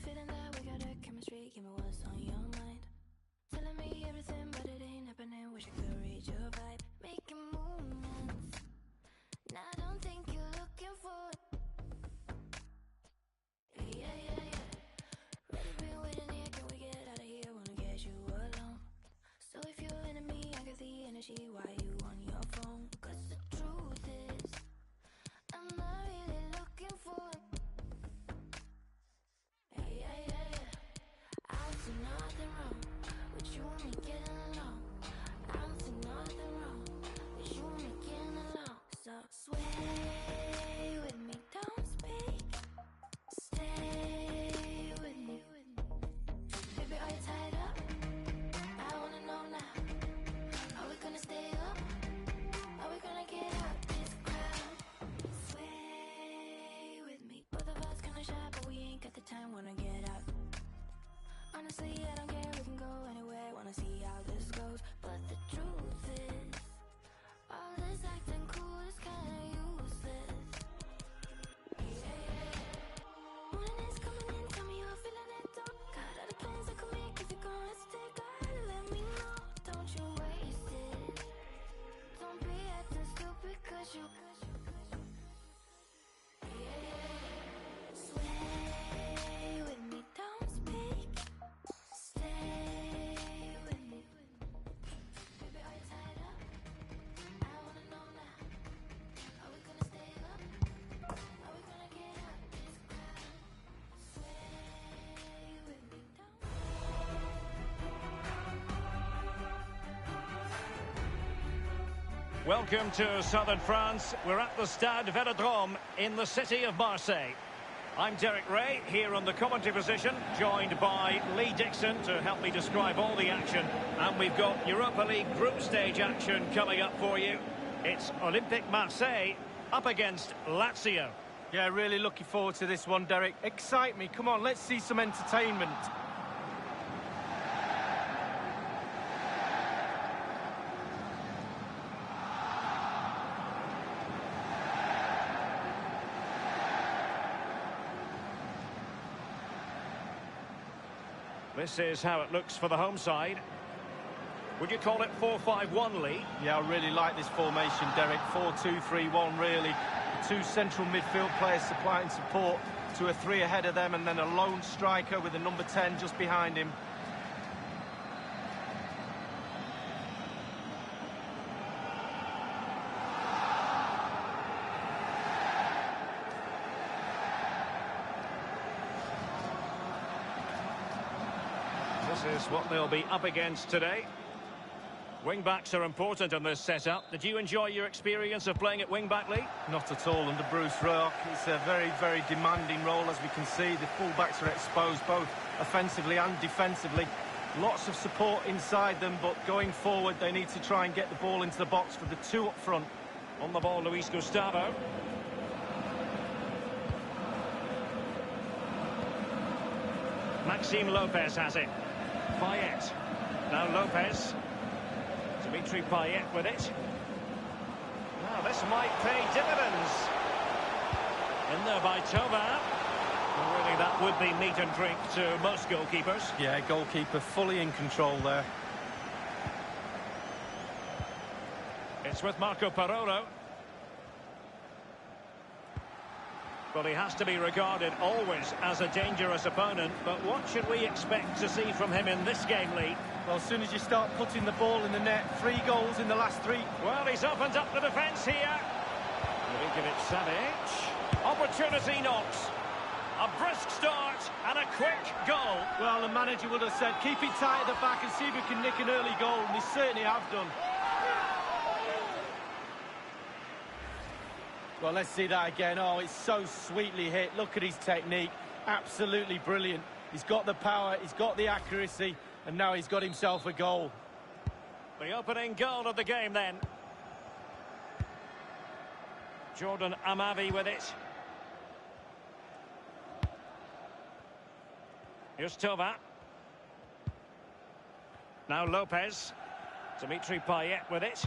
Feeling that we got a chemistry, give me what's on your mind. Telling me everything, but it ain't happening. Wish I could read your vibe. Making movements. Now I don't think you're looking for it. Yeah, yeah, yeah. Ready, been waiting here, can we get out of here? Wanna get you alone. So if you're into me, I got the energy. Why you on your phone? Cause the truth is, I'm not really looking for it. Nothing wrong with you and me getting along. I don't see nothing wrong with you and me getting along. So sway with me, don't speak. Stay with me. Baby, are you tied up? I wanna know now. Are we gonna stay up? Are we gonna get out this crowd? Sway with me. Both of us kinda shy, but we ain't got the time, wanna get out. Honestly, I don't care, we can go anywhere. Wanna see how this goes. But the truth is, all this acting cool is kinda useless. Morning is coming in, tell me you're feeling it, don't. Got other plans I could make if you're gonna stay. Gotta let me know, don't you waste it. Don't be acting stupid, cause you sway with me, don't speak. Welcome to southern France. We're at the Stade Velodrome in the city of Marseille. I'm Derek Ray, here on the commentary position, joined by Lee Dixon to help me describe all the action. And we've got Europa League group stage action coming up for you. It's Olympique Marseille up against Lazio. Yeah, really looking forward to this one, Derek. Excite me. Come on, let's see some entertainment. This is how it looks for the home side. Would you call it 4-5-1, Lee? Yeah, I really like this formation, Derek. 4-2-3-1, really. The two central midfield players supplying support to a three ahead of them, and then a lone striker with a number 10 just behind him. This is what they'll be up against today. Wing-backs are important in this setup. Did you enjoy your experience of playing at wing-back, Lee? Not at all under Bruce Rock. It's a very, very demanding role, as we can see. The full-backs are exposed both offensively and defensively. Lots of support inside them, but going forward, they need to try and get the ball into the box for the two up front. On the ball, Luis Gustavo. Maxime Lopez has it. Payet. Now Lopez. Dimitri Payet with it. Now this might pay dividends. In there by Thauvin. Well, really, that would be meat and drink to most goalkeepers. Yeah, goalkeeper fully in control there. It's with Marco Parolo. Well, he has to be regarded always as a dangerous opponent, but what should we expect to see from him in this game, Lee? Well, as soon as you start putting the ball in the net, 3 goals in the last 3. Well, he's opened up the defence here. Milinkovic-Savic. Opportunity knocks. A brisk start and a quick goal. Well, the manager would have said, keep it tight at the back and see if we can nick an early goal, and they certainly have done. Well, let's see that again. Oh, it's so sweetly hit. Look at his technique. Absolutely brilliant. He's got the power, he's got the accuracy, and now he's got himself a goal. The opening goal of the game then. Jordan Amavi with it. Here's Tova. Now Lopez. Dimitri Payet with it.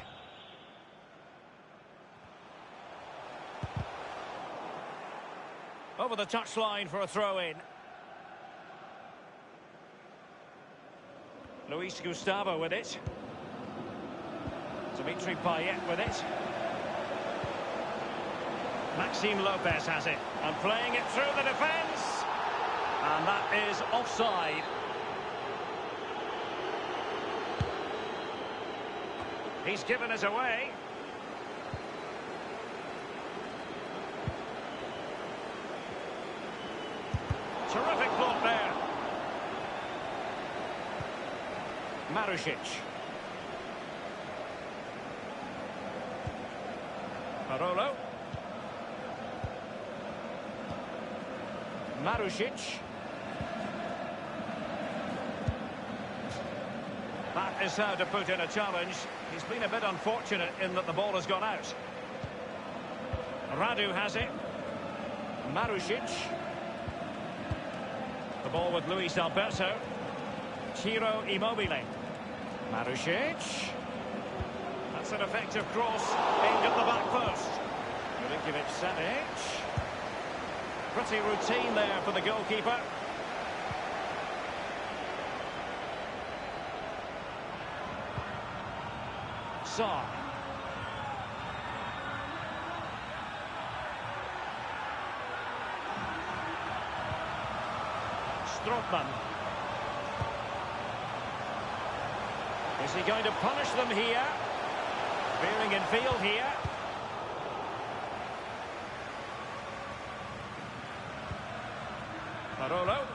Over the touchline for a throw-in. Luis Gustavo with it. Dimitri Payet with it. Maxime Lopez has it. And playing it through the defence. And that is offside. He's given us away. Terrific block there. Marusic. Parolo. Marusic. That is how to put in a challenge. He's been a bit unfortunate in that the ball has gone out. Radu has it. Marusic. The ball with Luis Alberto. Ciro Immobile. Marusic. That's an effective cross aimed at the back post. Milinkovic-Savic. Pretty routine there for the goalkeeper. Sarr. Strootman. Is he going to punish them here? Veering in field here. Parolo.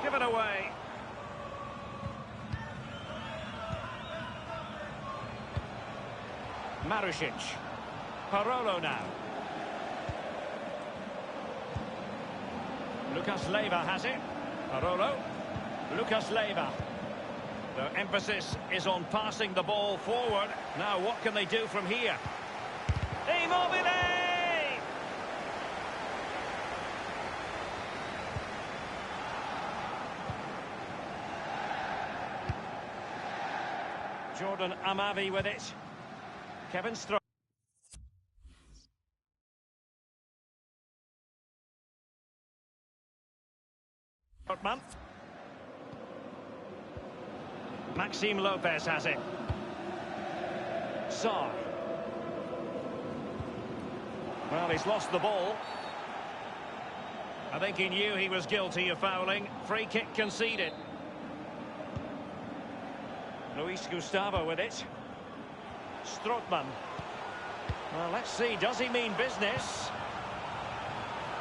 Given away. Marusic. Parolo now. Lucas Leiva has it. Parolo. Lucas Leiva. The emphasis is on passing the ball forward. Now what can they do from here? Immobile! Jordan Amavi with it. Kevin Strootman. Maxime Lopez has it. Sarr. Well, he's lost the ball. I think he knew he was guilty of fouling. Free kick conceded. Luis Gustavo with it. Strootman. Well, let's see. Does he mean business?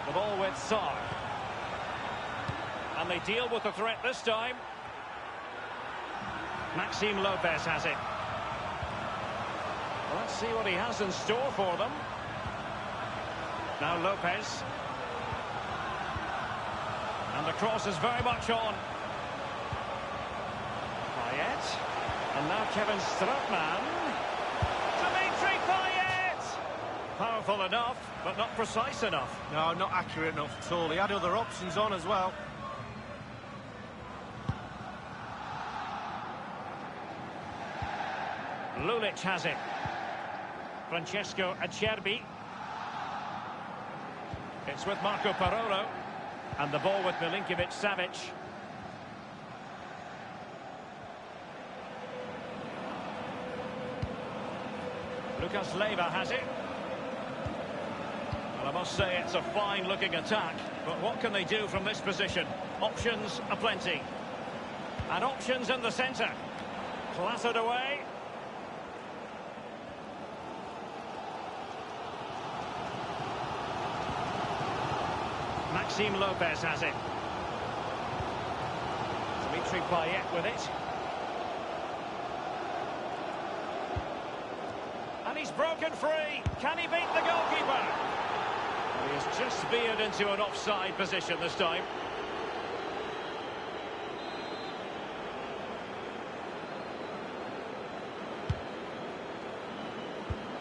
The ball with Sarr. And they deal with the threat this time. Maxime Lopez has it. Well, let's see what he has in store for them. Now Lopez. And the cross is very much on. Payet. And now Kevin Strootman. Dimitri Payet! Powerful enough, but not precise enough. No, not accurate enough at all. He had other options on as well. Lulic has it. Francesco Acerbi. It's with Marco Parolo. And the ball with Milinkovic-Savic. Lucas Leiva has it. Well, I must say it's a fine-looking attack, but what can they do from this position? Options aplenty. And options in the centre. Clattered away. Maxime Lopez has it. Dimitri Payet with it. And he's broken free. Can he beat the goalkeeper? Well, he has just veered into an offside position this time.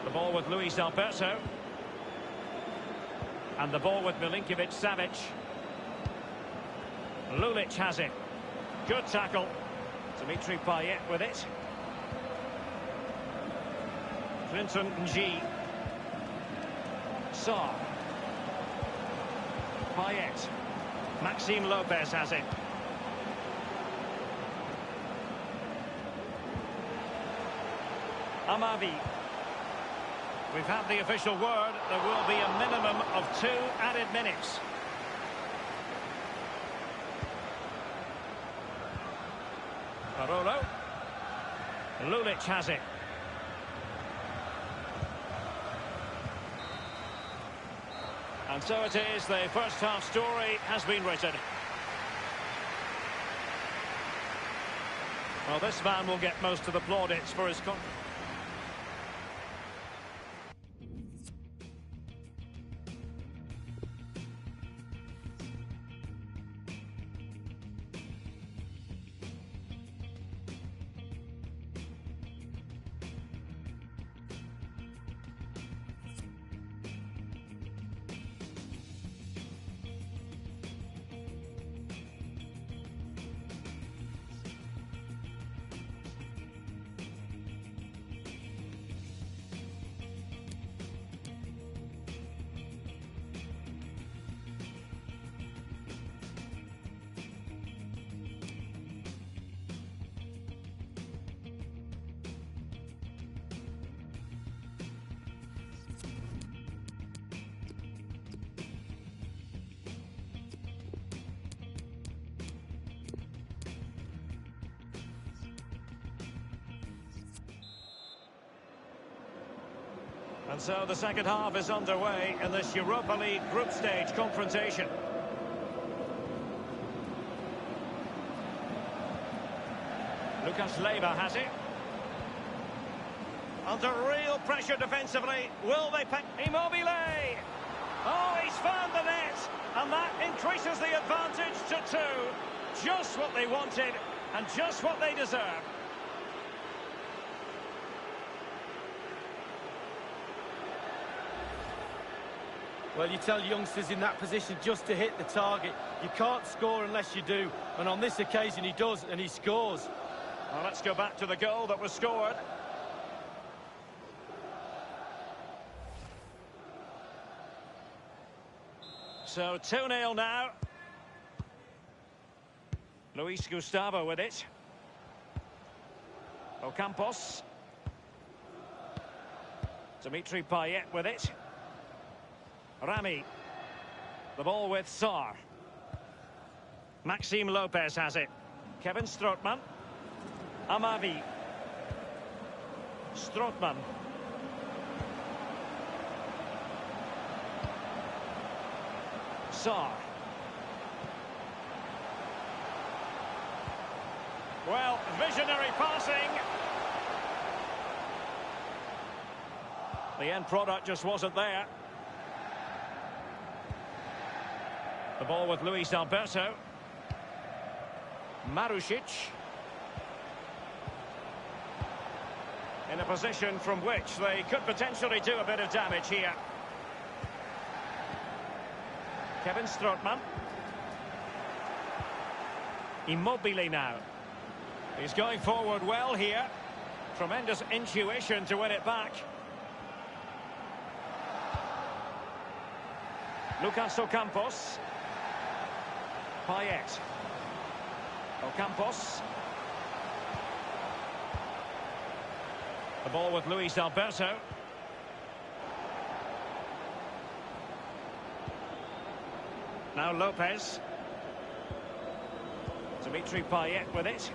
The ball with Luis Alberto. And the ball with Milinkovic-Savic. Lulic has it. Good tackle. Dimitri Payet with it. Clinton Ng. Sarr. Payet. Maxime Lopez has it. Amavi. We've had the official word. There will be a minimum of 2 added minutes. Barolo. Lulic has it. And so it is, the first half story has been written. Well, this man will get most of the plaudits for his confidence. And so the second half is underway in this Europa League group stage confrontation. Lucas Leiva has it. Under real pressure defensively. Will they pick Immobile? Oh, he's found the net. And that increases the advantage to 2. Just what they wanted and just what they deserve. Well, you tell youngsters in that position just to hit the target. You can't score unless you do. And on this occasion, he does, and he scores. Well, let's go back to the goal that was scored. So 2-0 now. Luis Gustavo with it. Ocampos. Dimitri Payet with it. Rami. The ball with Sarr. Maxime Lopez has it. Kevin Strootman. Amavi. Strootman. Sarr. Well, visionary passing. The end product just wasn't there. The ball with Luis Alberto. Marušić. In a position from which they could potentially do a bit of damage here. Kevin Strootman. Immobile now. He's going forward well here. Tremendous intuition to win it back. Lucas Ocampos. Payet. Ocampos. The ball with Luis Alberto. Now Lopez. Dimitri Payet with it.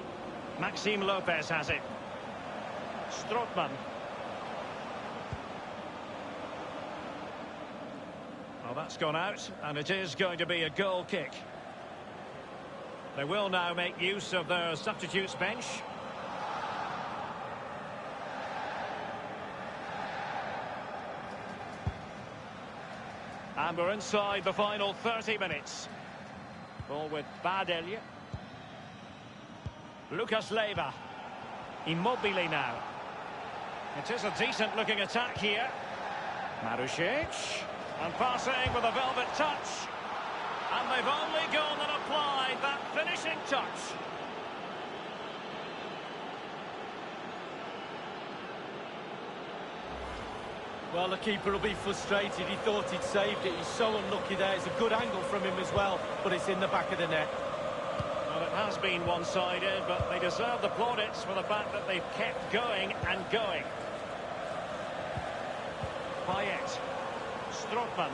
Maxime Lopez has it. Strootman. Well, that's gone out, and it is going to be a goal kick. They will now make use of their substitutes bench. And we're inside the final 30 minutes. Ball with Badelj. Lucas Leiva. Immobile now. It is a decent looking attack here. Marušić. And passing with a velvet touch. And they've only gone and applied that finishing touch. Well, the keeper will be frustrated. He thought he'd saved it. He's so unlucky there. It's a good angle from him as well, but it's in the back of the net. Well, it has been one-sided, but they deserve the plaudits for the fact that they've kept going and going. Payet. Strootman.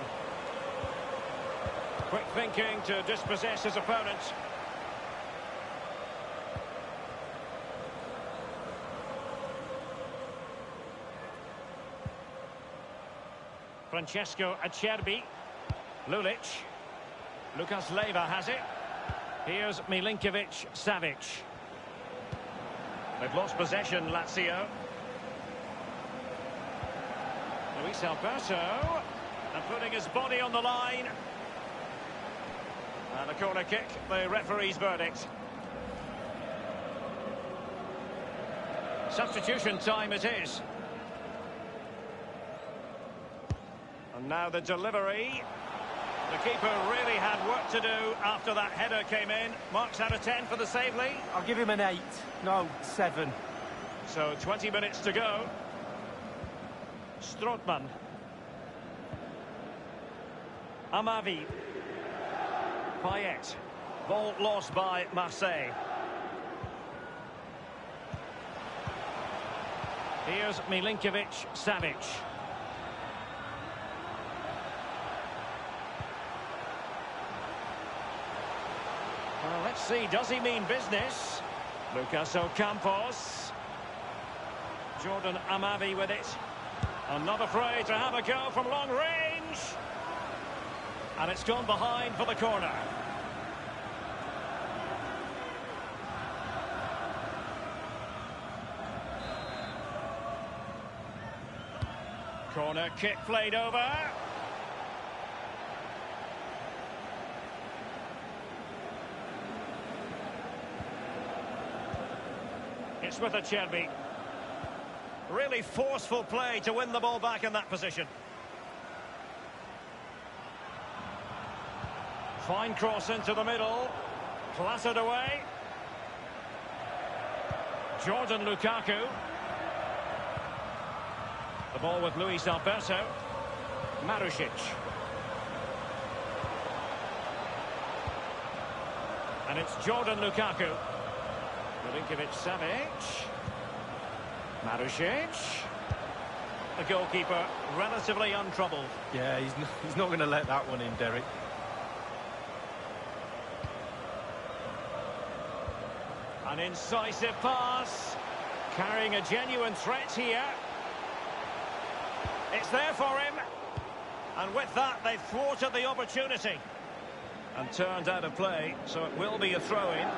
Quick thinking to dispossess his opponent. Francesco Acerbi. Lulic. Lucas Leiva has it. Here's Milinkovic-Savic. They've lost possession, Lazio. Luis Alberto. And putting his body on the line. And a corner kick, the referee's verdict. Substitution time it is. And now the delivery. The keeper really had work to do after that header came in. Marks out of 10 for the save, Lee. I'll give him an 8. No, 7. So 20 minutes to go. Strootman. Amavi. Payet. Ball lost by Marseille. Here's Milinkovic-Savic. Well, let's see, does he mean business? Lucas Ocampos. Jordan Amavi with it. And not afraid to have a go from long range. And it's gone behind for the corner. Corner kick played over. It's with Acerbi. Really forceful play to win the ball back in that position. Fine cross into the middle. Clattered away. Jordan Lukaku. The ball with Luis Alberto. Marušić. And it's Jordan Lukaku. Milinkovic-Savic. Marušić. The goalkeeper relatively untroubled. Yeah, he's not going to let that one in, Derek. An incisive pass. Carrying a genuine threat here. It's there for him. And with that, they've thwarted the opportunity. And turned out of play, so it will be a throw-in.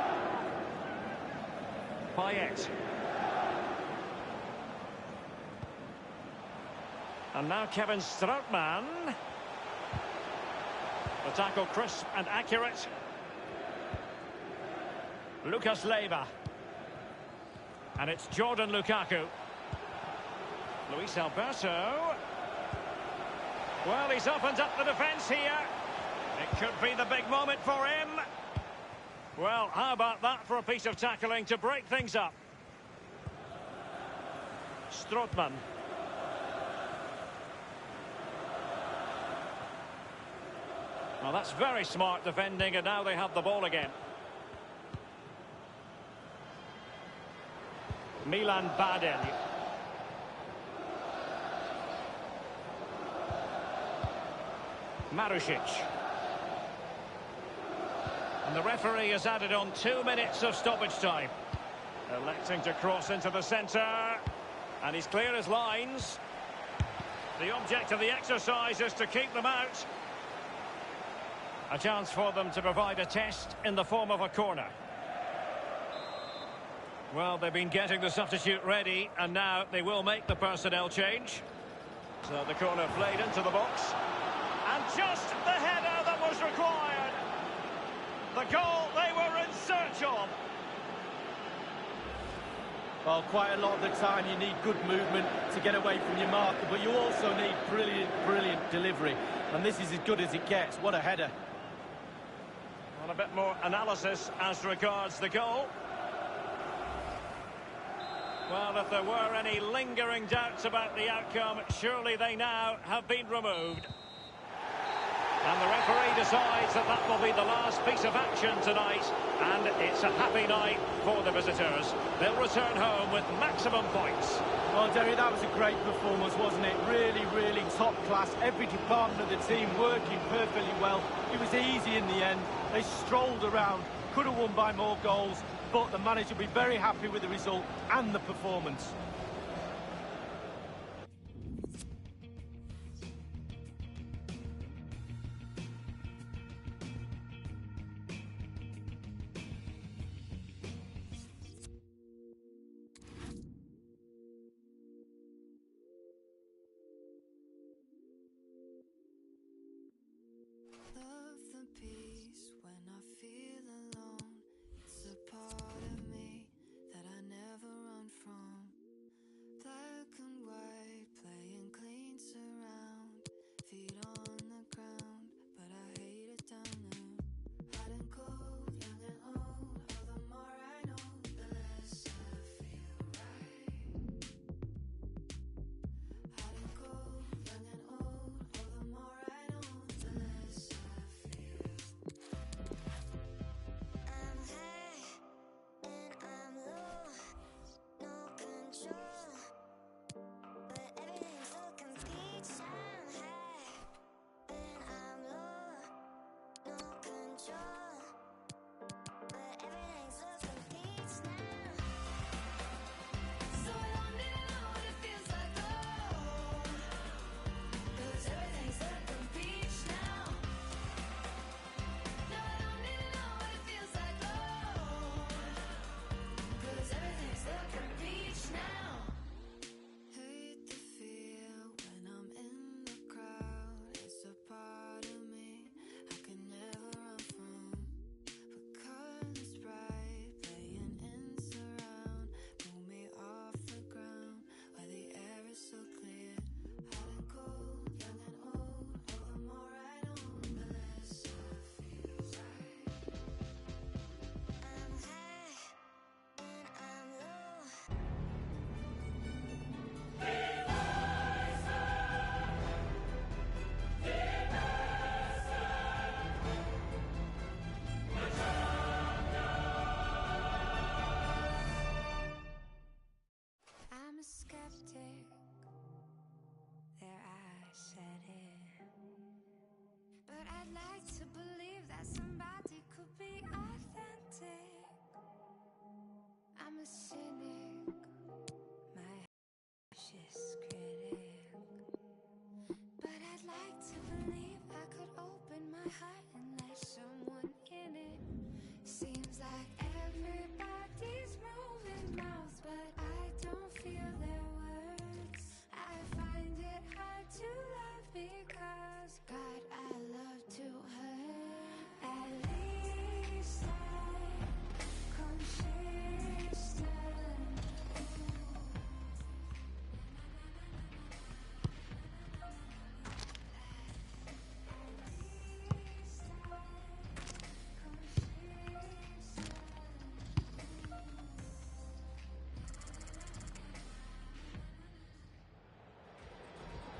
Payet. And now Kevin Strootman. The tackle crisp and accurate. Lucas Leiva. And it's Jordan Lukaku. Luis Alberto. Well, he's opened up the defence here. It could be the big moment for him. Well, how about that for a piece of tackling to break things up? Strootman. Well, that's very smart defending, and now they have the ball again. Milan Badelj. Marušić. And the referee has added on 2 minutes of stoppage time. Electing to cross into the centre. And he's clear as lines. The object of the exercise is to keep them out. A chance for them to provide a test in the form of a corner. Well, they've been getting the substitute ready, and now they will make the personnel change. So the corner played into the box. And just the header that was required. The goal they were in search of. Well, quite a lot of the time you need good movement to get away from your marker, but you also need brilliant delivery. And this is as good as it gets. What a header. And a bit more analysis as regards the goal. Well, if there were any lingering doubts about the outcome, surely they now have been removed. And the referee decides that that will be the last piece of action tonight. And it's a happy night for the visitors. They'll return home with maximum points. Well, Derry, that was a great performance, wasn't it? Really top class. Every department of the team working perfectly well. It was easy in the end. They strolled around, could have won by more goals, but the manager will be very happy with the result and the performance. Love the peace when I feel alone. It's a part of me that I never run from. Black and white, playing clean surround. Feet on the ground, but I hate it down there. Hot and cold, young and old. All the more I know, the less I feel right. Hot and cold, young and old. All the more I know, the less I feel. I'm high and I'm low, no control, but everything's looking peach. I'm high and I'm low, no control, but everything's looking peach now. So I don't even know what it feels like, oh, 'cause everything's looking peach now. No, I don't even know what it feels like, oh, 'cause everything's looking peach now. Hate the feel when I'm in the crowd. It's a part of me I can never run from. But colors bright, playing in surround, pull me off the ground where the air is so clear. Hot and cold, young and old, all the more I know, the less I feel right. I'm high and I'm low. I'm a skeptic, there I said it. But I'd like to believe that somebody could be authentic. I'm a cynic, my harshest critic. But I'd like to believe I could open my heart and let someone in it. Seems like everybody's moving mouths, but I don't feel their words. I find it hard to love because God, I love to hurt. At least I'm consistent.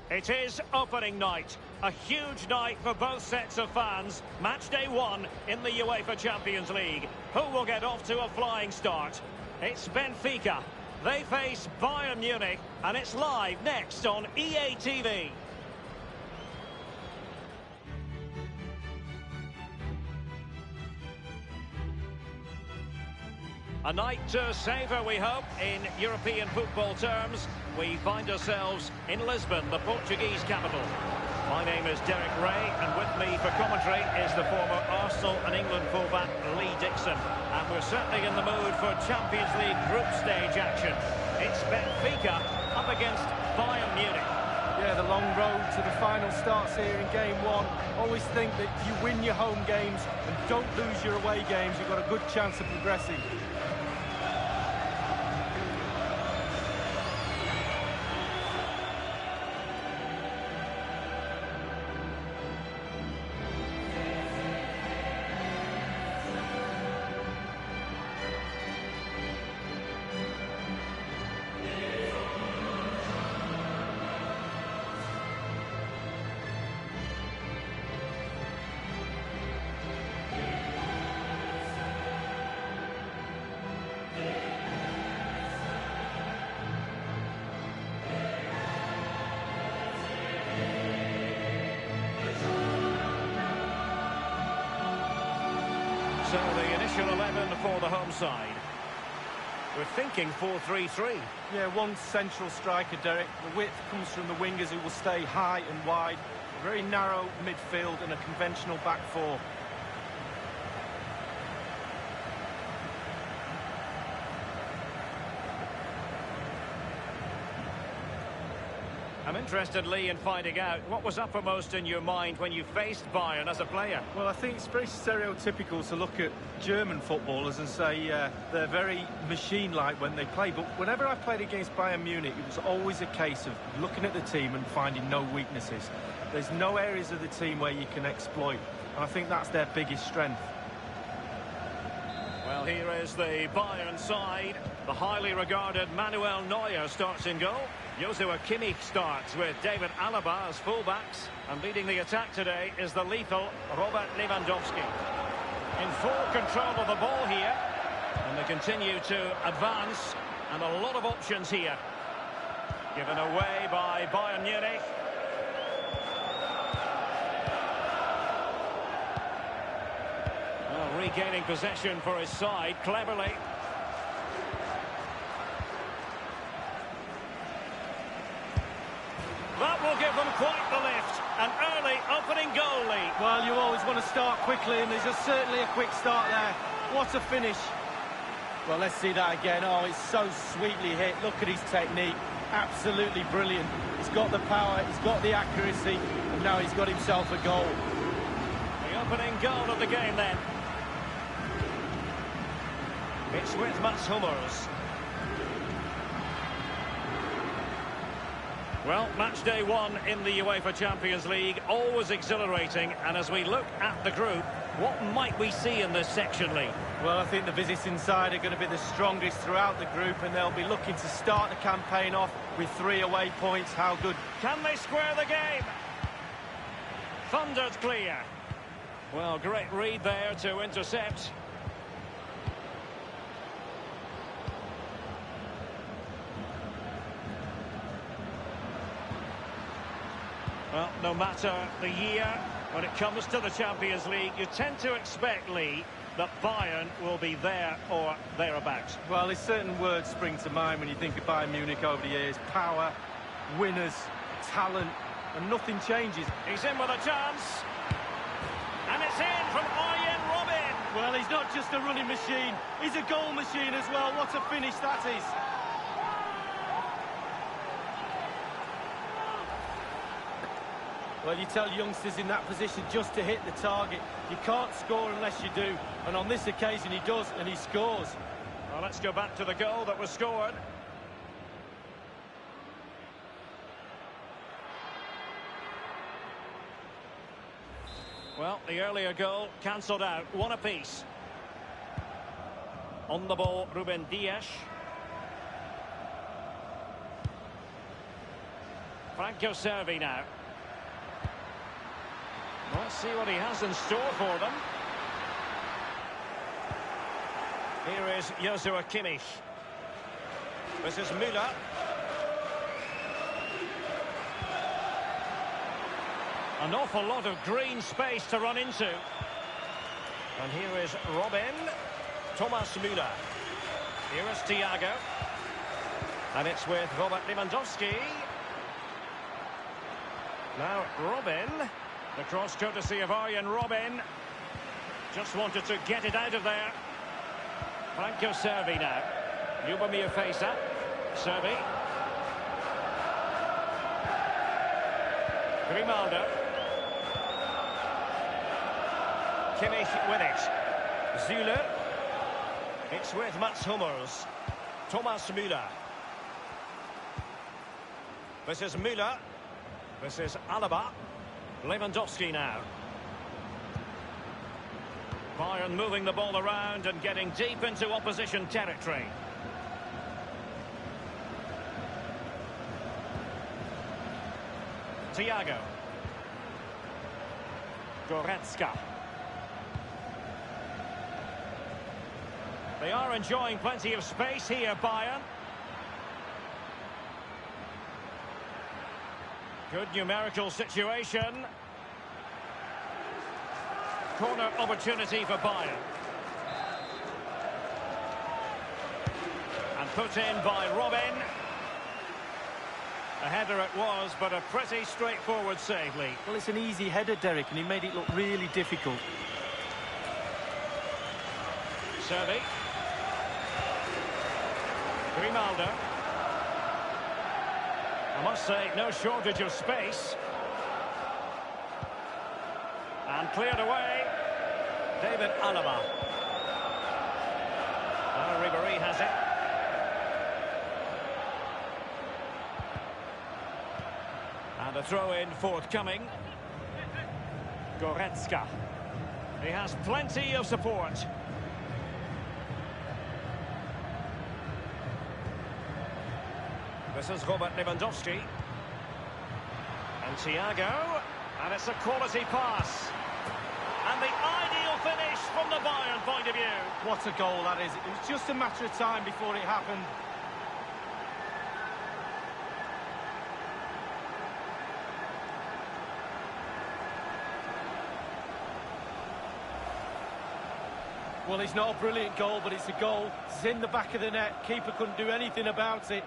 It is opening night. A huge night for both sets of fans. Match day 1 in the UEFA Champions League. Who will get off to a flying start? It's Benfica. They face Bayern Munich, and it's live next on EA TV. A night to savour, we hope, in European football terms. We find ourselves in Lisbon, the Portuguese capital. My name is Derek Ray, and with me for commentary is the former Arsenal and England fullback Lee Dixon. And we're certainly in the mood for Champions League group stage action. It's Benfica up against Bayern Munich. Yeah, the long road to the final starts here in game one. Always think that if you win your home games and don't lose your away games, you've got a good chance of progressing. So the initial 11 for the home side. We're thinking 4-3-3. Yeah, one central striker, Derek. The width comes from the wingers who will stay high and wide. A very narrow midfield and a conventional back four. I'm interested, Lee, in finding out what was uppermost in your mind when you faced Bayern as a player. Well, I think it's very stereotypical to look at German footballers and say they're very machine-like when they play. But whenever I played against Bayern Munich, it was always a case of looking at the team and finding no weaknesses. There's no areas of the team where you can exploit. And I think that's their biggest strength. Well, here is the Bayern side. The highly regarded Manuel Neuer starts in goal. Joshua Kimmich starts with David Alaba as fullbacks. And leading the attack today is the lethal Robert Lewandowski. In full control of the ball here. And they continue to advance. And a lot of options here. Given away by Bayern Munich. Well, regaining possession for his side cleverly. That will give them quite the lift. An early opening goal lead. Well, you always want to start quickly, and there's certainly a quick start there. What a finish. Well, let's see that again. Oh, it's so sweetly hit. Look at his technique. Absolutely brilliant. He's got the power, he's got the accuracy, and now he's got himself a goal. The opening goal of the game then. It's with Mats Hummels. Well, match day one in the UEFA Champions League, always exhilarating. And as we look at the group, what might we see in this section, Lee? Well, I think the visits inside are going to be the strongest throughout the group, and they'll be looking to start the campaign off with 3 away points. How good? Can they square the game? Thundered clear. Well, great read there to intercept. Well, no matter the year, when it comes to the Champions League, you tend to expect, Lee, that Bayern will be there or thereabouts. Well, there's certain words spring to mind when you think of Bayern Munich over the years. Power, winners, talent, and nothing changes. He's in with a chance. And it's in from Arjen Robben. Well, he's not just a running machine, he's a goal machine as well. What a finish that is. Well, you tell youngsters in that position just to hit the target. You can't score unless you do. And on this occasion, he does, and he scores. Well, let's go back to the goal that was scored. Well, the earlier goal cancelled out. One apiece. On the ball, Ruben Dias. Franco Servi now. Let's see what he has in store for them. Here is Joshua Kimmich. This is Müller. An awful lot of green space to run into. And here is Robben. Thomas Müller. Here is Thiago. And it's with Robert Lewandowski. Now Robin. The cross courtesy of Arjen Robin. Just wanted to get it out of there. Franco Servi now. Lubomir Fesa. Servi. Grimaldo. Kimmich with it. Zule. It's with Mats Hummels. Thomas Müller. This is Müller. This is Alaba. Lewandowski now. Bayern moving the ball around and getting deep into opposition territory. Thiago. Goretzka. They are enjoying plenty of space here, Bayern. Good numerical situation. Corner opportunity for Bayern. And put in by Robin. A header it was, but a pretty straightforward save, Lee. Well, it's an easy header, Derek, and he made it look really difficult. Servi. Grimaldo. I must say, no shortage of space. And cleared away. David Alaba. Now Ribéry has it. And a throw-in forthcoming. Goretzka. He has plenty of support. This is Robert Lewandowski. And Thiago. And it's a quality pass. And the ideal finish from the Bayern point of view. What a goal that is. It was just a matter of time before it happened. Well, it's not a brilliant goal, but it's a goal. It's in the back of the net. Keeper couldn't do anything about it.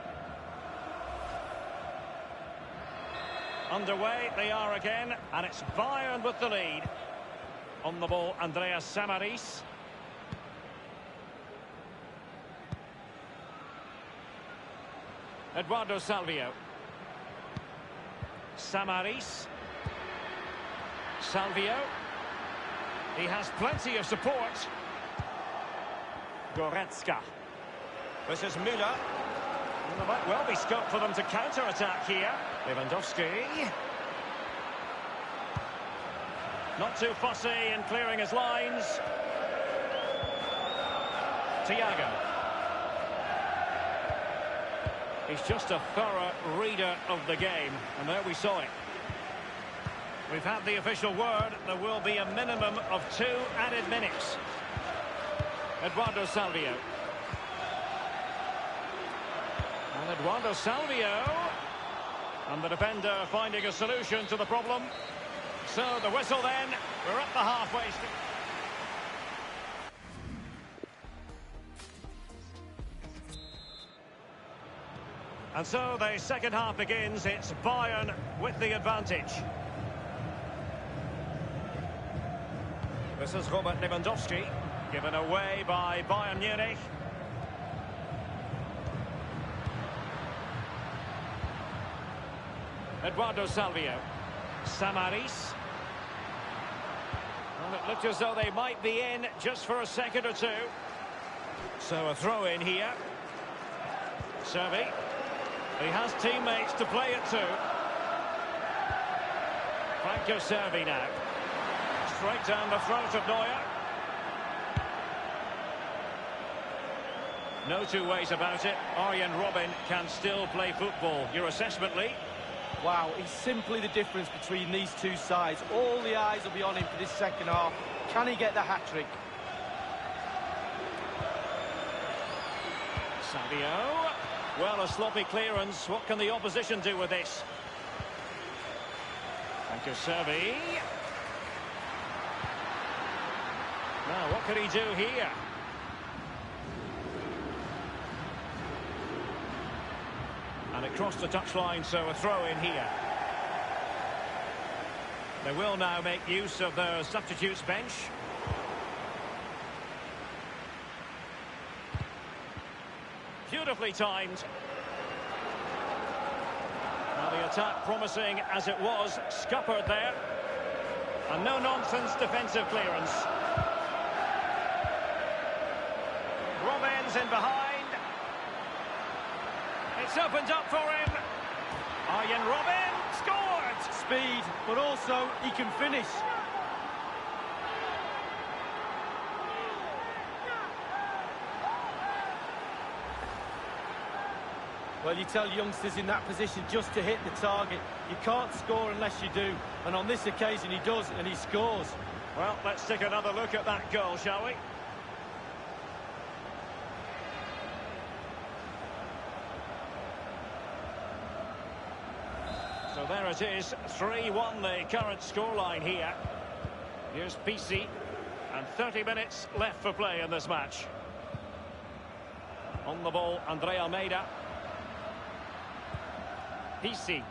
Underway they are again, and it's Bayern with the lead. On the ball, Andreas Samaris. Eduardo Salvio. Samaris. Salvio. He has plenty of support. Goretzka. This is Müller. There might well be scope for them to counter-attack here. Lewandowski. Not too fussy in clearing his lines. Thiago. He's just a thorough reader of the game. And there we saw it. We've had the official word. There will be a minimum of 2 added minutes. Eduardo Salvio. And Eduardo Salvio. And the defender finding a solution to the problem. So the whistle then. We're at the halfway stage. And so the second half begins. It's Bayern with the advantage. This is Robert Lewandowski. Given away by Bayern Munich. Eduardo Salvio. Samaris. And it looked as though they might be in just for a second or two. So a throw in here. Servi. He has teammates to play it to. Franco Servi now. Straight down the throat of Neuer. No two ways about it. Arjen Robin can still play football. Your assessment, Lee? Wow, it's simply the difference between these two sides. All the eyes will be on him for this second half. Can he get the hat-trick? Savio. Well, a sloppy clearance. What can the opposition do with this? Franco Servi. Now, what could he do here? And it crossed the touchline, so a throw in here. They will now make use of their substitutes bench. Beautifully timed. Well, the attack promising as it was, scuppered there. And no-nonsense defensive clearance. Robben's in behind. It's opened up for him. Arjen Robben scored! Speed, but also he can finish. Well, you tell youngsters in that position just to hit the target. You can't score unless you do. And on this occasion he does, and he scores. Well, let's take another look at that goal, shall we? So there it is, 3-1 the current scoreline here. Here's PC, and 30 minutes left for play in this match. On the ball, Andre Almeida. PC.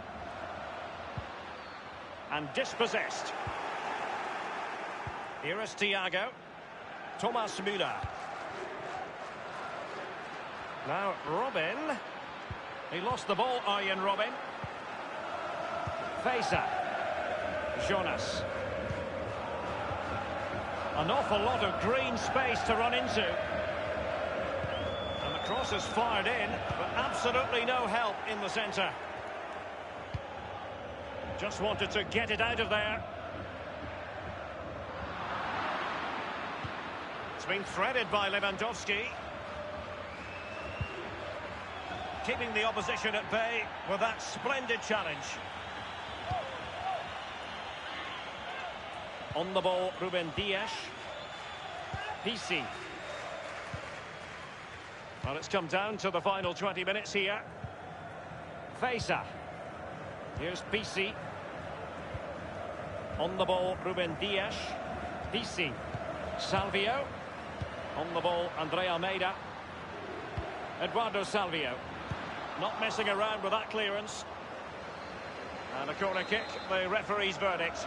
And dispossessed. Here is Thiago. Thomas Müller. Now Robben. He lost the ball, Arjen Robben. Fifa. Jonas. An awful lot of green space to run into. And the cross is fired in, but absolutely no help in the centre. Just wanted to get it out of there. It's been threaded by Lewandowski. Keeping the opposition at bay with that splendid challenge. On the ball, Ruben Dias. PC. Well, it's come down to the final 20 minutes here. Fifa. Here's PC. On the ball, Ruben Dias. PC. Salvio. On the ball, Andre Almeida. Eduardo Salvio. Not messing around with that clearance. And a corner kick, the referee's verdict.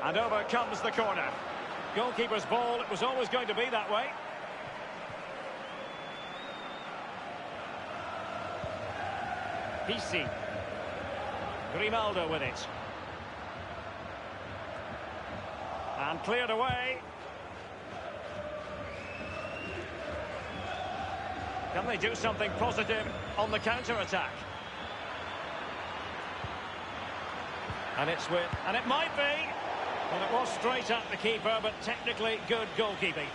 And over comes the corner. Goalkeeper's ball, it was always going to be that way. PC. Grimaldo with it. And cleared away. Can they do something positive on the counter-attack? And it's with... And it might be! Well, it was straight at the keeper, but technically good goalkeeping.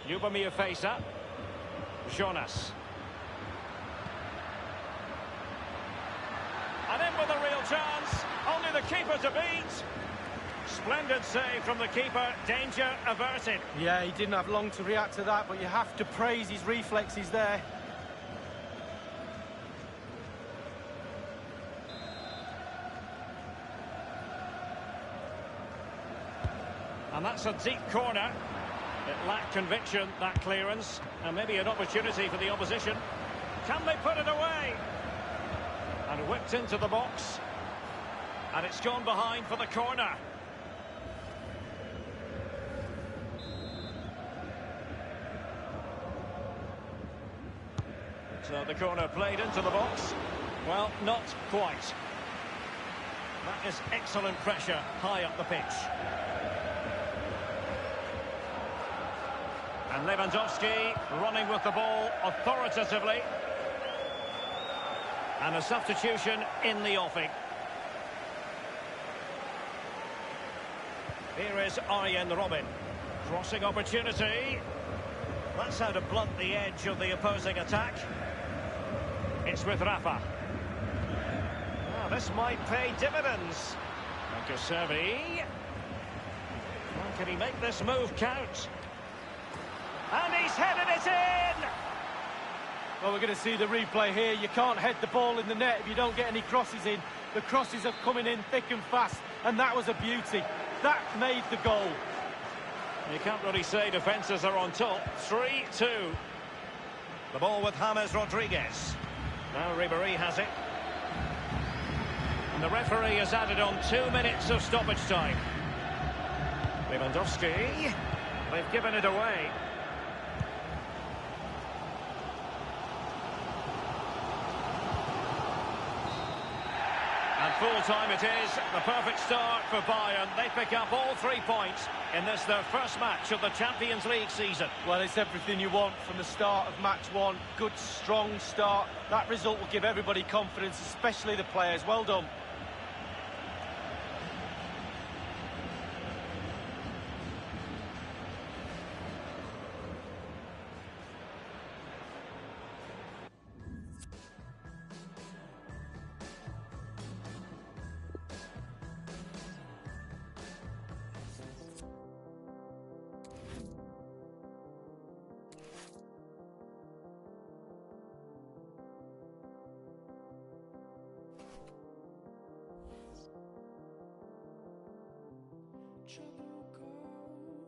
Lubomir Fifa. Jonas. And in with a real chance. Only the keeper to beat. Splendid save from the keeper. Danger averted. Yeah, he didn't have long to react to that, but you have to praise his reflexes there. And that's a deep corner. It lacked conviction, that clearance, and maybe an opportunity for the opposition. Can they put it away? And whipped into the box. And it's gone behind for the corner. So the corner played into the box. Well, not quite. That is excellent pressure high up the pitch. And Lewandowski running with the ball authoritatively. And a substitution in the offing. Here is Arjen Robben. Crossing opportunity. That's how to blunt the edge of the opposing attack. It's with Rafa. Now, this might pay dividends. Servi. Well, can he make this move count? And he's headed it in! Well, we're going to see the replay here. You can't head the ball in the net if you don't get any crosses in. The crosses are coming in thick and fast, and that was a beauty. That made the goal. You can't really say defences are on top. 3-2. The ball with James Rodriguez. Now Ribéry has it. And the referee has added on 2 minutes of stoppage time. Lewandowski. They've given it away. And full time it is. The perfect start for Bayern. They pick up all 3 points in this, their first match of the Champions League season. Well, it's everything you want from the start of match one. Good, strong start. That result will give everybody confidence, especially the players. Well done. Trouble goes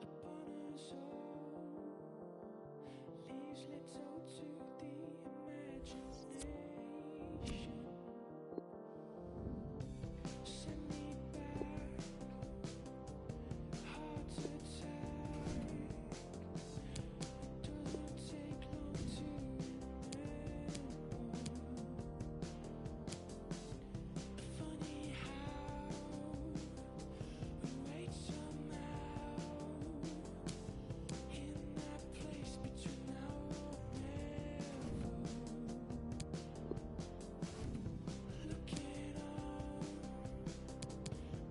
upon us all, leaves little to the imagination. Send me back, hard to take. Doesn't take long to remember. Funny how we wait somehow in that place between now or never. Looking on,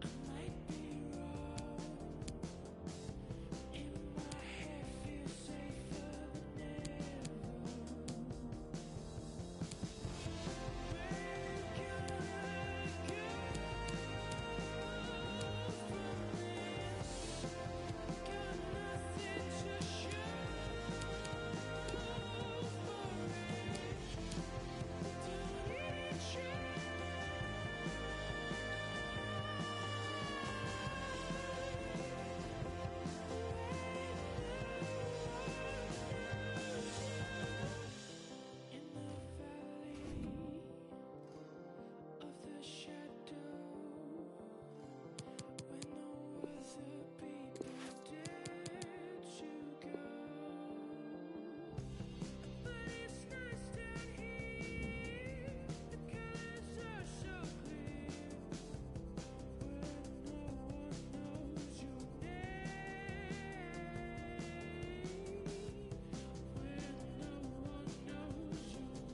I might be wrong. In my head, feel safer than ever. In the valley of the shadow, when no other people dare to go, but it's nice down here. The colors are so clear, where no one knows your name, where no one knows your name.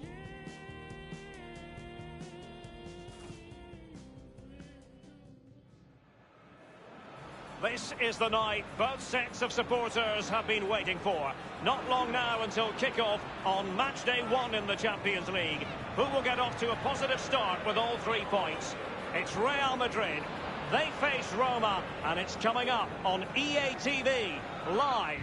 This is the night both sets of supporters have been waiting for. Not long now until kick-off on match day 1 in the Champions League. Who will get off to a positive start with all 3 points? It's Real Madrid. They face Roma, and it's coming up on EA TV live.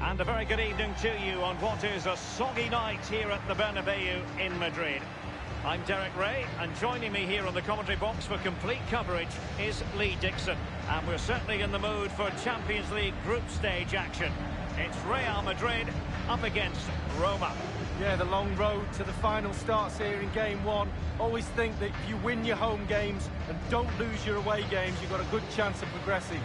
And a very good evening to you on what is a soggy night here at the Bernabeu in Madrid. I'm Derek Ray, and joining me here on the commentary box for complete coverage is Lee Dixon. And we're certainly in the mood for Champions League group stage action. It's Real Madrid up against Roma. Yeah, the long road to the final starts here in game one. Always think that if you win your home games and don't lose your away games, you've got a good chance of progressing.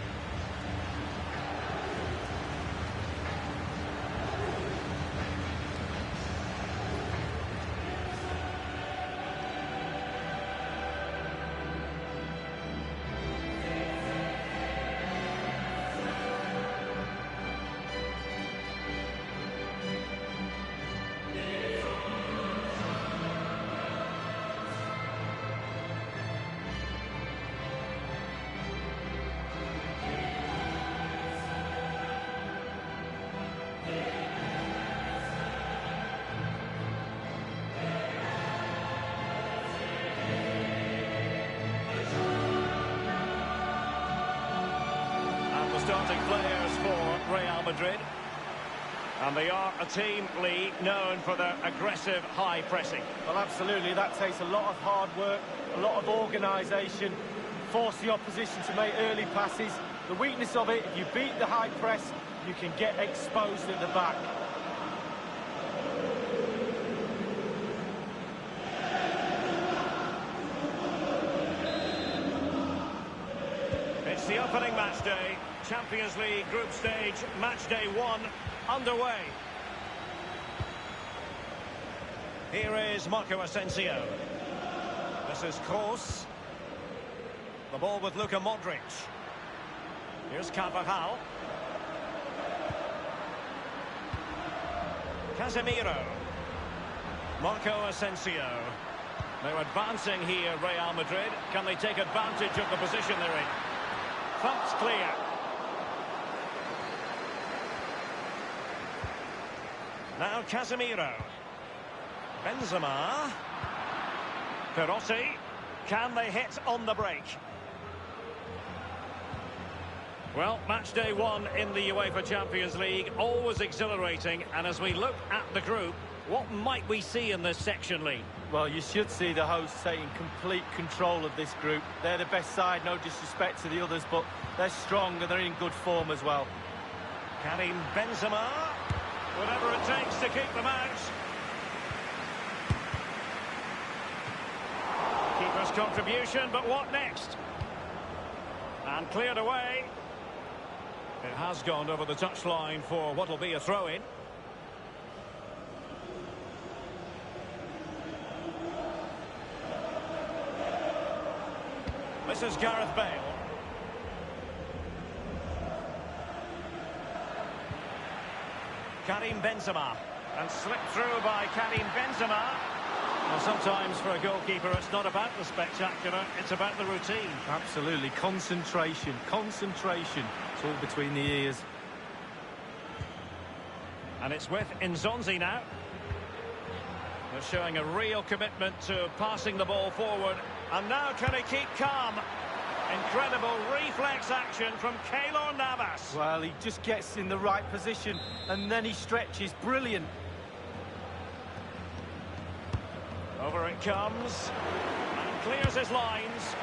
Starting players for Real Madrid. And they are a team, Lee, known for their aggressive high pressing. Well, absolutely. That takes a lot of hard work, a lot of organisation, force the opposition to make early passes. The weakness of it, if you beat the high press, you can get exposed at the back. It's the opening match day. Champions League group stage, match day 1, underway. Here is Marco Asensio. This is Kroos. The ball with Luka Modric. Here's Carvajal. Casemiro. Marco Asensio. They're advancing here, Real Madrid. Can they take advantage of the position they're in? Thumped clear. Now Casemiro. Benzema. Perotti. Can they hit on the break? Well, match day 1 in the UEFA Champions League, always exhilarating. And as we look at the group, what might we see in this section, Lee? Well, you should see the hosts taking complete control of this group. They're the best side, no disrespect to the others, but they're strong and they're in good form as well. Karim Benzema. Whatever it takes to keep them out. Keeper's contribution, but what next? And cleared away. It has gone over the touchline for what will be a throw-in. This is Gareth Bale. Karim Benzema. And slipped through by Karim Benzema. Well, sometimes for a goalkeeper, it's not about the spectacular, it's about the routine. Absolutely. Concentration. Concentration. It's all between the ears. And it's with Nzonzi now. They're showing a real commitment to passing the ball forward. And now can he keep calm? Incredible reflex action from Keylor Navas. Well, he just gets in the right position and then he stretches. Brilliant. Over it comes. And clears his lines.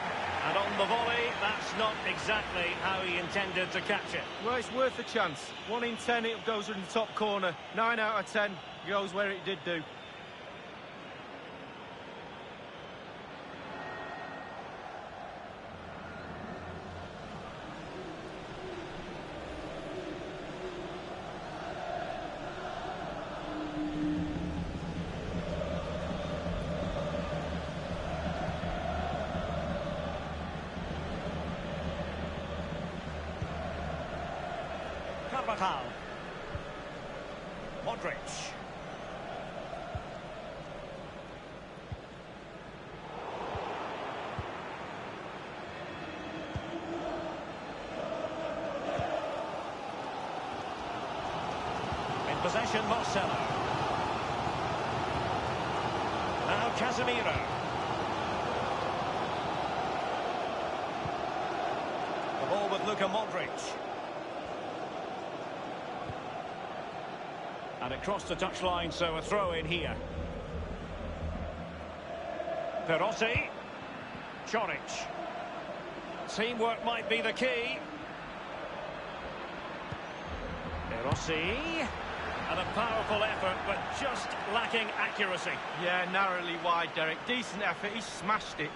And on the volley, that's not exactly how he intended to catch it. Well, it's worth a chance. 1 in 10, it goes in the top corner. 9 out of 10 goes where it did do. Carvajal. Modric. In possession, Marcelo. Now Casemiro. The ball with Luka Modric. And it crossed the touchline, so a throw in here. Perotti. Choric. Teamwork might be the key. Perotti. And a powerful effort, but just lacking accuracy. Yeah, narrowly wide, Derek. Decent effort. He smashed it.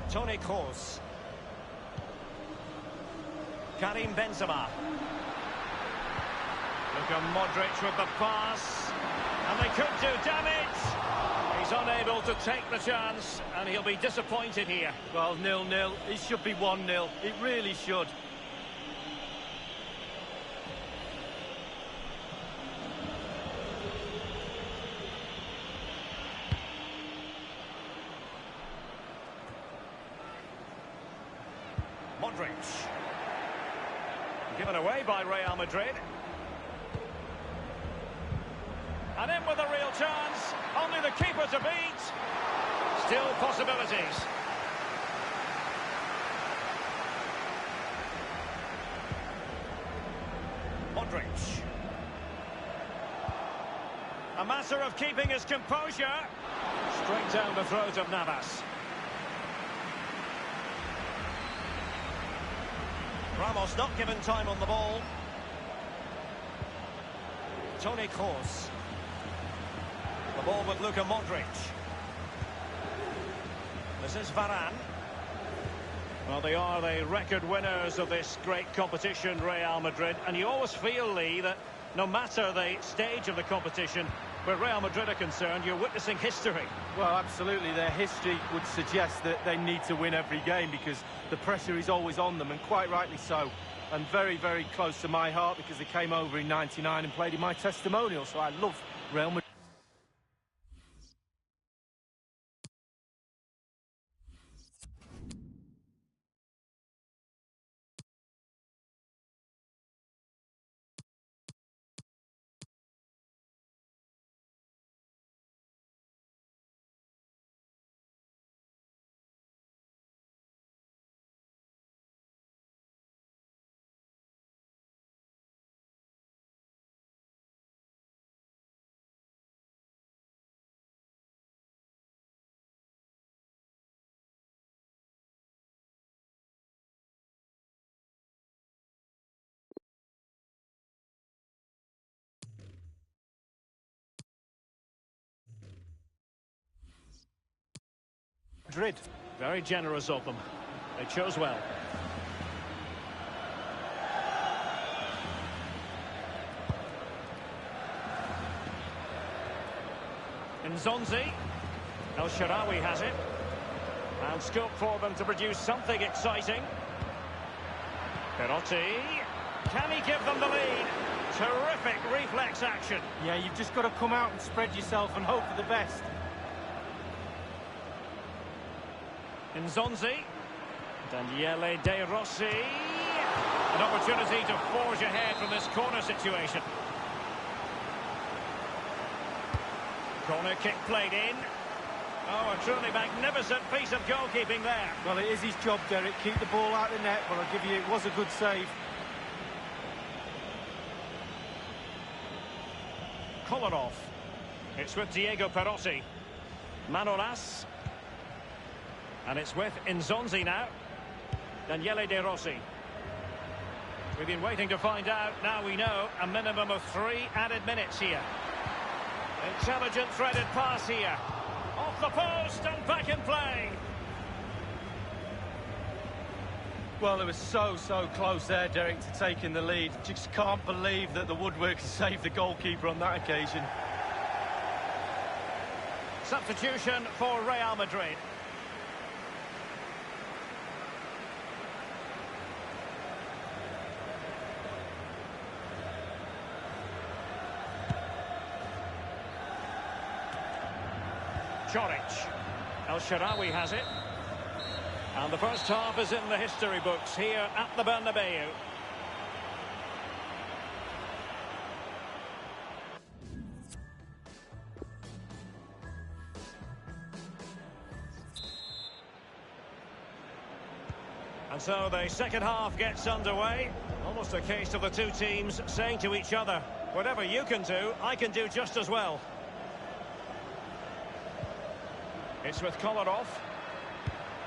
Toni Kroos. Karim Benzema. Luka Modric with the pass. And they could do damage. He's unable to take the chance, and he'll be disappointed here. Well, 0-0. It should be 1-0. It really should. Modric. Given away by Real Madrid. And in with a real chance. Only the keeper to beat. Still possibilities. A matter of keeping his composure. Straight down the throat of Navas. Ramos not given time on the ball. Toni Kroos. The ball with Luka Modric. This is Varane. Well, they are the record winners of this great competition, Real Madrid. And you always feel, Lee, that no matter the stage of the competition, where Real Madrid are concerned, you're witnessing history. Well, absolutely. Their history would suggest that they need to win every game because the pressure is always on them, and quite rightly so. And very, very close to my heart because they came over in '99 and played in my testimonial, so I love Real Madrid. Very generous of them. They chose well. Nzonzi. El Shaarawy has it. And scope for them to produce something exciting. Perotti. Can he give them the lead? Terrific reflex action. Yeah, you've just got to come out and spread yourself and hope for the best. Nzonzi. Daniele De Rossi. An opportunity to forge ahead from this corner situation. Corner kick played in. Oh, a truly magnificent piece of goalkeeping there. Well, it is his job, Derek. Keep the ball out of the net, but I'll give you, it was a good save. Kolarov. It's with Diego Perotti. Manolas. And it's with Nzonzi now. Daniele De Rossi. We've been waiting to find out. Now we know a minimum of 3 added minutes here. Intelligent threaded pass here. Off the post and back in play. Well, it was so close there, Derek, to taking the lead. Just can't believe that the woodwork saved the goalkeeper on that occasion. Substitution for Real Madrid. Choric. El Shaarawy has it. And the first half is in the history books here at the Bernabeu. And so the second half gets underway. Almost a case of the two teams saying to each other, whatever you can do, I can do just as well. It's with Kolarov.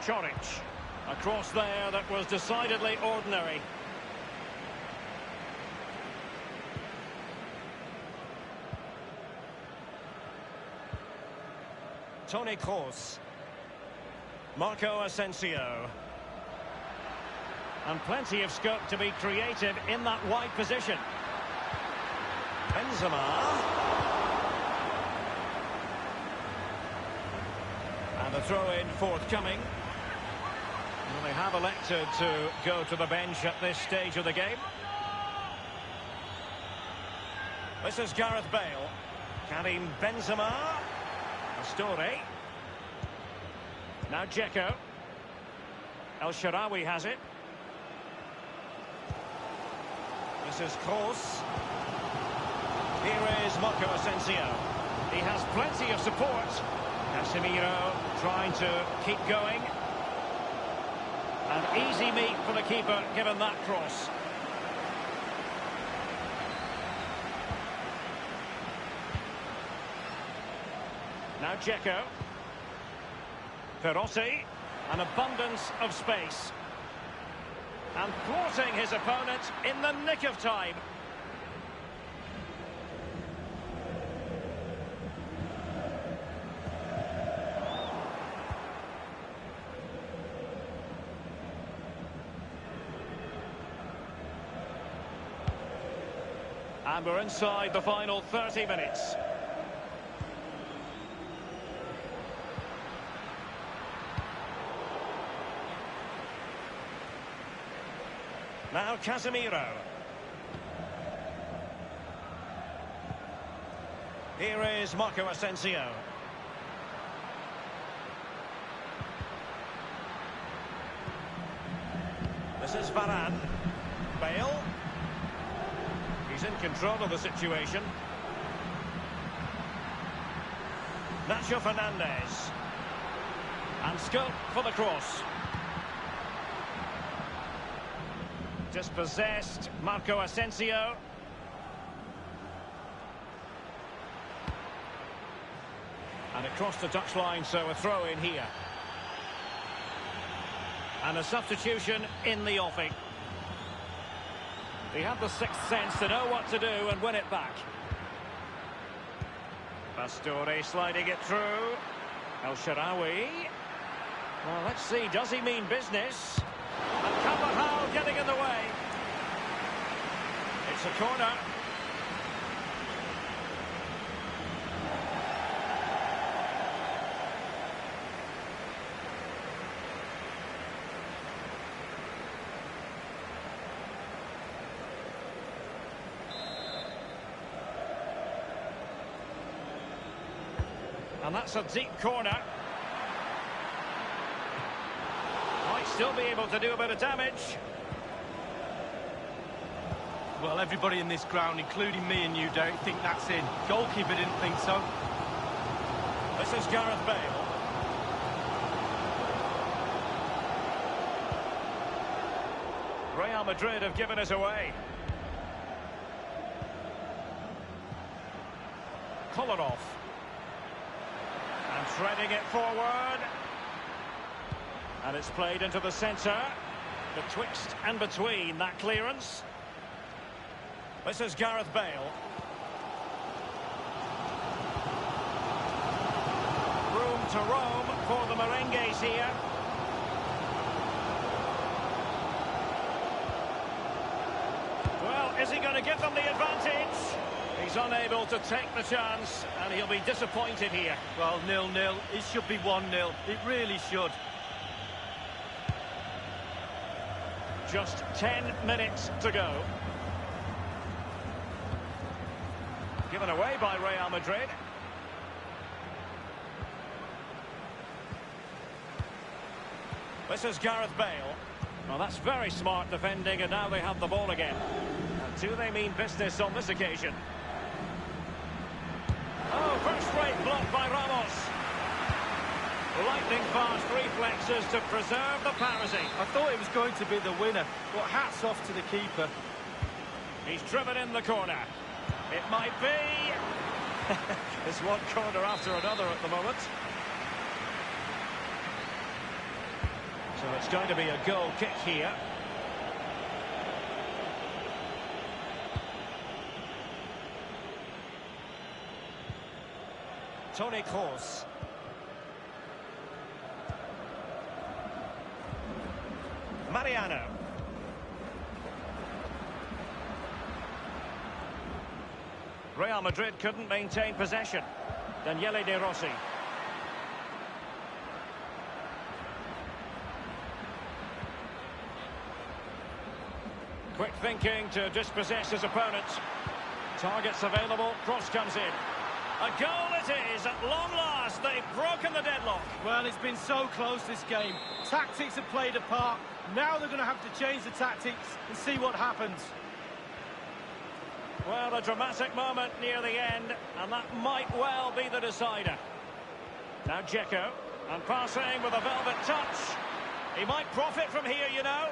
Choric. A cross there that was decidedly ordinary. Toni Kroos. Marco Asensio. And plenty of scope to be creative in that wide position. Benzema. And a throw-in forthcoming. Well, they have elected to go to the bench at this stage of the game. This is Gareth Bale. Karim Benzema. Pastore. Now Dzeko. El Shaarawy has it. This is Kroos. Here is Marco Asensio. He has plenty of support. Casemiro trying to keep going. An easy meet for the keeper given that cross. Now Dzeko. Perossi. An abundance of space. And thwarting his opponent in the nick of time. And we're inside the final 30 minutes. Now Casemiro. Here is Marco Asensio. This is Varane. Bale. He's in control of the situation. Nacho Fernandez. And scope for the cross. Dispossessed, Marco Asensio. And across the touchline, so a throw in here. And a substitution in the offing. He had the sixth sense to know what to do and win it back. Pastore sliding it through. El Shaarawy. Well, let's see, does he mean business? And Carvajal getting in the way. It's a corner. And that's a deep corner. Might still be able to do a bit of damage. Well, everybody in this ground, including me and you, Derek, think that's in. Goalkeeper didn't think so. This is Gareth Bale. Real Madrid have given it away. Kolarov. And threading it forward. And it's played into the centre. Betwixt and between that clearance. This is Gareth Bale. Room to roam for the Merengues here. Well, is he going to give them the advantage? He's unable to take the chance, and he'll be disappointed here. Well, 0-0. It should be 1-0. It really should. Just 10 minutes to go. Given away by Real Madrid. This is Gareth Bale. Well, that's very smart defending, and now they have the ball again. And do they mean business on this occasion? Oh, first-rate block by Ramos. Lightning-fast reflexes to preserve the parity. I thought it was going to be the winner, but hats off to the keeper. He's driven in the corner. It might be. It's one corner after another at the moment. So it's going to be a goal kick here. Toni Kroos. Mariano. Real Madrid couldn't maintain possession. Daniele De Rossi. Quick thinking to dispossess his opponent. Targets available, cross comes in. A goal it is, at long last. They've broken the deadlock. Well, it's been so close, this game. Tactics have played a part. Now they're going to have to change the tactics and see what happens. Well, a dramatic moment near the end, and that might well be the decider. Now Dzeko, and passing with a velvet touch. He might profit from here, you know.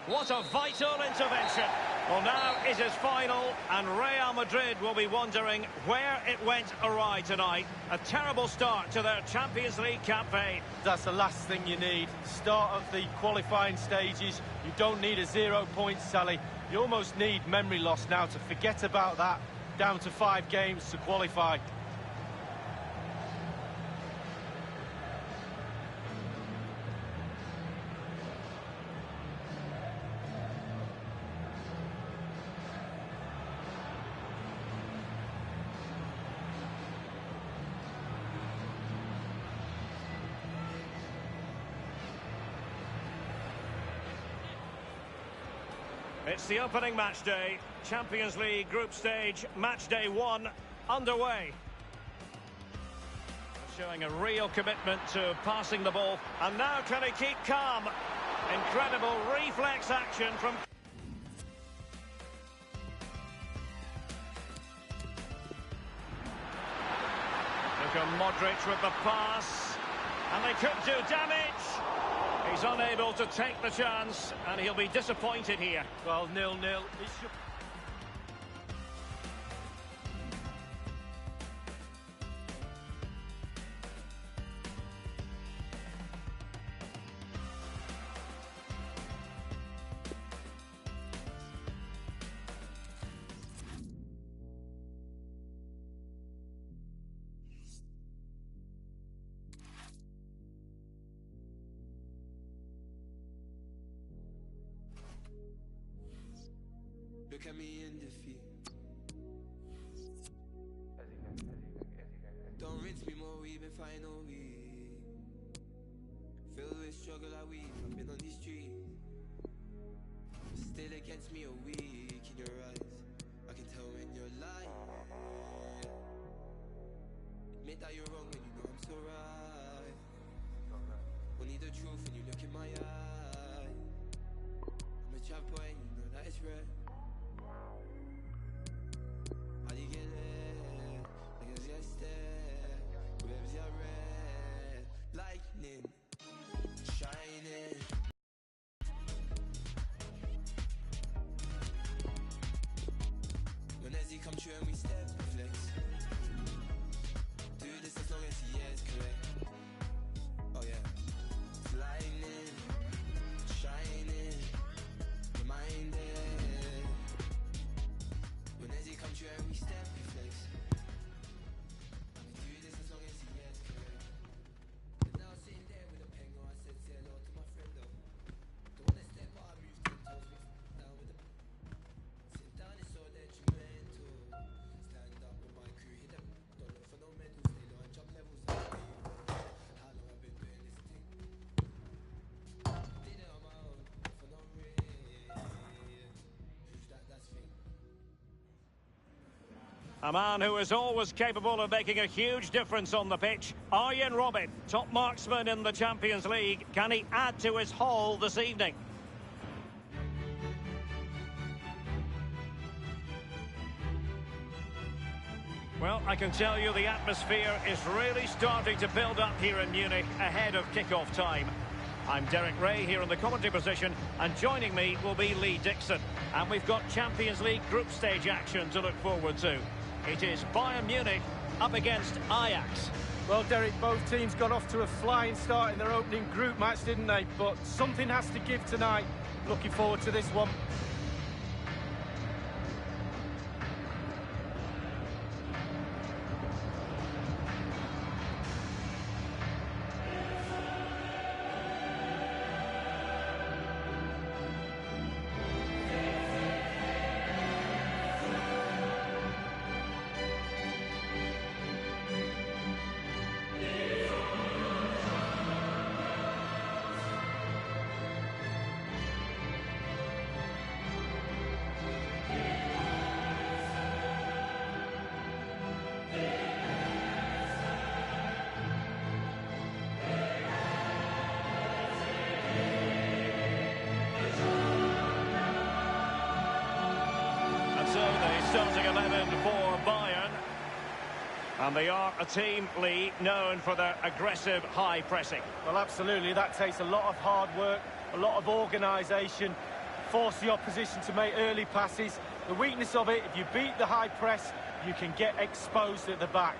What a vital intervention. Well, now it is final, and Real Madrid will be wondering where it went awry tonight. A terrible start to their Champions League campaign. That's the last thing you need. Start of the qualifying stages. You don't need a 0 point Sally. You almost need memory loss now to forget about that. Down to 5 games to qualify. It's the opening match day. Champions League group stage, match day 1, underway. Showing a real commitment to passing the ball. And now can he keep calm? Incredible reflex action from... Luka Modric with the pass. And they could do damage. He's unable to take the chance, and he'll be disappointed here. Well, 0-0. Look at me in defeat. Don't rinse me more, we've been fighting all week. Filled with struggle I weave, I've been on these streets. Still against me a week in your eyes. I can tell when you're lying. Admit that you're wrong when you know I'm so right. Only the truth when you look in my eye. I'm a trap boy and you know that it's red. Lightning shining. When as he come true and we step and flex. Do this as long as he is correct. Oh yeah. It's lightning shining. Reminded. When as he come true and we step and flex. Do this as long as he is correct. A man who is always capable of making a huge difference on the pitch. Arjen Robben, top marksman in the Champions League. Can he add to his haul this evening? Well, I can tell you the atmosphere is really starting to build up here in Munich ahead of kick-off time. I'm Derek Ray here in the commentary position, and joining me will be Lee Dixon. And we've got Champions League group stage action to look forward to. It is Bayern Munich up against Ajax. Well, Derek, both teams got off to a flying start in their opening group match, didn't they? But something has to give tonight. Looking forward to this one. Starting 11 for Bayern. And they are a team, Lee, known for their aggressive high pressing. Well, absolutely. That takes a lot of hard work, a lot of organisation. force the opposition to make early passes. The weakness of it, if you beat the high press, you can get exposed at the back.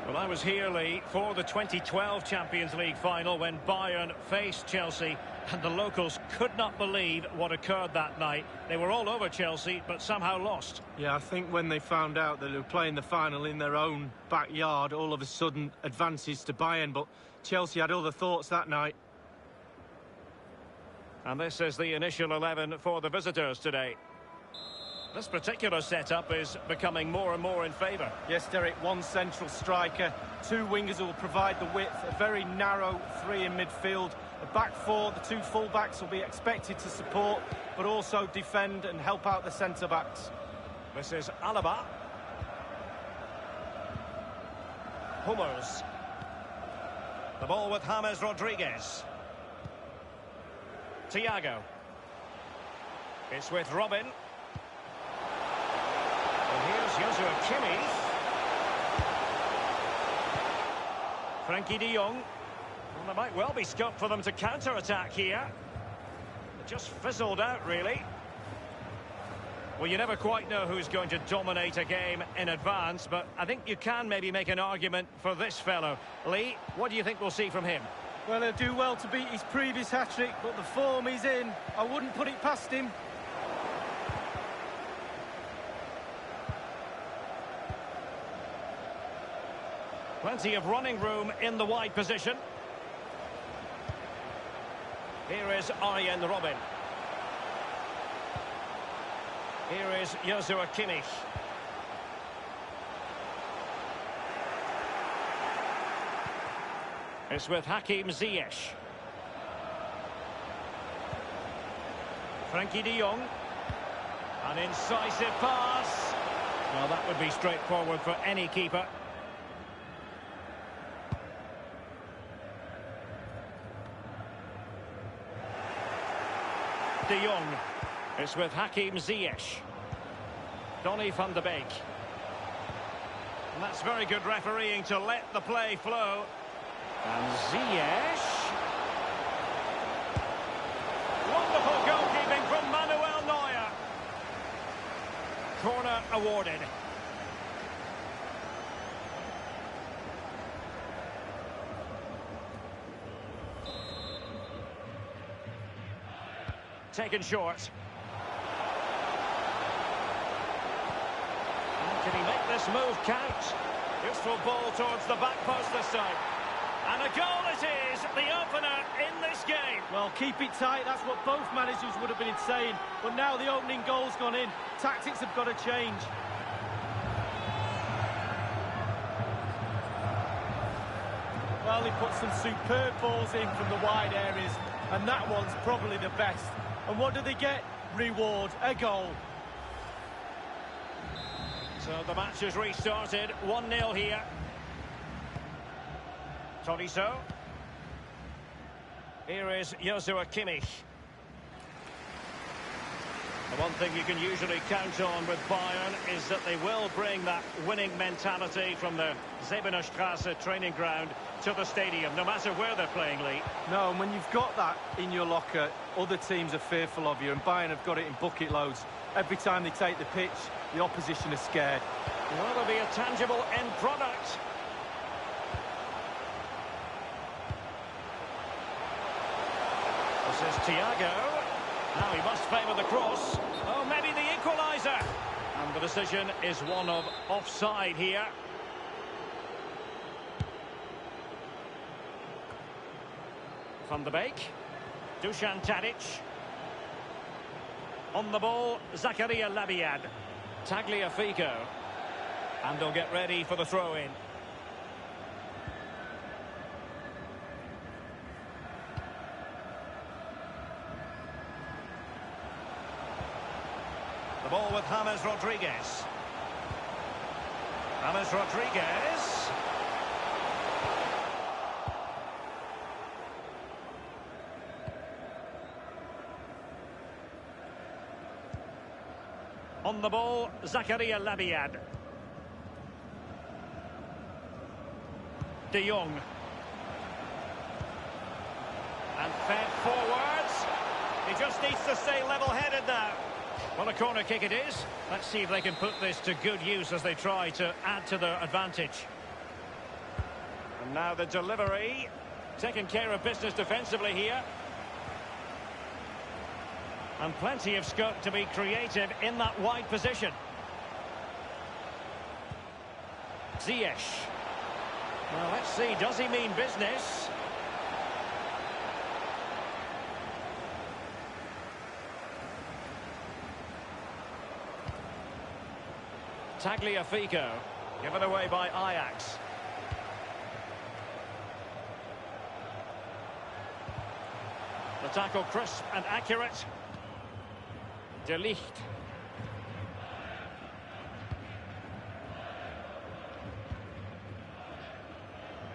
Well, I was here, Lee, for the 2012 Champions League final when Bayern faced Chelsea, and the locals could not believe what occurred that night. They were all over Chelsea, but somehow lost. Yeah, I think when they found out that they were playing the final in their own backyard, all of a sudden advances to Bayern, but Chelsea had other thoughts that night. And this is the initial 11 for the visitors today. This particular setup is becoming more and more in favour. Yes, Derek, one central striker, two wingers who will provide the width, a very narrow three in midfield. The back four, the two full-backs will be expected to support, but also defend and help out the centre-backs. This is Alaba. Hummels. The ball with James Rodriguez. Thiago. It's with Robin. And here's Joshua Kimmich. Frankie de Jong. Well, there might well be scope for them to counter-attack here. It just fizzled out, really. Well, you never quite know who's going to dominate a game in advance, but I think you can maybe make an argument for this fellow. Lee, what do you think we'll see from him? Well, he'll do well to beat his previous hat-trick, but the form he's in, I wouldn't put it past him. Plenty of running room in the wide position. Here is Arjen Robben. Here is Joshua Kimmich. It's with Hakim Ziyech. Frankie de Jong. An incisive pass. Well, that would be straightforward for any keeper. De Jong. It's with Hakim Ziyech. Donny van de Beek. And that's very good refereeing to let the play flow. And Ziyech. Wonderful goalkeeping from Manuel Neuer. Corner awarded. Taken short. Can he make this move count? Useful ball towards the back post this time. And a goal it is, the opener in this game. Well, keep it tight, that's what both managers would have been saying. But now the opening goal's gone in. Tactics have got to change. Well, he put some superb balls in from the wide areas, and that one's probably the best. And what do they get? Reward, a goal. So the match has restarted, 1-0 here. Tolisso. Here is Joshua Kimmich. The one thing you can usually count on with Bayern is that they will bring that winning mentality from the Zebenerstrasse training ground to the stadium, no matter where they're playing, Lee. No, and when you've got that in your locker, other teams are fearful of you, and Bayern have got it in bucket loads. Every time they take the pitch, the opposition is scared. Well, there'll be a tangible end product. This is Thiago. Now he must favour the cross. Oh, maybe the equaliser. And the decision is one of offside here. Van de Beek. Dusan Tadic. On the ball, Zakaria Labiad. Tagliafico. And they'll get ready for the throw-in. The ball with James Rodriguez. James Rodriguez. On the ball, Zakaria Labiad. De Jong. And fed forwards. He just needs to stay level-headed now. Well, a corner kick it is. Let's see if they can put this to good use as they try to add to their advantage. And now the delivery. Taking care of business defensively here. And plenty of scope to be creative in that wide position. Ziyech. Well, let's see, does he mean business? Tagliafico, given away by Ajax. The tackle crisp and accurate. De Ligt.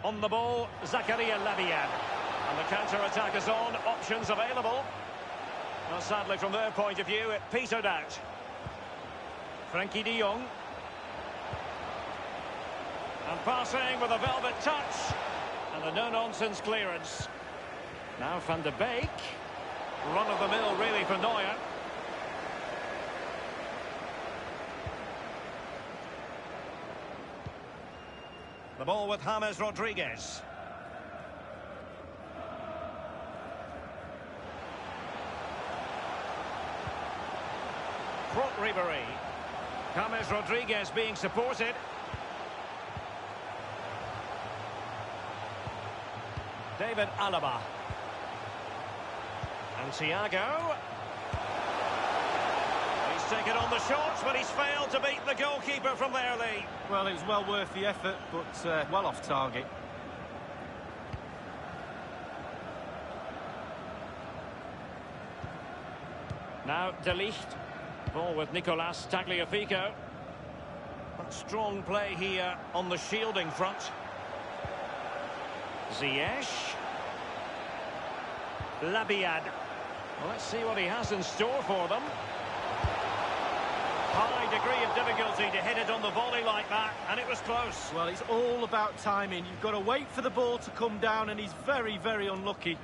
On the ball, Zakaria Labiad. And the counter-attack is on, options available. Well, sadly, from their point of view, it petered out. Frenkie de Jong. And passing with a velvet touch. And a no-nonsense clearance. Now Van de Beek. Run-of-the-mill, really, for Neuer. The ball with James Rodriguez. Front Ribéry. James Rodriguez being supported. David Alaba. And Thiago. He's taken on the shots, but he's failed to beat the goalkeeper from there, Lee. Well, it was well worth the effort, but well off target. Now De Ligt. Ball with Nicolas Tagliafico. Strong play here on the shielding front. Ziyech. Labiad. Well, let's see what he has in store for them. High degree of difficulty to hit it on the volley like that, and it was close. Well, it's all about timing. You've got to wait for the ball to come down, and he's very, very unlucky.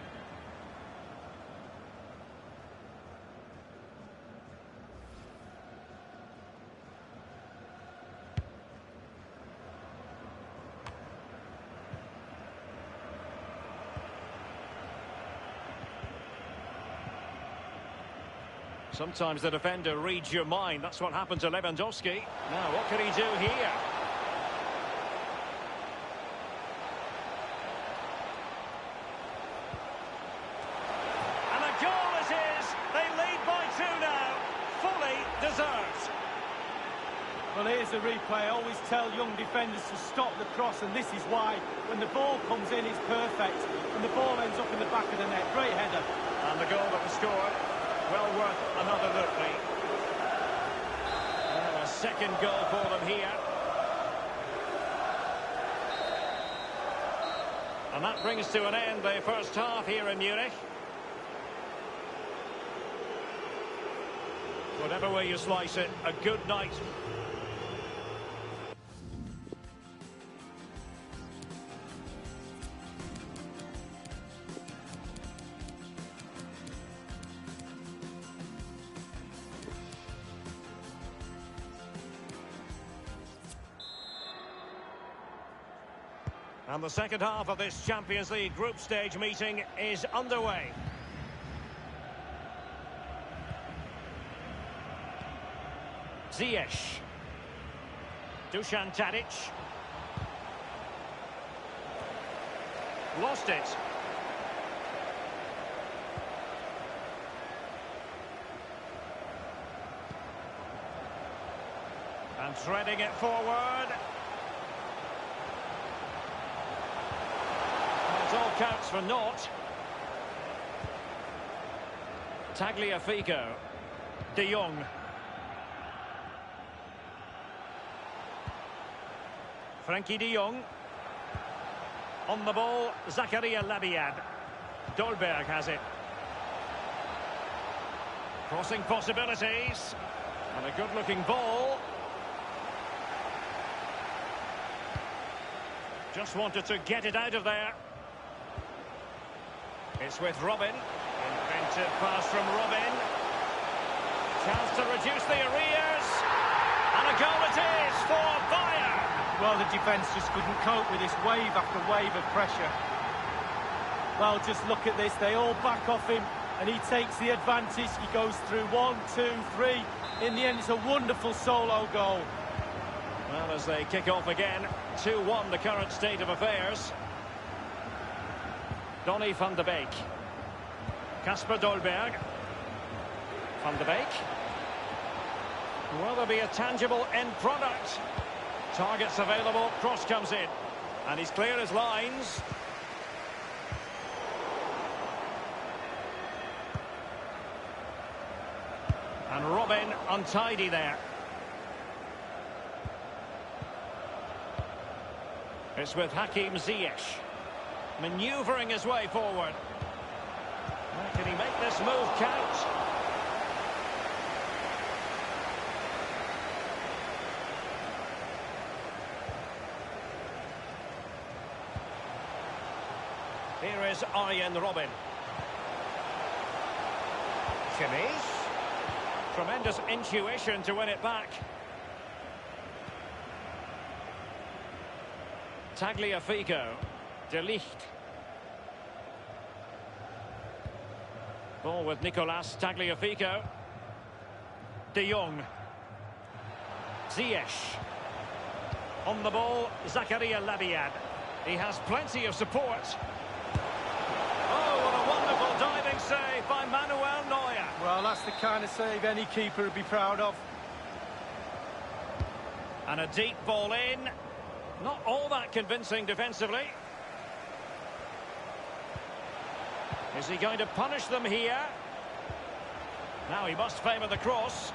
Sometimes the defender reads your mind. That's what happened to Lewandowski. Now, what can he do here? And a goal it is. They lead by 2 now. Fully deserved. Well, here's the replay. I always tell young defenders to stop the cross, and this is why. When the ball comes in, it's perfect. And the ball ends up in the back of the net. Great header. And the goal that was scored. Well worth another look, Lee. Well, a second goal for them here. And that brings to an end the first half here in Munich. Whatever way you slice it, a good night. And the second half of this Champions League group stage meeting is underway. Ziyech. Dusan Tadic. Lost it. And threading it forward. It all counts for naught. Tagliafico. De Jong. Frenkie de Jong. On the ball, Zakaria Labiad. Dolberg has it. Crossing possibilities. And a good-looking ball. Just wanted to get it out of there. It's with Robin. Inventive pass from Robin. Chance to reduce the arrears. And a goal it is for Bayern. Well, the defence just couldn't cope with this wave after wave of pressure. Well, just look at this. They all back off him, and he takes the advantage. He goes through 1, 2, 3. In the end, it's a wonderful solo goal. Well, as they kick off again, 2-1 the current state of affairs. Donny van de Beek. Kasper Dolberg. Van de Beek. Will there be a tangible end product? Targets available, cross comes in. And he's clear as lines. And Robin untidy there. It's with Hakim Ziyech. Manoeuvring his way forward. Can he make this move count? Here is Arjen Robben. Kimmich. Tremendous intuition to win it back. Tagliafico. De Ligt. Ball with Nicolas Tagliafico. De Jong. Ziyech. On the ball, Zakaria Labiad. He has plenty of support. Oh, what a wonderful diving save by Manuel Neuer. Well, that's the kind of save any keeper would be proud of. And a deep ball in. Not all that convincing defensively. Is he going to punish them here? Now he must favour the cross.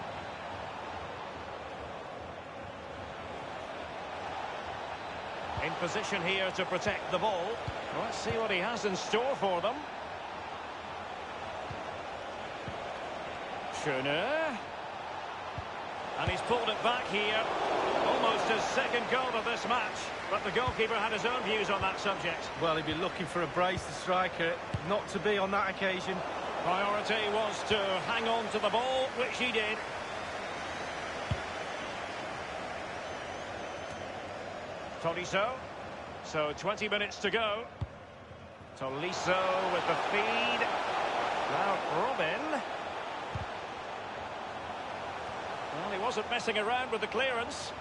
In position here to protect the ball. Let's see what he has in store for them. Schöne. And he's pulled it back here. Almost his second goal of this match. But the goalkeeper had his own views on that subject. Well, he'd be looking for a brace, the striker. Not to be on that occasion. Priority was to hang on to the ball, which he did. Tolisso. So 20 minutes to go. Tolisso with the feed. Now Robin. Well, he wasn't messing around with the clearance.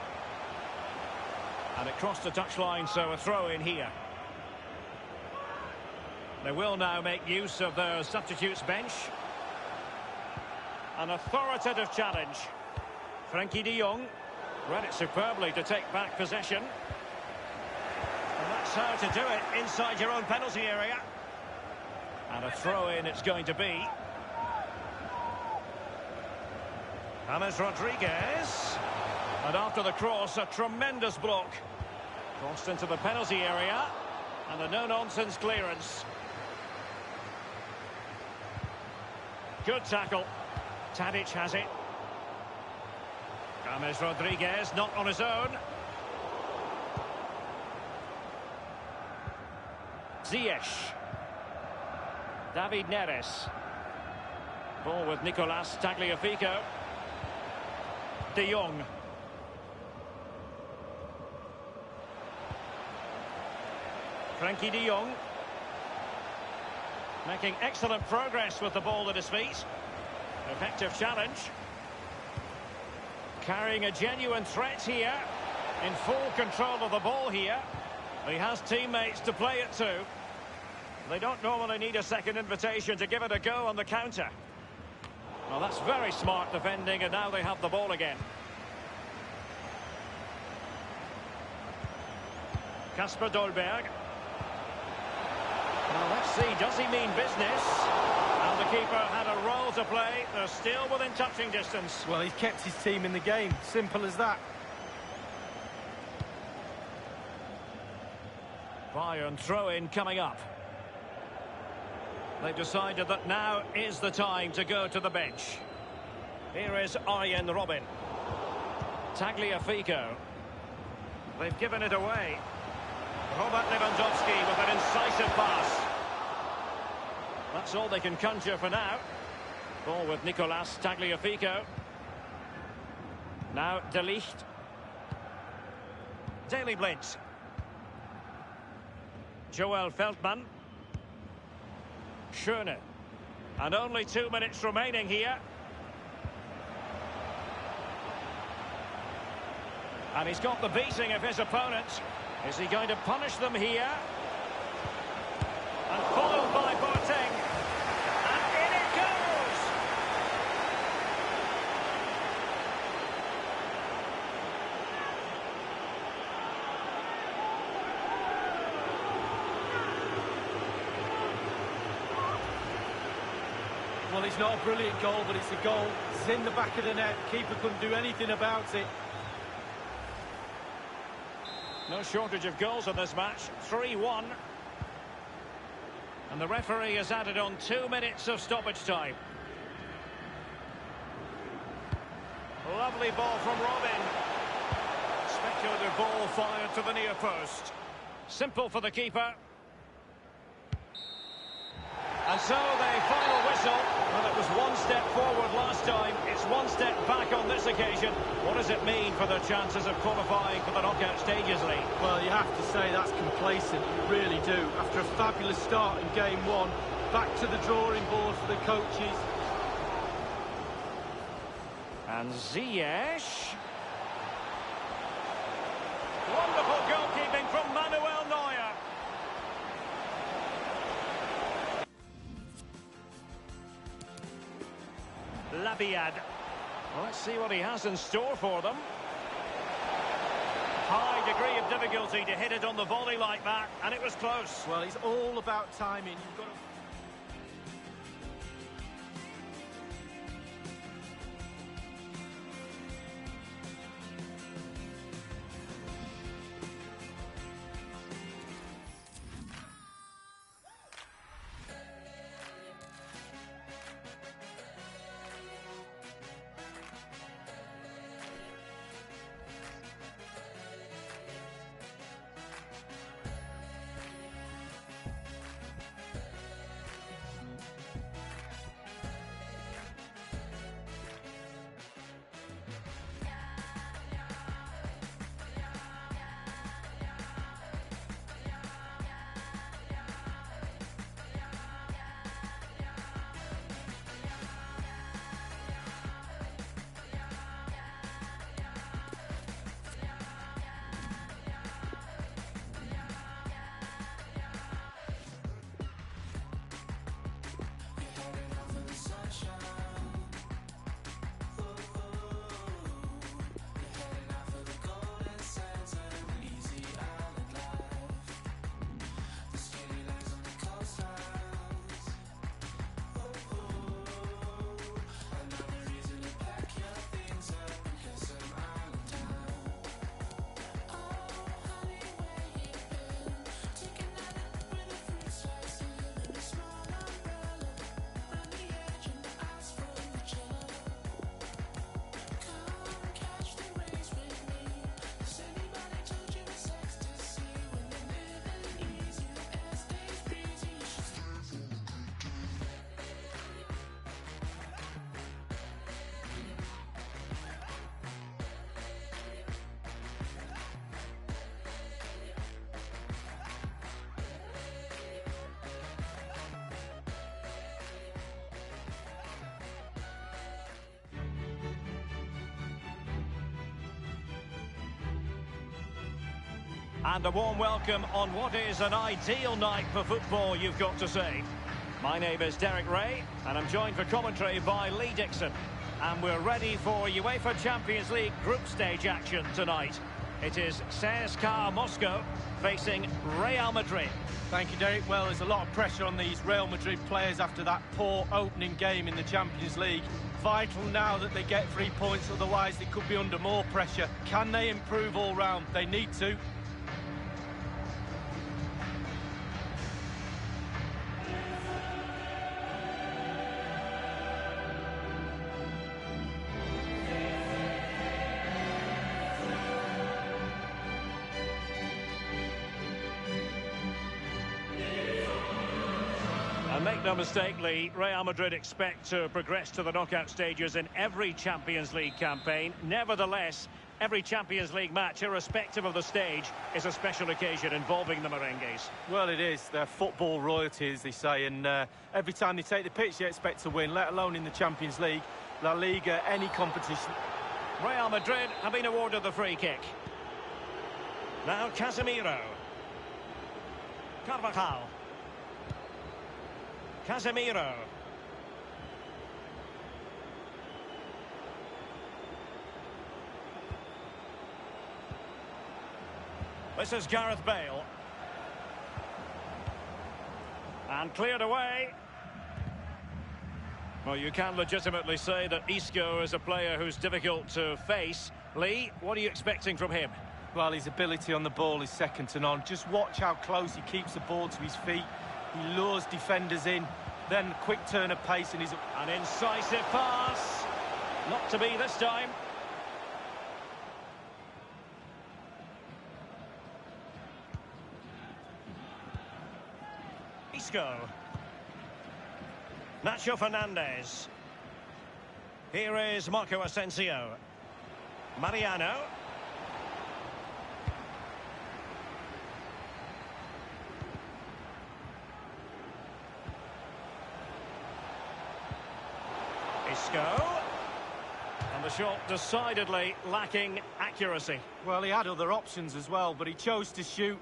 And it crossed the touchline, so a throw in here. They will now make use of their substitutes bench. An authoritative challenge. Frankie de Jong read it superbly to take back possession. And that's how to do it inside your own penalty area. And a throw in it's going to be. James Rodriguez. And after the cross, a tremendous block. Crossed into the penalty area. And a no-nonsense clearance. Good tackle. Tadic has it. James Rodriguez not on his own. Ziyech. David Neres. Ball with Nicolas Tagliafico. De Jong. Frankie de Jong. Making excellent progress with the ball at his feet. Effective challenge. Carrying a genuine threat here. In full control of the ball here. He has teammates to play it to. They don't normally need a second invitation to give it a go on the counter. Well, that's very smart defending, and now they have the ball again. Kasper Dolberg. Well, let's see, does he mean business? And the keeper had a role to play. They're still within touching distance. Well, he's kept his team in the game. Simple as that. Bayern throw-in coming up. They've decided that now is the time to go to the bench. Here is Arjen Robben. Tagliafico. They've given it away. Robert Lewandowski with an incisive pass. That's all they can conjure for now. Ball with Nicolas Tagliafico. Now De Ligt. Daley Blind. Joel Feldman. Schöne. And only 2 minutes remaining here. And he's got the beating of his opponent. Is he going to punish them here? And foiled by Boateng. And in it goes! Well, it's not a brilliant goal, but it's a goal. It's in the back of the net. Keeper couldn't do anything about it. No shortage of goals in this match. 3-1. And the referee has added on 2 minutes of stoppage time. Lovely ball from Robin. Speculative ball fired to the near post. Simple for the keeper. And so the final whistle. Well, it was one step forward last time. It's one step back on this occasion. What does it mean for their chances of qualifying for the knockout stages, Lee? Well, you have to say that's complacent. You really do. After a fabulous start in game one, back to the drawing board for the coaches. And Ziyech. Wonderful goalkeeping from Manuel Neuer. Labiad. Well, let's see what he has in store for them. High degree of difficulty to hit it on the volley like that, and it was close. Well, it's all about timing. You've got to... And a warm welcome on what is an ideal night for football, you've got to say. My name is Derek Ray, and I'm joined for commentary by Lee Dixon. And we're ready for UEFA Champions League group stage action tonight. It is CSKA Moscow facing Real Madrid. Thank you, Derek. Well, there's a lot of pressure on these Real Madrid players after that poor opening game in the Champions League. Vital now that they get 3 points, otherwise they could be under more pressure. Can they improve all round? They need to. Make no mistake, Lee, Real Madrid expect to progress to the knockout stages in every Champions League campaign. Nevertheless, every Champions League match, irrespective of the stage, is a special occasion involving the merengues. Well, it is. They're football royalty, as they say, and every time they take the pitch, they expect to win, let alone in the Champions League, La Liga, any competition. Real Madrid have been awarded the free kick. Now Casemiro. Carvajal. Casemiro. This is Gareth Bale. And cleared away. Well, you can legitimately say that Isco is a player who's difficult to face. Lee, what are you expecting from him? Well, his ability on the ball is second to none. Just watch how close he keeps the ball to his feet. He lures defenders in, then quick turn of pace and he's... An incisive pass. Not to be this time. Isco. Nacho Fernandez. Here is Marco Asensio. Mariano. Isco. And the shot decidedly lacking accuracy. Well, he had other options as well, but he chose to shoot.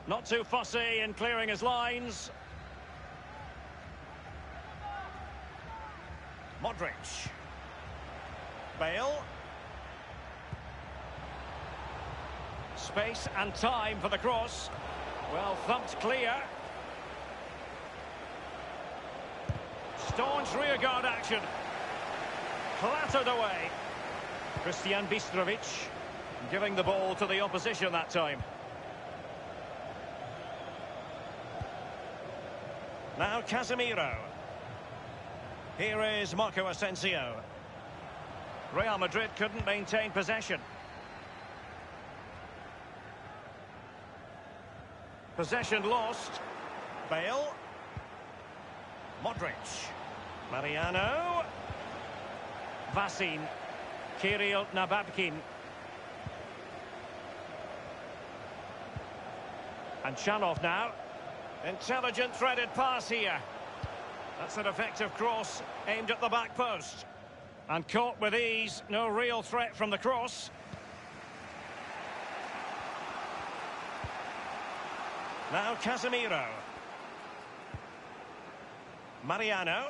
Not too fussy in clearing his lines. Modric. Bale. Space and time for the cross. Well thumped clear. Staunch rearguard action. Clattered away. Christian Bistrovic giving the ball to the opposition that time. Now Casemiro. Here is Marco Asensio. Real Madrid couldn't maintain possession. Possession lost. Bale. Modric. Mariano. Vasin. Kirill Nababkin. And Chanov now. Intelligent threaded pass here. That's an effective cross aimed at the back post. And caught with ease, no real threat from the cross. Now Casemiro. Mariano.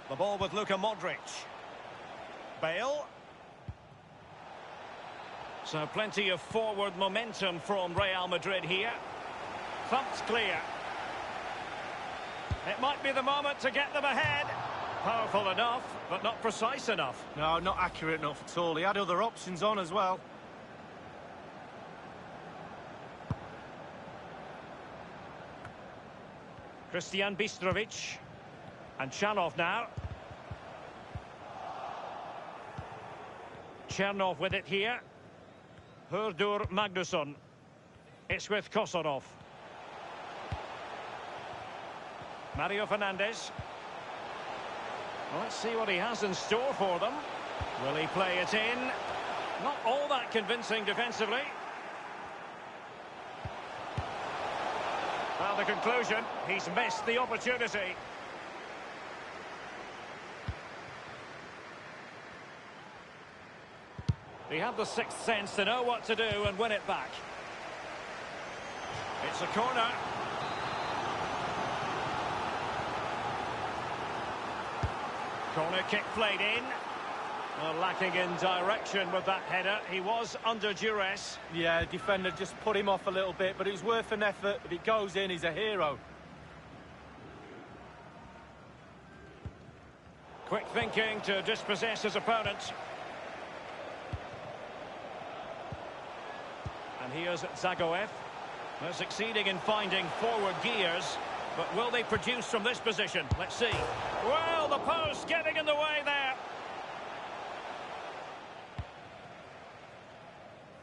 The ball with Luka Modric. Bale. So plenty of forward momentum from Real Madrid here. Thumped clear. It might be the moment to get them ahead. Powerful enough, but not precise enough. No, not accurate enough at all. He had other options on as well. Christian Bistrovic. And Chanov now. Chernov with it here. Hurdur Magnusson. It's with Kosorov. Mario Fernandez. Well, let's see what he has in store for them. Will he play it in? Not all that convincing defensively. Well, the conclusion, he's missed the opportunity. He had the sixth sense to know what to do and win it back. It's a corner. Corner kick played in. Well, lacking in direction with that header. He was under duress. Yeah, defender just put him off a little bit, but it was worth an effort. If it goes in, he's a hero. Quick thinking to dispossess his opponent. And here's Zagoev. They're succeeding in finding forward gears. But will they produce from this position? Let's see. Well, the post getting in the way there.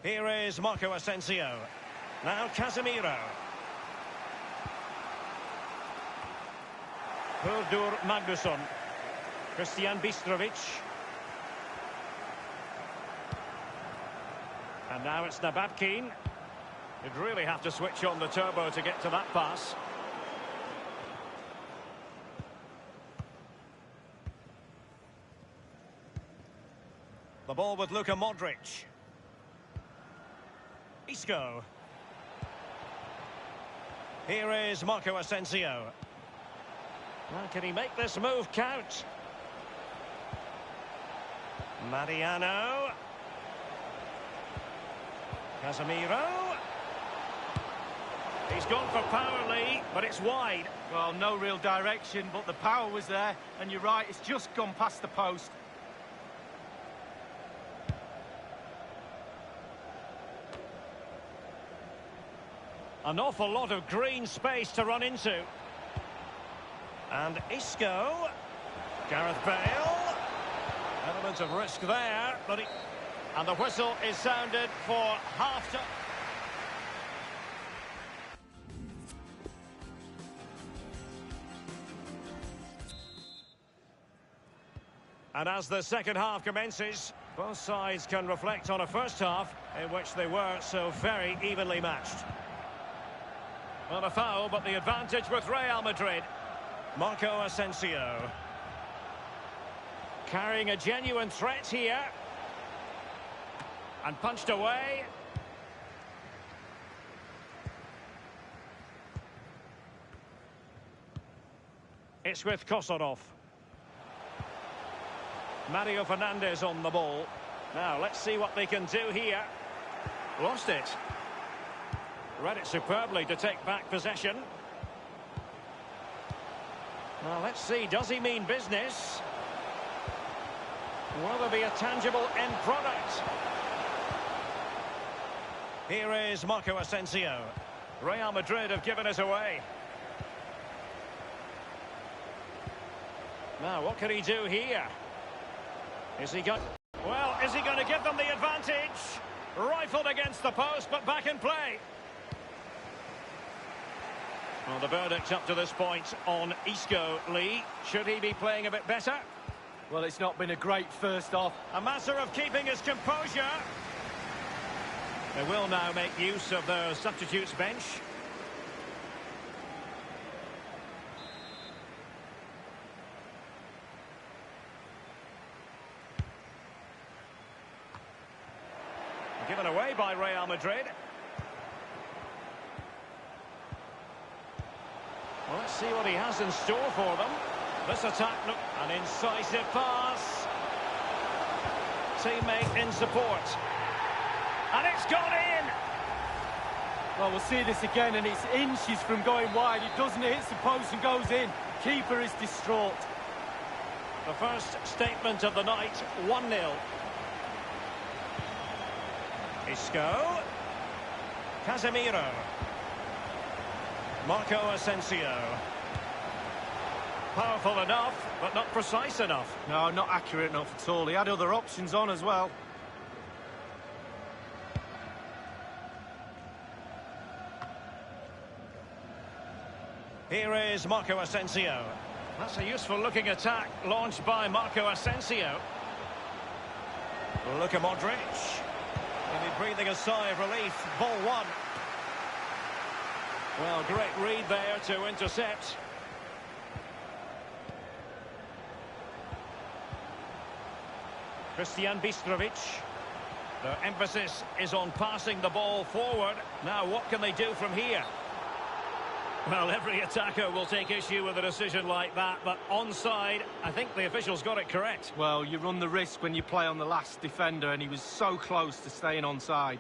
Here is Marco Asensio. Now Casemiro. Hurdur Magnusson. Christian Bistrovic. And now it's Nababkeen. You'd really have to switch on the turbo to get to that pass. The ball with Luka Modric. Isco. Here is Marco Asensio. Now, can he make this move count? Mariano. Casemiro. He's gone for power, Lee, but it's wide. Well, no real direction, but the power was there. And you're right, it's just gone past the post. An awful lot of green space to run into. And Isco. Gareth Bale. Element of risk there, but and the whistle is sounded for half-time. And as the second half commences, both sides can reflect on a first half in which they were so very evenly matched. Well, a foul, but the advantage with Real Madrid. Marco Asensio. Carrying a genuine threat here. And punched away. It's with Kosorov. Mario Fernandes on the ball. Now, let's see what they can do here. Lost it. Read it superbly to take back possession. Now, let's see, does he mean business? Will there be a tangible end product? Here is Marco Asensio. Real Madrid have given us away. Now, what can he do here? Is he going... Well, is he going to give them the advantage? Rifled against the post, but back in play. Well, the verdict up to this point on Isco, Lee. Should he be playing a bit better? Well, it's not been a great first off. A matter of keeping his composure. They will now make use of their substitutes bench. Given away by Real Madrid. Well, let's see what he has in store for them. This attack, look, an incisive pass. Teammate in support. And it's gone in! Well, we'll see this again, and it's inches from going wide. It doesn't hit the post and goes in. Keeper is distraught. The first statement of the night, 1-0. Isco. Casemiro. Marco Asensio. Powerful enough, but not precise enough. No, not accurate enough at all. He had other options on as well. Here is Marco Asensio. That's a useful-looking attack launched by Marco Asensio. Luka Modric. Maybe breathing a sigh of relief. Ball one. Well, great read there to intercept. Christian Bistrovic. The emphasis is on passing the ball forward. Now, what can they do from here? Well, every attacker will take issue with a decision like that, but onside, I think the officials got it correct. Well, you run the risk when you play on the last defender, and he was so close to staying onside.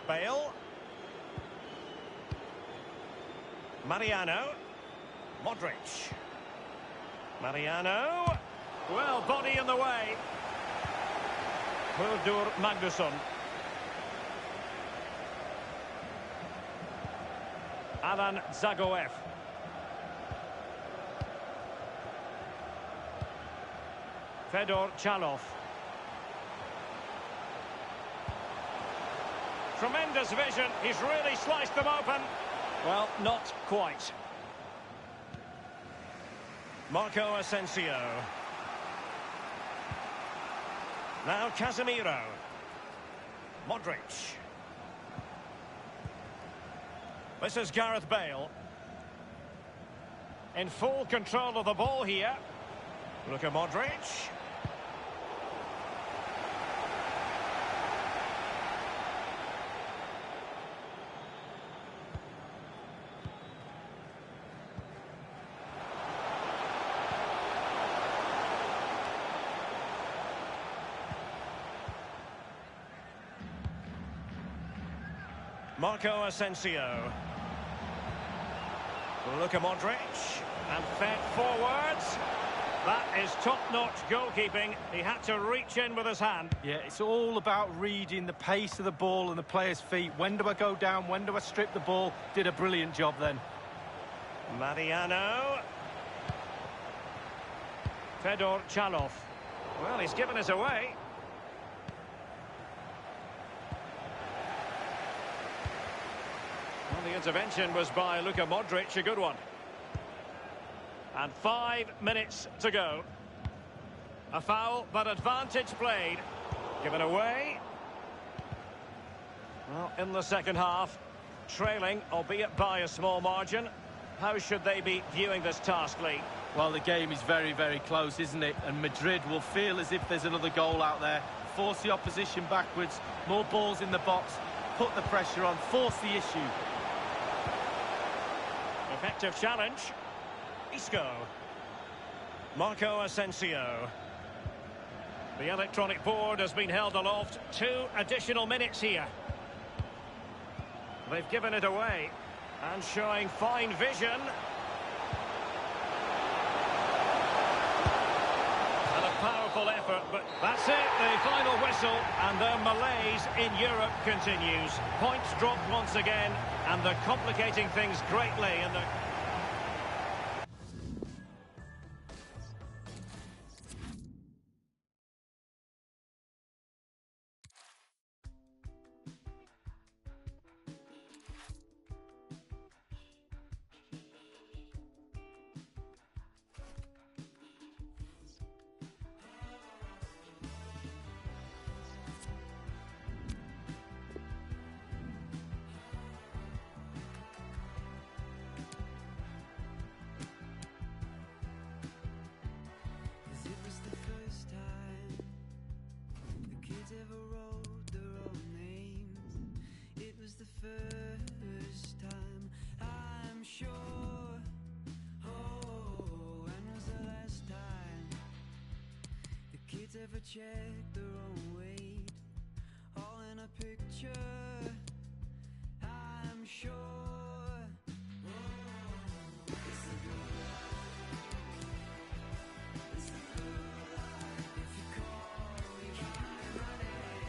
Bale. Mariano. Modric. Mariano. Well, body in the way. Hurdur Magnusson. Alan Zagoev. Fedor Chalov. Tremendous vision. He's really sliced them open. Well, not quite. Marco Asensio. Now Casemiro. Modric. This is Gareth Bale. In full control of the ball here. Luka Modric. Marco Asensio. Luka Modric. And fed forwards. That is top-notch goalkeeping. He had to reach in with his hand. Yeah, it's all about reading the pace of the ball and the player's feet. When do I go down? When do I strip the ball? Did a brilliant job then. Mariano. Fedor Chalov. Well, he's given us away. Well, the intervention was by Luka Modric, a good one. And 5 minutes to go. A foul, but advantage played. Given away. Well, in the second half, trailing, albeit by a small margin. How should they be viewing this task, Lee? Well, the game is very, very close, isn't it? And Madrid will feel as if there's another goal out there. Force the opposition backwards, more balls in the box, put the pressure on, force the issue. Effective challenge. Isco. Marco Asensio. The electronic board has been held aloft. 2 additional minutes here. They've given it away. And showing fine vision. And a powerful effort, but that's it, the final whistle. And the malaise in Europe continues. Points dropped once again, and they're complicating things greatly in the... First time, I'm sure. Oh, when was the last time the kids ever checked their own weight? All in a picture, I'm sure. It's the blue light. It's the blue light. If you call me by my name.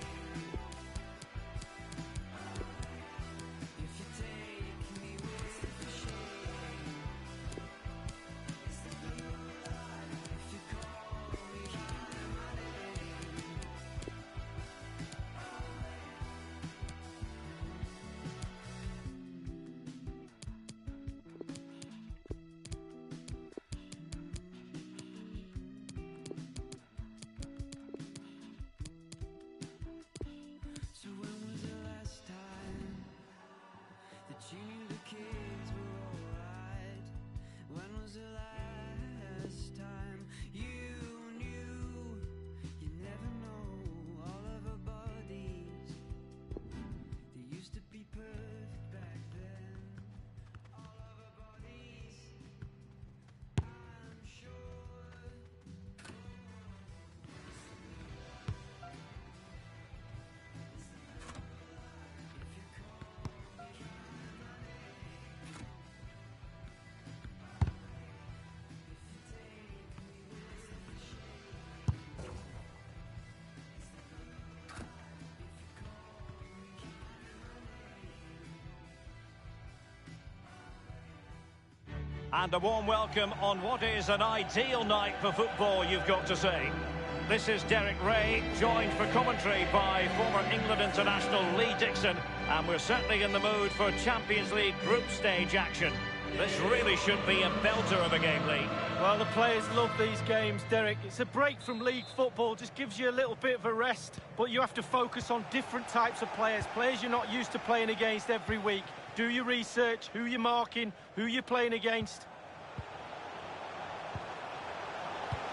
If you take me with the shame, it's the blue light. If you call me by my name, so when was the last time that you knew the kids were alright? When was the last time you knew? You never know all of our bodies. They used to be perfect back then. All of our bodies, I'm sure. And a warm welcome on what is an ideal night for football, you've got to say. this is Derek Ray, joined for commentary by former England international Lee Dixon, and we're certainly in the mood for Champions League group stage action. This really should be a belter of a game, Lee. Well, the players love these games, Derek. It's a break from league football, just gives you a little bit of a rest, but you have to focus on different types of players you're not used to playing against every week. Do your research, who you're marking, who you're playing against.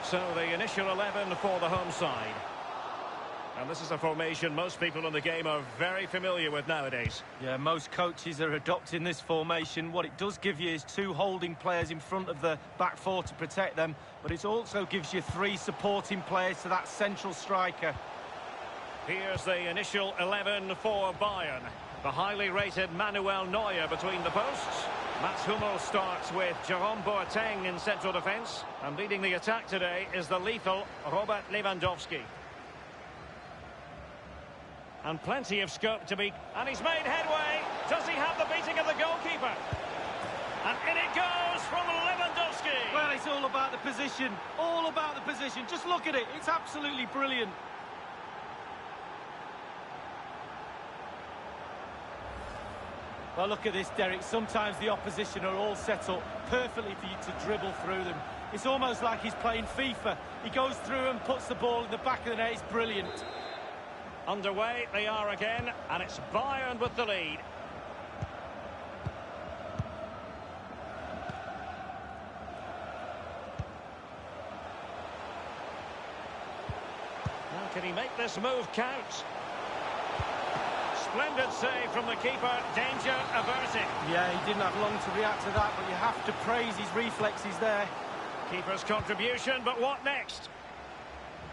So the initial 11 for the home side. And this is a formation most people in the game are very familiar with nowadays. Yeah, most coaches are adopting this formation. What it does give you is 2 holding players in front of the back 4 to protect them, but it also gives you 3 supporting players to that central striker. Here's the initial 11 for Bayern. The highly rated Manuel Neuer between the posts. Mats Hummels starts with Jerome Boateng in central defence. And leading the attack today is the lethal Robert Lewandowski. And plenty of scope to be... And he's made headway. Does he have the beating of the goalkeeper? And in it goes from Lewandowski. Well, it's all about the position. All about the position. Just look at it. It's absolutely brilliant. Well, look at this, Derek. Sometimes the opposition are all set up perfectly for you to dribble through them. It's almost like he's playing FIFA. He goes through and puts the ball in the back of the net. It's brilliant. Underway they are again, and it's Bayern with the lead. Now, can he make this move count? Splendid save from the keeper, danger averted. Yeah, he didn't have long to react to that, but you have to praise his reflexes there. Keeper's contribution, but what next?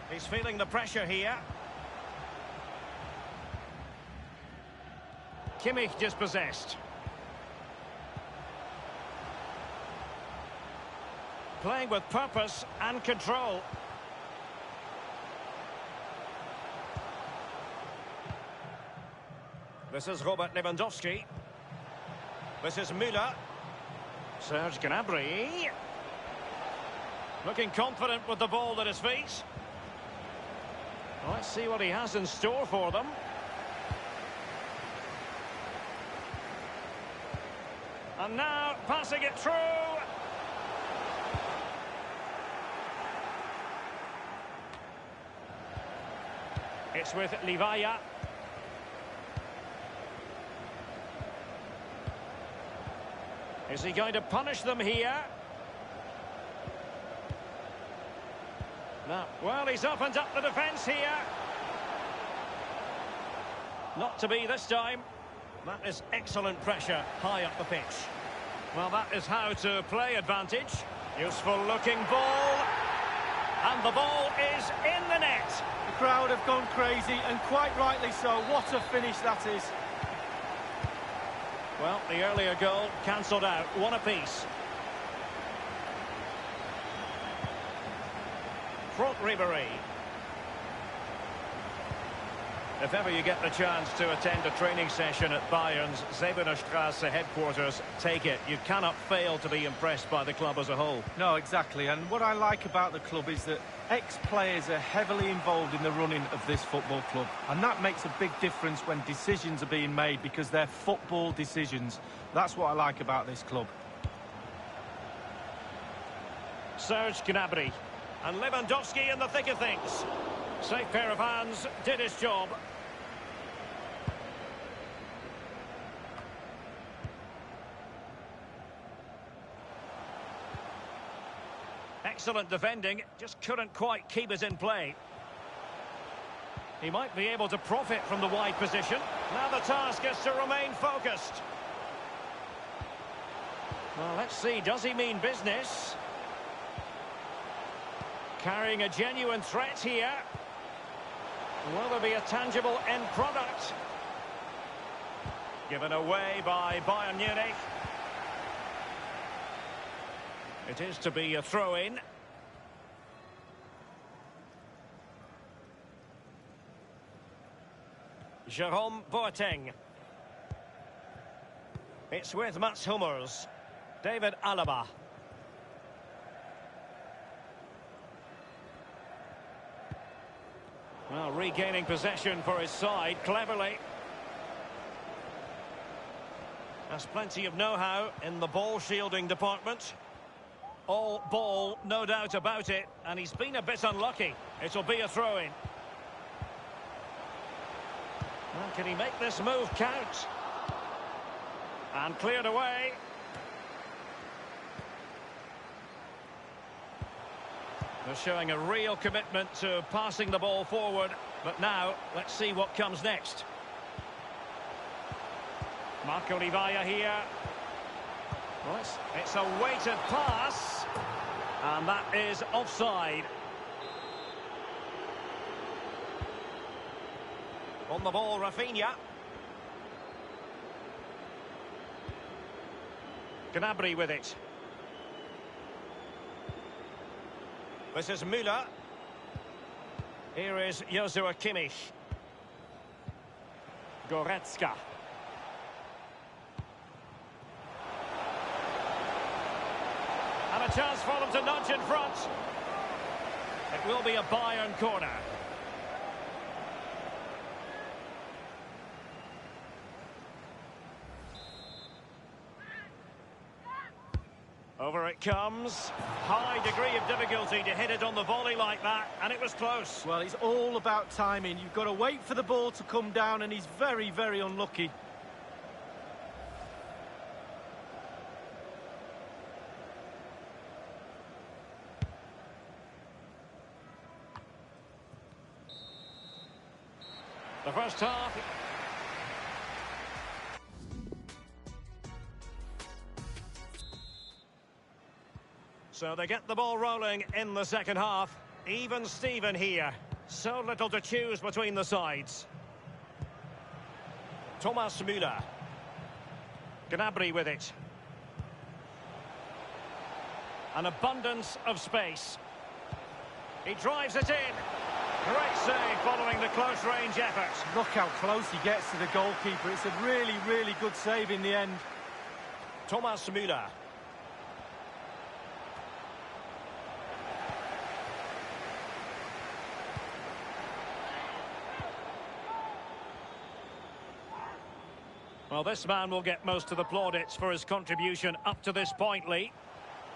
He's feeling the pressure here. Kimmich dispossessed. Playing with purpose and control. This is Robert Lewandowski. This is Müller. Serge Gnabry. Looking confident with the ball at his feet. Well, let's see what he has in store for them. And now, passing it through. It's with Livaya. Is he going to punish them here? No. Well, he's opened up the defence here. Not to be this time. That is excellent pressure high up the pitch. Well, that is how to play advantage. Useful looking ball. And the ball is in the net. The crowd have gone crazy, and quite rightly so. What a finish that is. Well, the earlier goal cancelled out. One apiece. Front Ribéry. If ever you get the chance to attend a training session at Bayern's Zebenerstrasse headquarters, take it. You cannot fail to be impressed by the club as a whole. No, exactly. And what I like about the club is that ex-players are heavily involved in the running of this football club. And that makes a big difference when decisions are being made, because they're football decisions. That's what I like about this club. Serge Gnabry. And Lewandowski in the thick of things. Safe pair of hands, did his job. Excellent defending, just couldn't quite keep it in play. He might be able to profit from the wide position. Now the task is to remain focused. Well, let's see, does he mean business? Carrying a genuine threat here. Will there be a tangible end product? Given away by Bayern Munich. It is to be a throw-in. Jerome Boateng. It's with Mats Hummels. David Alaba. Well, regaining possession for his side, cleverly. Has plenty of know-how in the ball shielding department. All ball, no doubt about it, and he's been a bit unlucky. It'll be a throw-in. Well, can he make this move count? And cleared away. They're showing a real commitment to passing the ball forward. But now, let's see what comes next. Marco Livaya here. Well, it's a weighted pass. And that is offside. On the ball, Rafinha. Gnabry with it. This is Müller. Here is Joshua Kimmich. Goretzka. And a chance for them to nudge in front. It will be a Bayern corner. Over it comes. High degree of difficulty to hit it on the volley like that, and it was close. Well, it's all about timing. You've got to wait for the ball to come down, and he's very, very unlucky. The first half. So they get the ball rolling in the second half. Even Steven here. So little to choose between the sides. Thomas Müller. Gnabry with it. An abundance of space. He drives it in. Great save following the close-range effort. Look how close he gets to the goalkeeper. It's a really, really good save in the end. Thomas Müller. Well, this man will get most of the plaudits for his contribution up to this point, Lee.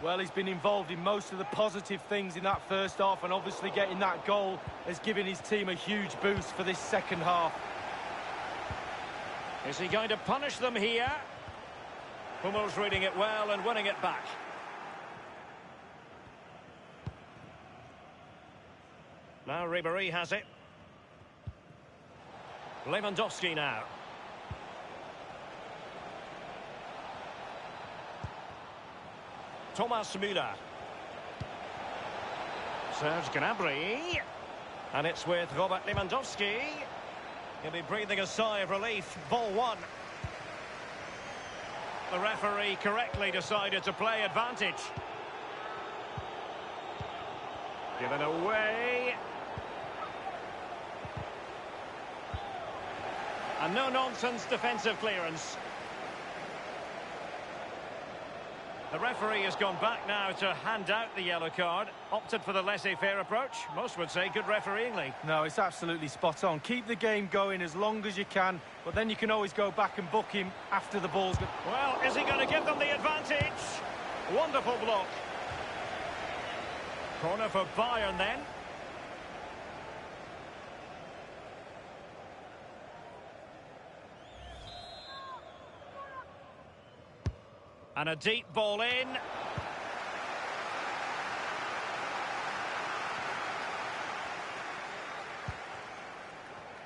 Well, he's been involved in most of the positive things in that first half, and obviously getting that goal has given his team a huge boost for this second half. Is he going to punish them here? Hummel's reading it well and winning it back. Now Ribéry has it. Lewandowski now. Thomas Müller. Serge Gnabry. And it's with Robert Lewandowski. He'll be breathing a sigh of relief. Ball one. The referee correctly decided to play advantage. Given away. A no-nonsense defensive clearance. The referee has gone back now to hand out the yellow card. Opted for the laissez-faire approach. Most would say good refereeing, Lee. No, it's absolutely spot on. Keep the game going as long as you can, but then you can always go back and book him after the ball's gone. Well, is he going to give them the advantage? Wonderful block. Corner for Bayern then. And a deep ball in.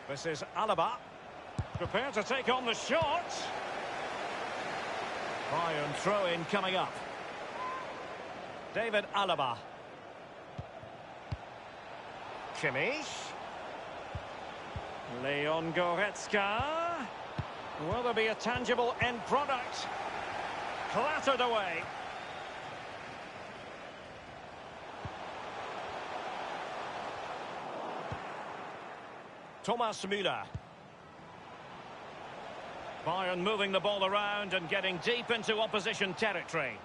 This is Alaba. Prepared to take on the shot. Bayern throw-in coming up. David Alaba. Kimmich. Leon Goretzka. Will there be a tangible end product? Clattered away. Thomas Müller. Bayern moving the ball around and getting deep into opposition territory.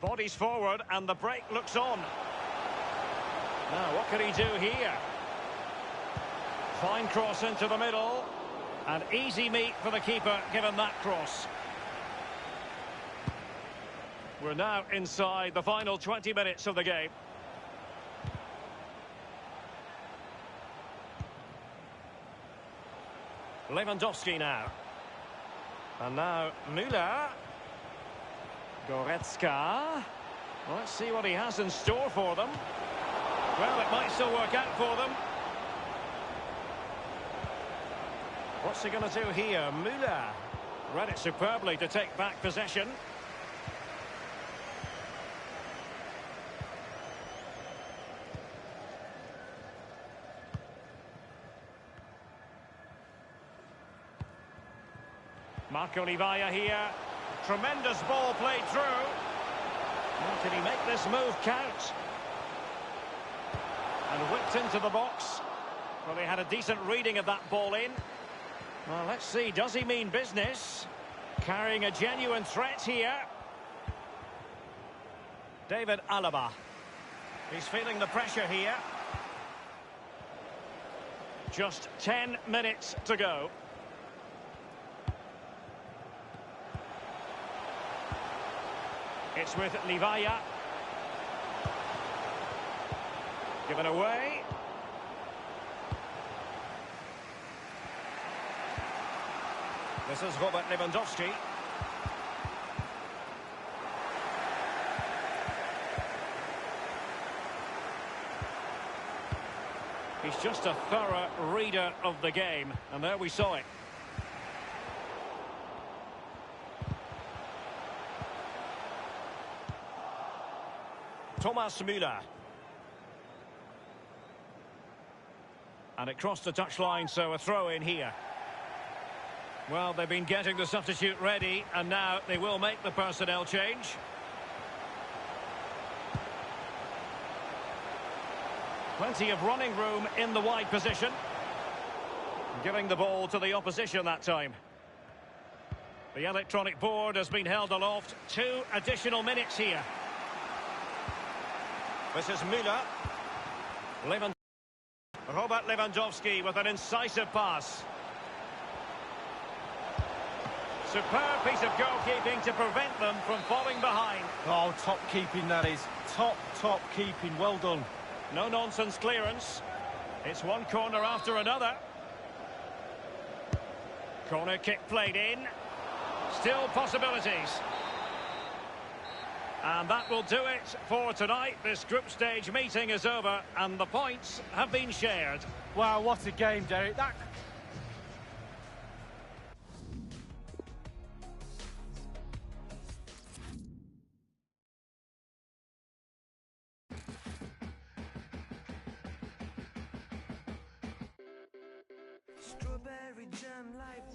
Bodies forward and the break looks on. Now, what can he do here? Fine cross into the middle. An easy meet for the keeper, given that cross. We're now inside the final 20 minutes of the game. Lewandowski now. And now Müller. Goretzka. Well, let's see what he has in store for them. Well, it might still work out for them. What's he going to do here? Müller read it superbly to take back possession. Marco Livaya here. Tremendous ball played through. Well, can he make this move count? And whipped into the box. Well, he had a decent reading of that ball in. Well, let's see. Does he mean business? Carrying a genuine threat here. David Alaba. He's feeling the pressure here. Just 10 minutes to go. It's with Livaya. Given away. This is Robert Lewandowski. He's just a thorough reader of the game, and there we saw it. Thomas Müller. And it crossed the touchline, so a throw in here. Well, they've been getting the substitute ready, and now they will make the personnel change. Plenty of running room in the wide position. Giving the ball to the opposition that time. The electronic board has been held aloft. 2 additional minutes here. This is Müller. Robert Lewandowski with an incisive pass. Superb piece of goalkeeping to prevent them from falling behind. Oh, top keeping that is. Top keeping. Well done. No-nonsense clearance. It's one corner after another. Corner kick played in. Still possibilities. And that will do it for tonight. This group stage meeting is over and the points have been shared. Wow, what a game, Derek. That... Strawberry jam life,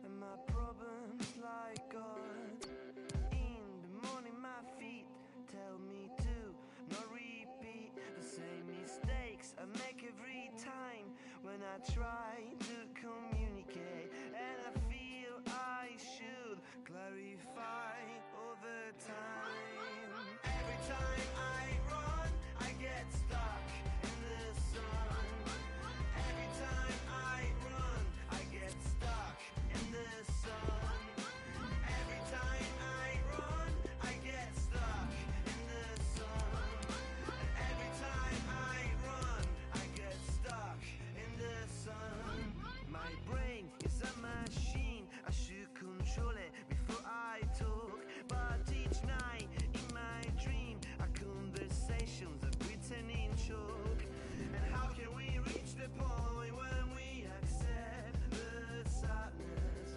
and my problems like God. In the morning my feet tell me to not repeat the same mistakes I make every time when I try to communicate, and I feel I should clarify all the time. Every time I run I get stuck in the sun. Every time I run I get stuck in the sun. Every time I run I get stuck in the sun. Every time I run I get stuck in the sun. My brain is a machine, I should control it before I talk. But each night in my dream our conversations are written in chalk. And how can we reach the point when we accept the sadness?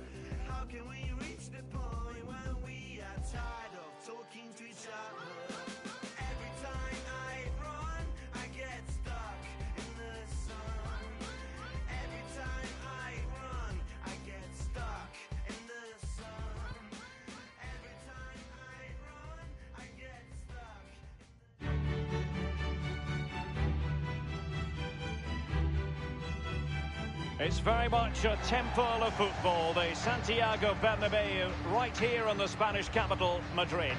How can we reach the point when we are tired of talking to each other? Every time I run I get stuck in the sun. Every time I run I get stuck in the sun. Every time I run I get stuck. It's very much a temple of football, the Santiago Bernabeu, right here in the Spanish capital, Madrid.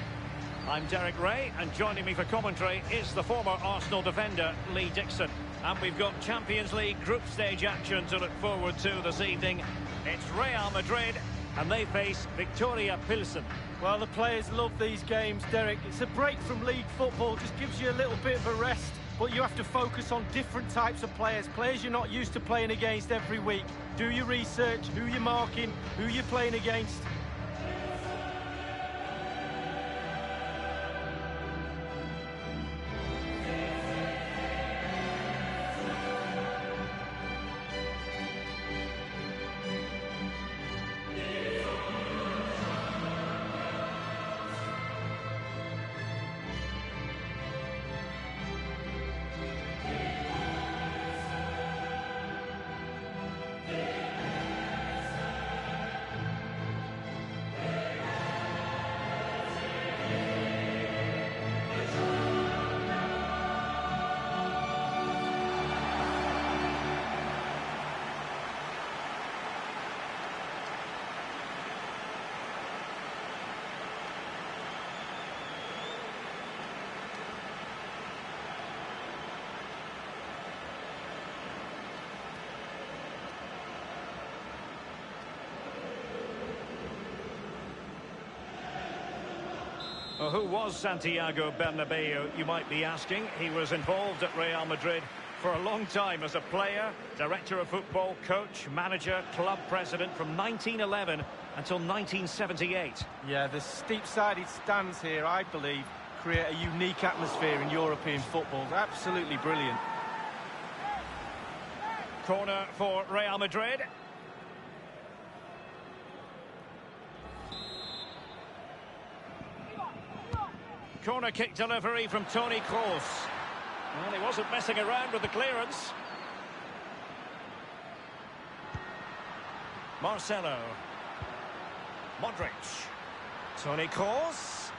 I'm Derek Ray, and joining me for commentary is the former Arsenal defender, Lee Dixon. And we've got Champions League group stage action to look forward to this evening. It's Real Madrid, and they face Victoria Pilsen. Well, the players love these games, Derek. It's a break from league football, just gives you a little bit of a rest. But you have to focus on different types of players you're not used to playing against every week. Do your research, who you're marking, who you're playing against. Well, who was Santiago Bernabeu, you might be asking? He was involved at Real Madrid for a long time as a player, director of football, coach, manager, club president from 1911 until 1978. Yeah, the steep-sided stands here, I believe, create a unique atmosphere in European football. Absolutely brilliant. Corner for Real Madrid. Corner kick delivery from Toni Kroos. Well, he wasn't messing around with the clearance. Marcelo. Modric. Toni Kroos.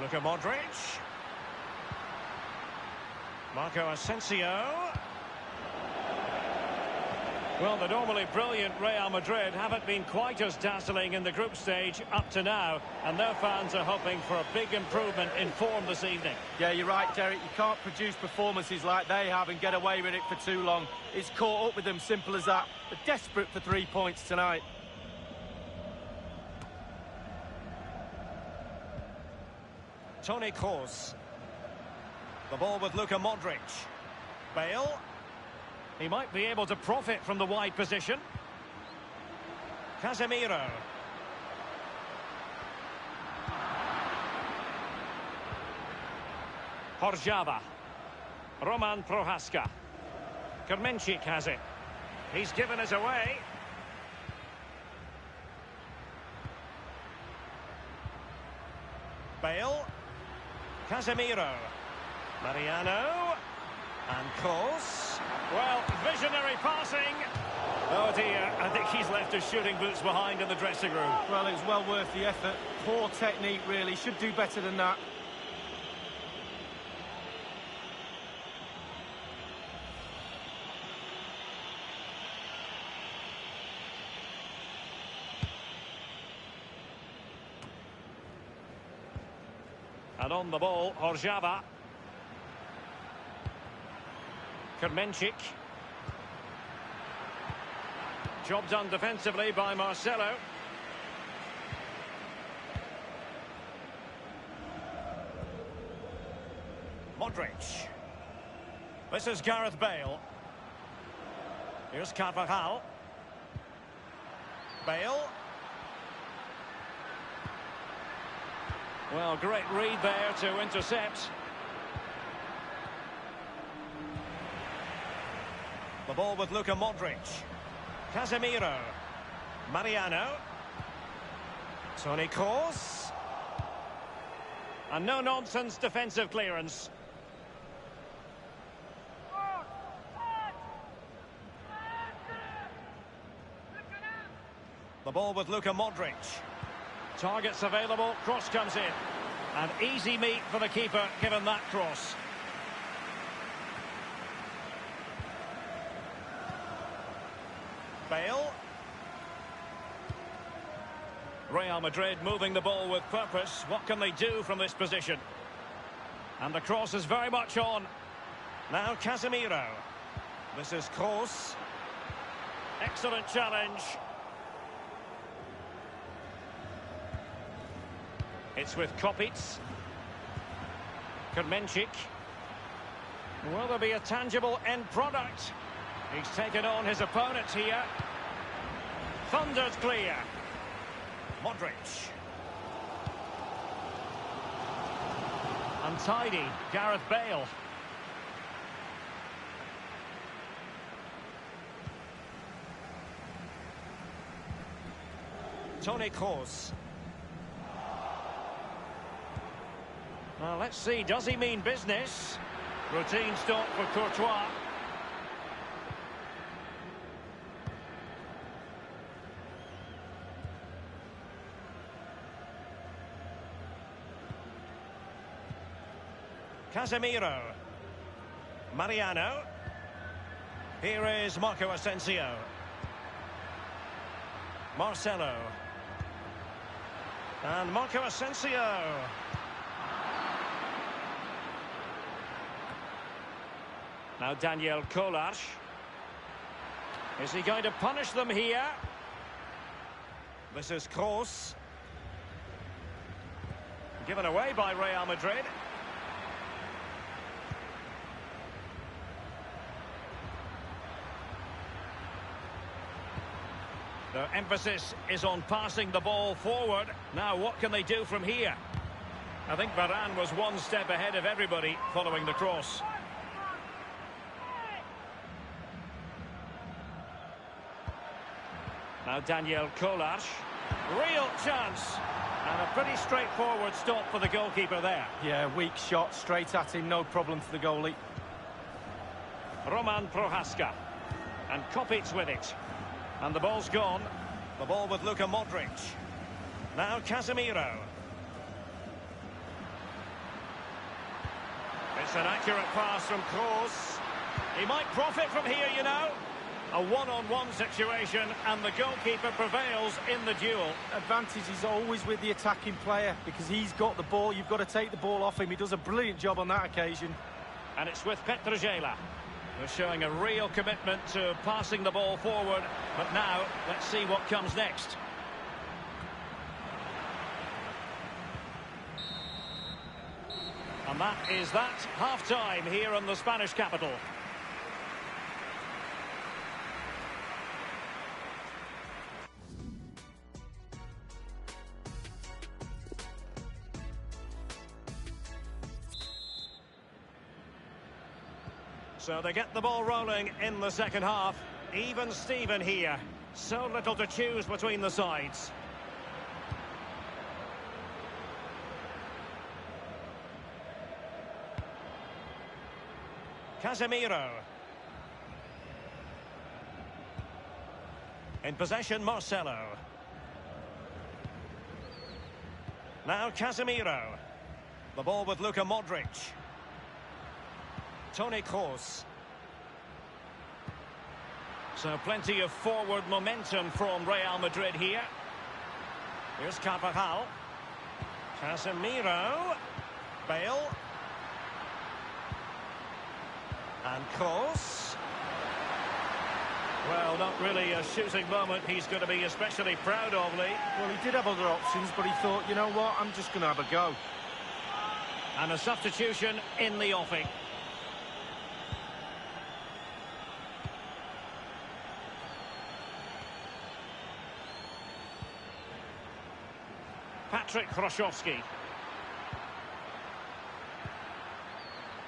Luka Modric. Marco Asensio. Well, the normally brilliant Real Madrid haven't been quite as dazzling in the group stage up to now, and their fans are hoping for a big improvement in form this evening. Yeah, you're right, Derek. You can't produce performances like they have and get away with it for too long. It's caught up with them, simple as that. They're desperate for 3 points tonight. Toni Kroos. The ball with Luka Modric. Bale. He might be able to profit from the wide position. Casemiro. Horjava. Roman Prohaska. Kermenchik has it. He's given us away. Bale. Casemiro. Mariano. And Kroos. Well, visionary passing. Oh dear, I think he's left his shooting boots behind in the dressing room. Well, it was well worth the effort. Poor technique, really. Should do better than that. And on the ball, Horjava. Kermenchik. Job done defensively by Marcelo. Modric. This is Gareth Bale. Here's Carvajal. Bale. Well, great read there to intercept. The ball with Luka Modric. Casemiro. Mariano. Toni Kroos. And no-nonsense defensive clearance. The ball with Luka Modric. Targets available, cross comes in. And easy meat for the keeper, given that cross. Bale. Real Madrid moving the ball with purpose. What can they do from this position? And the cross is very much on. Now Casemiro. This is Kroos. Excellent challenge. It's with Kopitz. Kermenchik. Will there be a tangible end product? He's taken on his opponent here. Thundered clear. Modric. Untidy. Gareth Bale. Toni Kroos. Now let's see, does he mean business? Routine stop for Courtois. Casemiro. Mariano. Here is Marco Asensio. Marcelo. And Marco Asensio. Now Daniel Kolar. Is he going to punish them here? This is Kroos. Given away by Real Madrid. Their emphasis is on passing the ball forward. Now, what can they do from here? I think Varane was one step ahead of everybody following the cross. Now Daniel Kolar. Real chance. And a pretty straightforward stop for the goalkeeper there. Yeah, weak shot, straight at him, no problem for the goalie. Roman Prohaska. And Kopitz with it. And the ball's gone. The ball with Luka Modric. Now Casemiro. It's an accurate pass from Kroos. He might profit from here, you know. A one-on-one situation, and the goalkeeper prevails in the duel. Advantage is always with the attacking player, because he's got the ball. You've got to take the ball off him. He does a brilliant job on that occasion. And it's with Petrogela. They're showing a real commitment to passing the ball forward. But now, let's see what comes next. And that is that. Half-time here in the Spanish capital. So they get the ball rolling in the second half. Even Steven here. So little to choose between the sides. Casemiro. In possession, Marcelo. Now Casemiro. The ball with Luka Modric. Toni Kroos. So plenty of forward momentum from Real Madrid here. Here's Carvajal. Casemiro. Bale. And Kroos. Well, not really a shooting moment he's going to be especially proud of, Lee. Well, he did have other options, but he thought, you know what, I'm just going to have a go. And a substitution in the offing. Patrick Hroszowski.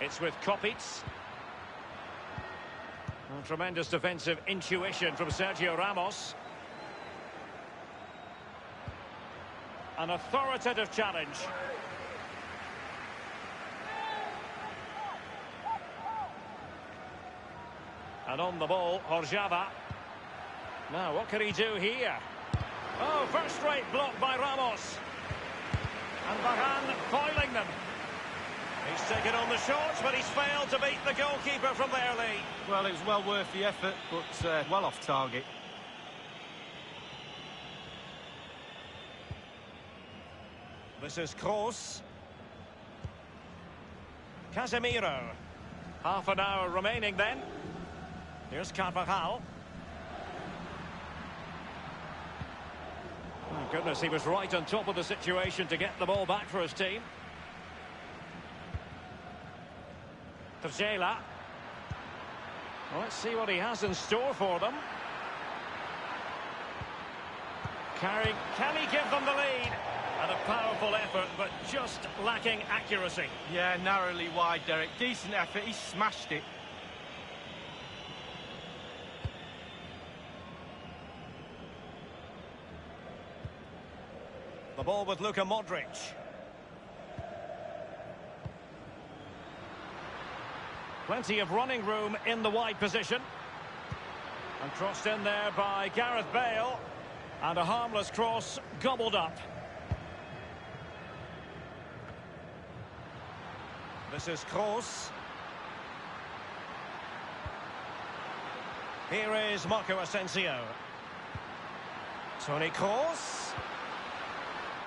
It's with Kopitz. Tremendous defensive intuition from Sergio Ramos. An authoritative challenge. And on the ball, Orjava. Now, what can he do here? Oh, first-rate block by Ramos. And Varane foiling them. He's taken on the shots, but he's failed to beat the goalkeeper from there, Lee. Well, it was well worth the effort, but well off target. This is Kroos. Casemiro. Half an hour remaining then. Here's Carvajal. My goodness, he was right on top of the situation to get the ball back for his team. Terjela. Well, let's see what he has in store for them. Can he give them the lead? And a powerful effort, but just lacking accuracy. Yeah, narrowly wide, Derek. Decent effort, he smashed it. The ball with Luka Modric. Plenty of running room in the wide position. And crossed in there by Gareth Bale. And a harmless cross gobbled up. This is Kroos. Here is Marco Asensio. Toni Kroos.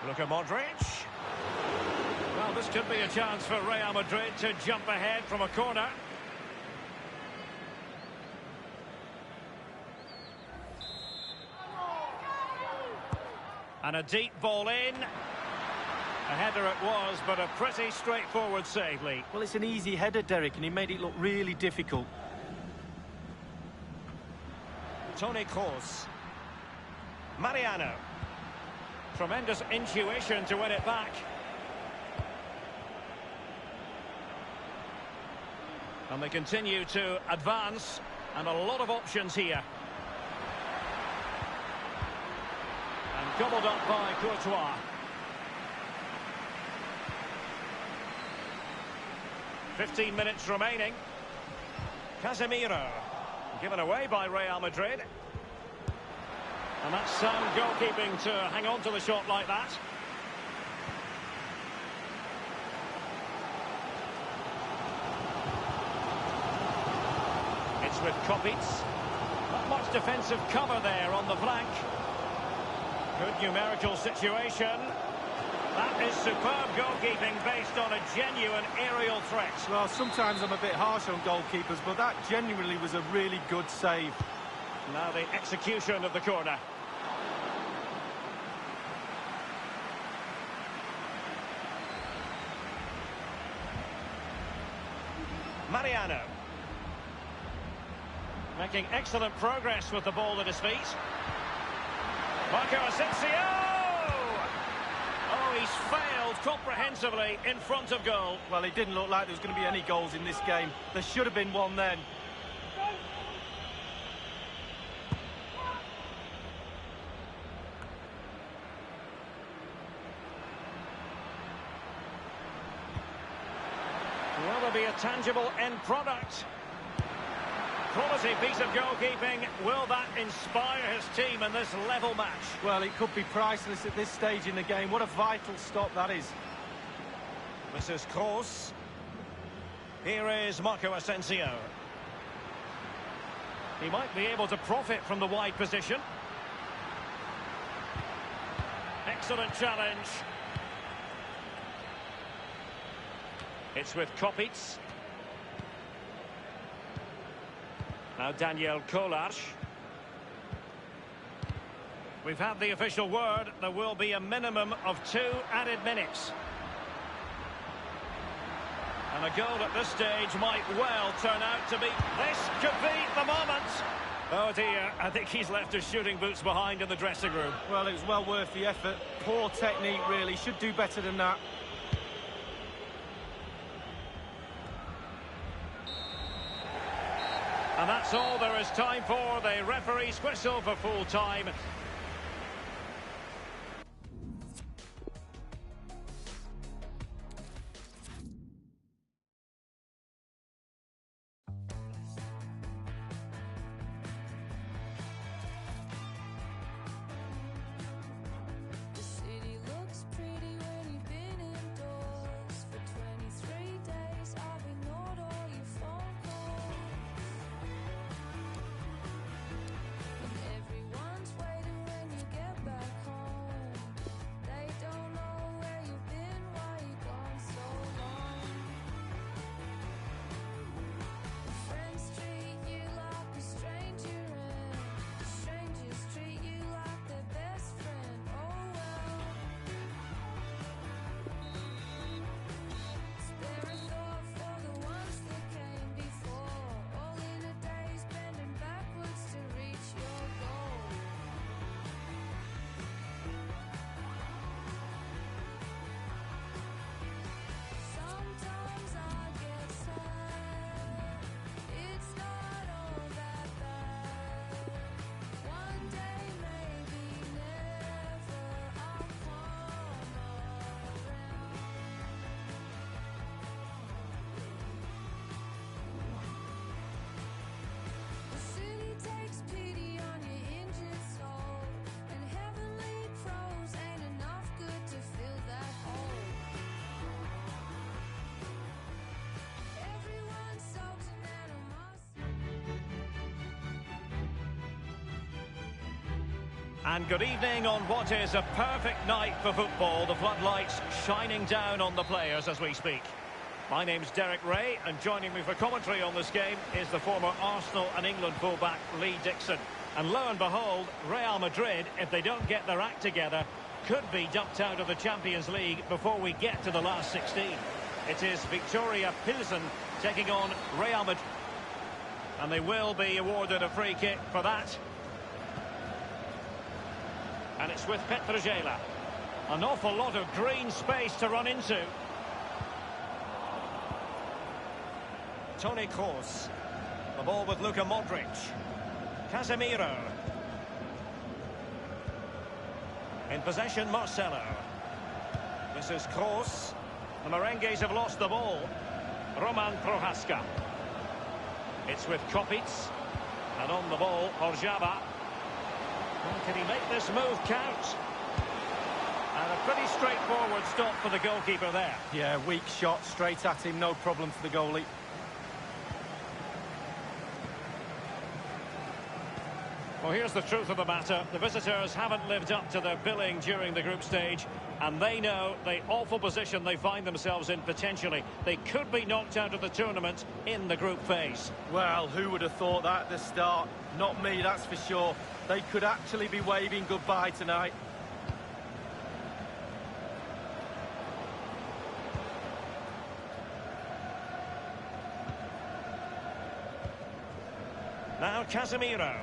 Luka Modric. Well, this could be a chance for Real Madrid to jump ahead from a corner. And a deep ball in. A header it was, but a pretty straightforward save, Lee. Well, it's an easy header, Derek, and he made it look really difficult. Toni Kroos. Mariano. Tremendous intuition to win it back. And they continue to advance, and a lot of options here. And gobbled up by Courtois. 15 minutes remaining. Casemiro. Given away by Real Madrid. And that's sound goalkeeping to hang on to the shot like that. It's with Kopitz. Not much defensive cover there on the flank. Good numerical situation. That is superb goalkeeping based on a genuine aerial threat. Well, sometimes I'm a bit harsh on goalkeepers, but that genuinely was a really good save. Now the execution of the corner. Mariano. Making excellent progress with the ball at his feet. Marco Asensio! Oh, he's failed comprehensively in front of goal. Well, it didn't look like there was going to be any goals in this game. There should have been one then. Will there be a tangible end product? Quality piece of goalkeeping. Will that inspire his team in this level match? Well, it could be priceless at this stage in the game. What a vital stop that is. This is Kroos. Here is Marco Asensio. He might be able to profit from the wide position. Excellent challenge. It's with Kopitz. Now Daniel Kolar. We've had the official word. There will be a minimum of 2 added minutes. And a goal at this stage might well turn out to be... This could be the moment. Oh dear, I think he's left his shooting boots behind in the dressing room. Well, it was well worth the effort. Poor technique, really. Should do better than that. And that's all there is time for. The referee's whistle for full time. The city looks pretty when you've been indoors for 23 days. I've ignored all your phone calls. When everyone's waiting And good evening on what is a perfect night for football. The floodlights shining down on the players as we speak. My name's Derek Ray, and joining me for commentary on this game is the former Arsenal and England fullback Lee Dixon. And lo and behold, Real Madrid, if they don't get their act together, could be dumped out of the Champions League before we get to the last 16. It is Victoria Pilsen taking on Real Madrid. And they will be awarded a free kick for that. And it's with Petrogela. An awful lot of green space to run into. Toni Kroos. The ball with Luka Modric. Casemiro. In possession, Marcelo. This is Kroos. The Merengues have lost the ball. Roman Prohaska. It's with Kopitz. And on the ball, Orzaba. Well, can he make this move count? And a pretty straightforward stop for the goalkeeper there. Yeah, weak shot, straight at him, no problem for the goalie. Well, here's the truth of the matter. The visitors haven't lived up to their billing during the group stage, and they know the awful position they find themselves in potentially. They could be knocked out of the tournament in the group phase. Well, who would have thought that at the start? Not me, that's for sure. They could actually be waving goodbye tonight. Now Casemiro.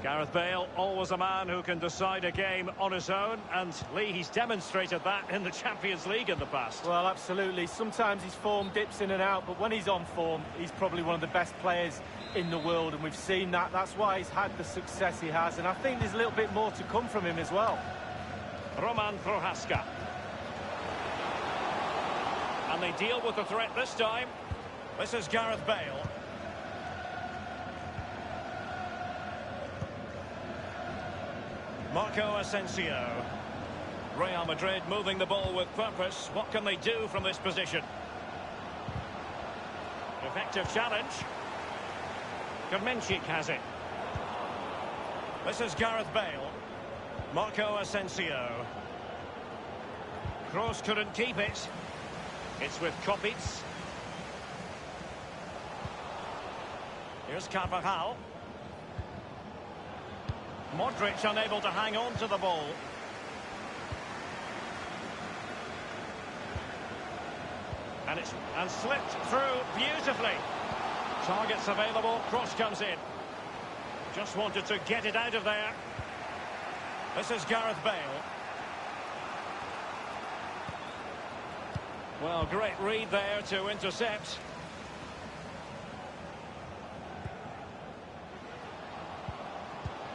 Gareth Bale, always a man who can decide a game on his own, and Lee, he's demonstrated that in the Champions League in the past. Well, absolutely. Sometimes his form dips in and out, but when he's on form, he's probably one of the best players in the world, and we've seen that. That's why he's had the success he has, and I think there's a little bit more to come from him as well. Roman Prohaska. And they deal with the threat this time. This is Gareth Bale. Marco Asensio. Real Madrid moving the ball with purpose. What can they do from this position? Effective challenge. Kermenchik has it. This is Gareth Bale. Marco Asensio. Kroos couldn't keep it. It's with Kopitz. Here's Carvajal. Modric unable to hang on to the ball. And slipped through beautifully. Targets available, cross comes in. Just wanted to get it out of there. This is Gareth Bale. Well, great read there to intercept.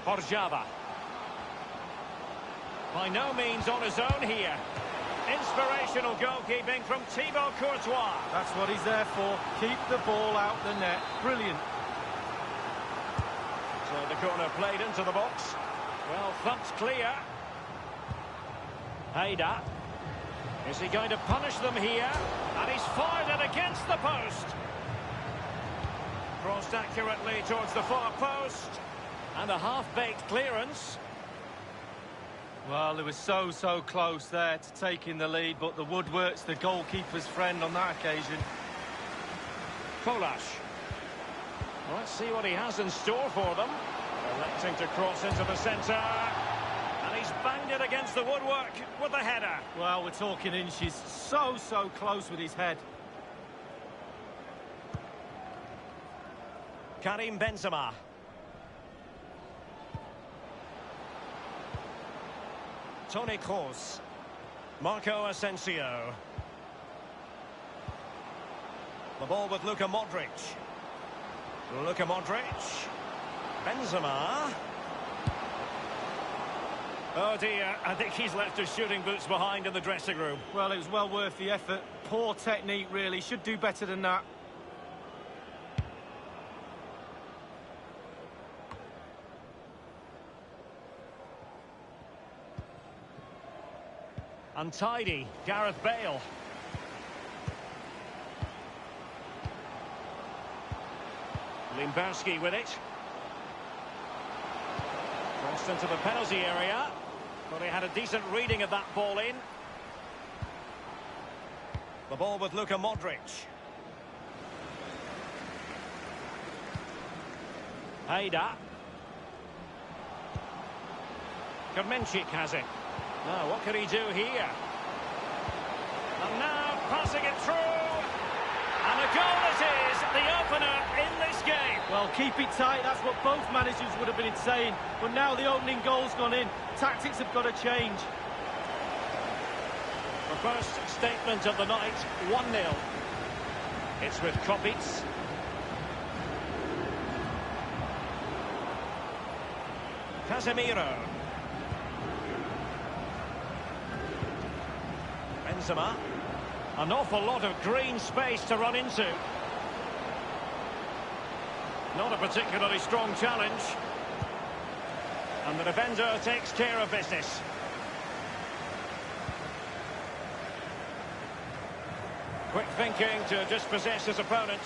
Orzaba. By no means on his own here. Inspirational goalkeeping from Thibaut Courtois. That's what he's there for. Keep the ball out the net. Brilliant. So the corner played into the box. Well, thumped clear. Haida. Is he going to punish them here? And he's fired it against the post. Crossed accurately towards the far post. And a half-baked clearance. Well, they were so close there to taking the lead, but the woodwork's the goalkeeper's friend on that occasion. Kolas. Well, let's see what he has in store for them. Electing to cross into the centre. And he's banged it against the woodwork with the header. Well, we're talking inches. So close with his head. Karim Benzema. Toni Kroos. Marco Asensio. The ball with Luka Modric. Luka Modric. Benzema. Oh dear, I think he's left his shooting boots behind in the dressing room. Well, it was well worth the effort. Poor technique, really. Should do better than that. Untidy, Gareth Bale. Limberski with it. cross into the penalty area. But he had a decent reading of that ball in. The ball with Luka Modric. Haida. Kermenchik has it. Now, what can he do here? And now, passing it through. And a goal it is, the opener in this game. Well, keep it tight, that's what both managers would have been saying. But now the opening goal's gone in. Tactics have got to change. The first statement of the night, 1-0. It's with Kopitz. Casemiro. Benzema. An awful lot of green space to run into. Not a particularly strong challenge. And the defender takes care of business. Quick thinking to dispossess his opponent.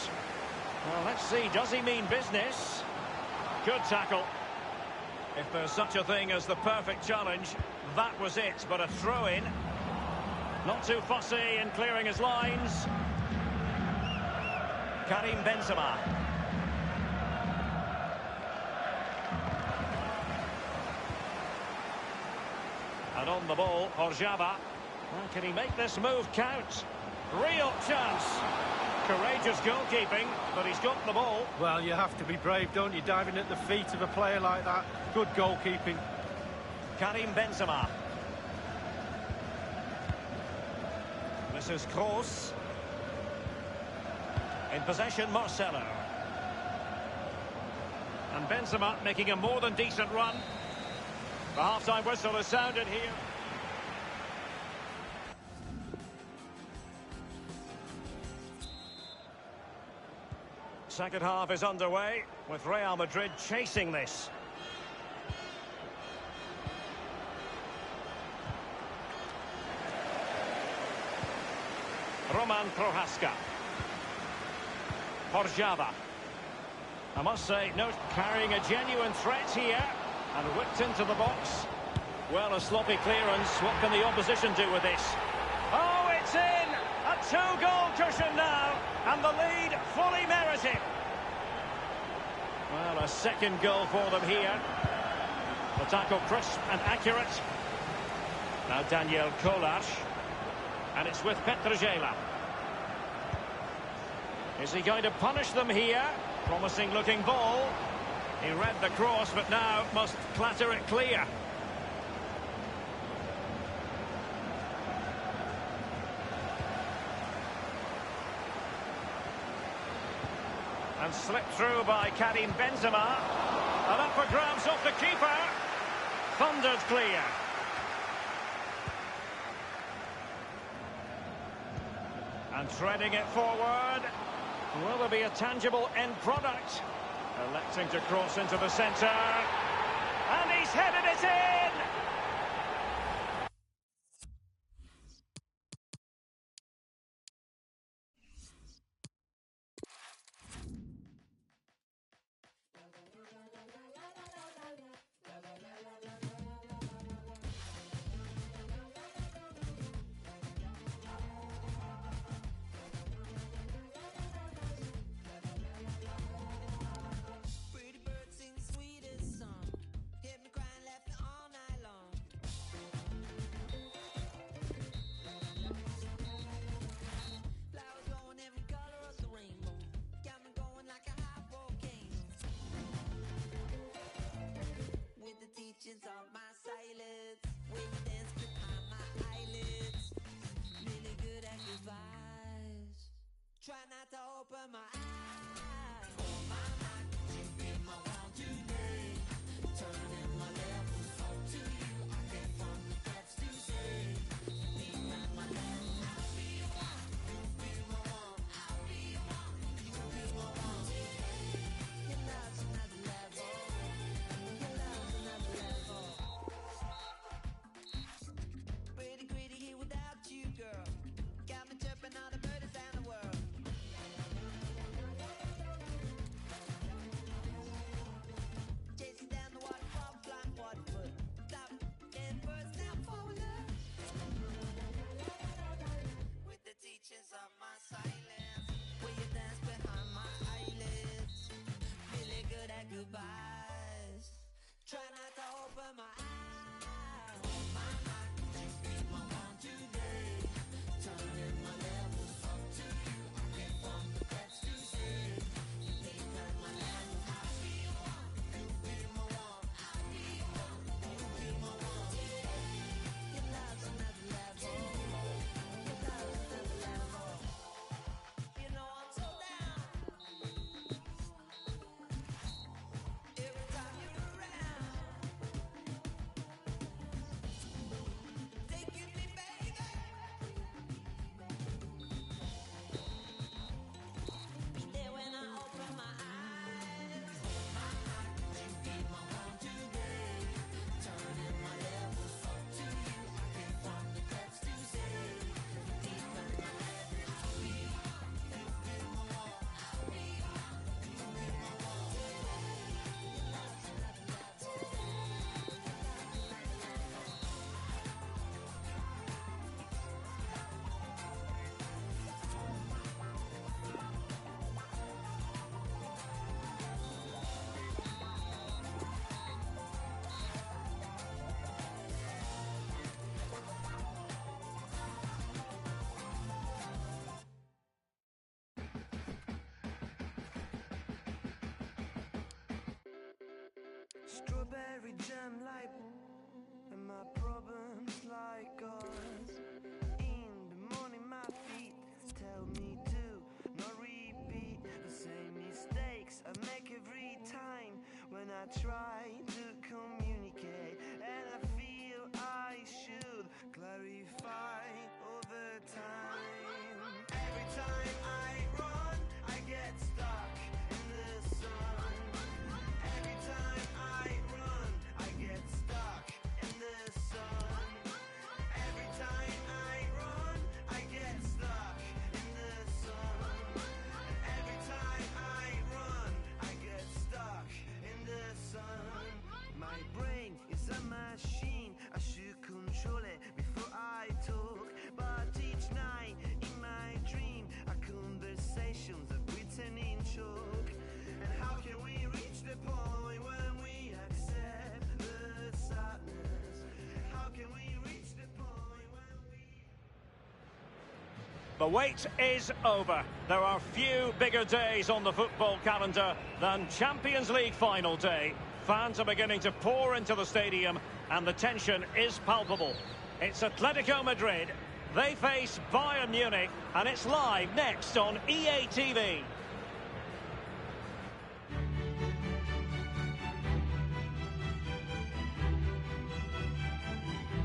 Well, let's see, does he mean business? Good tackle. If there's such a thing as the perfect challenge, that was it, but a throw-in. Not too fussy in clearing his lines. Karim Benzema. And on the ball, Horjava. Well, can he make this move count? Real chance. Courageous goalkeeping, but he's got the ball. Well, you have to be brave, don't you? Diving at the feet of a player like that. Good goalkeeping. Karim Benzema. This is Kroos. In possession, Marcelo. And Benzema making a more than decent run. The half-time whistle has sounded here. Second half is underway, with Real Madrid chasing this. Roman Prohaska. Horjava. I must say, no, carrying a genuine threat here. And whipped into the box. Well, a sloppy clearance. What can the opposition do with this? Oh, it's in! A two-goal cushion now. And the lead fully merited. Well, a second goal for them here. The tackle crisp and accurate. Now Daniel Kolar. And it's with Petrogela. Is he going to punish them here? Promising looking ball. He read the cross, but now must clatter it clear. And slipped through by Karim Benzema. And up for grabs off the keeper. Thundered clear. And threading it forward. Will there be a tangible end product? Electing to cross into the centre. And he's headed it in! Strawberry jam like, and my problems like us. In the morning my feet tell me to not repeat the same mistakes I make every time when I try to communicate, and I feel I should clarify all the time. Every time I run, I get stuck in the sun. Every time I run, I get stuck in the sun. Every time I run, I get stuck in the sun. Every time I run, I get stuck in the sun. My brain is a machine, I should control it before I talk. But each night in my dream, our conversations are written in chalk. And how can we reach the point when we accept the sadness? How can we reach the point when we... The wait is over. There are few bigger days on the football calendar than Champions League final day. Fans are beginning to pour into the stadium and the tension is palpable. It's Atletico Madrid. They face Bayern Munich and it's live next on EA TV.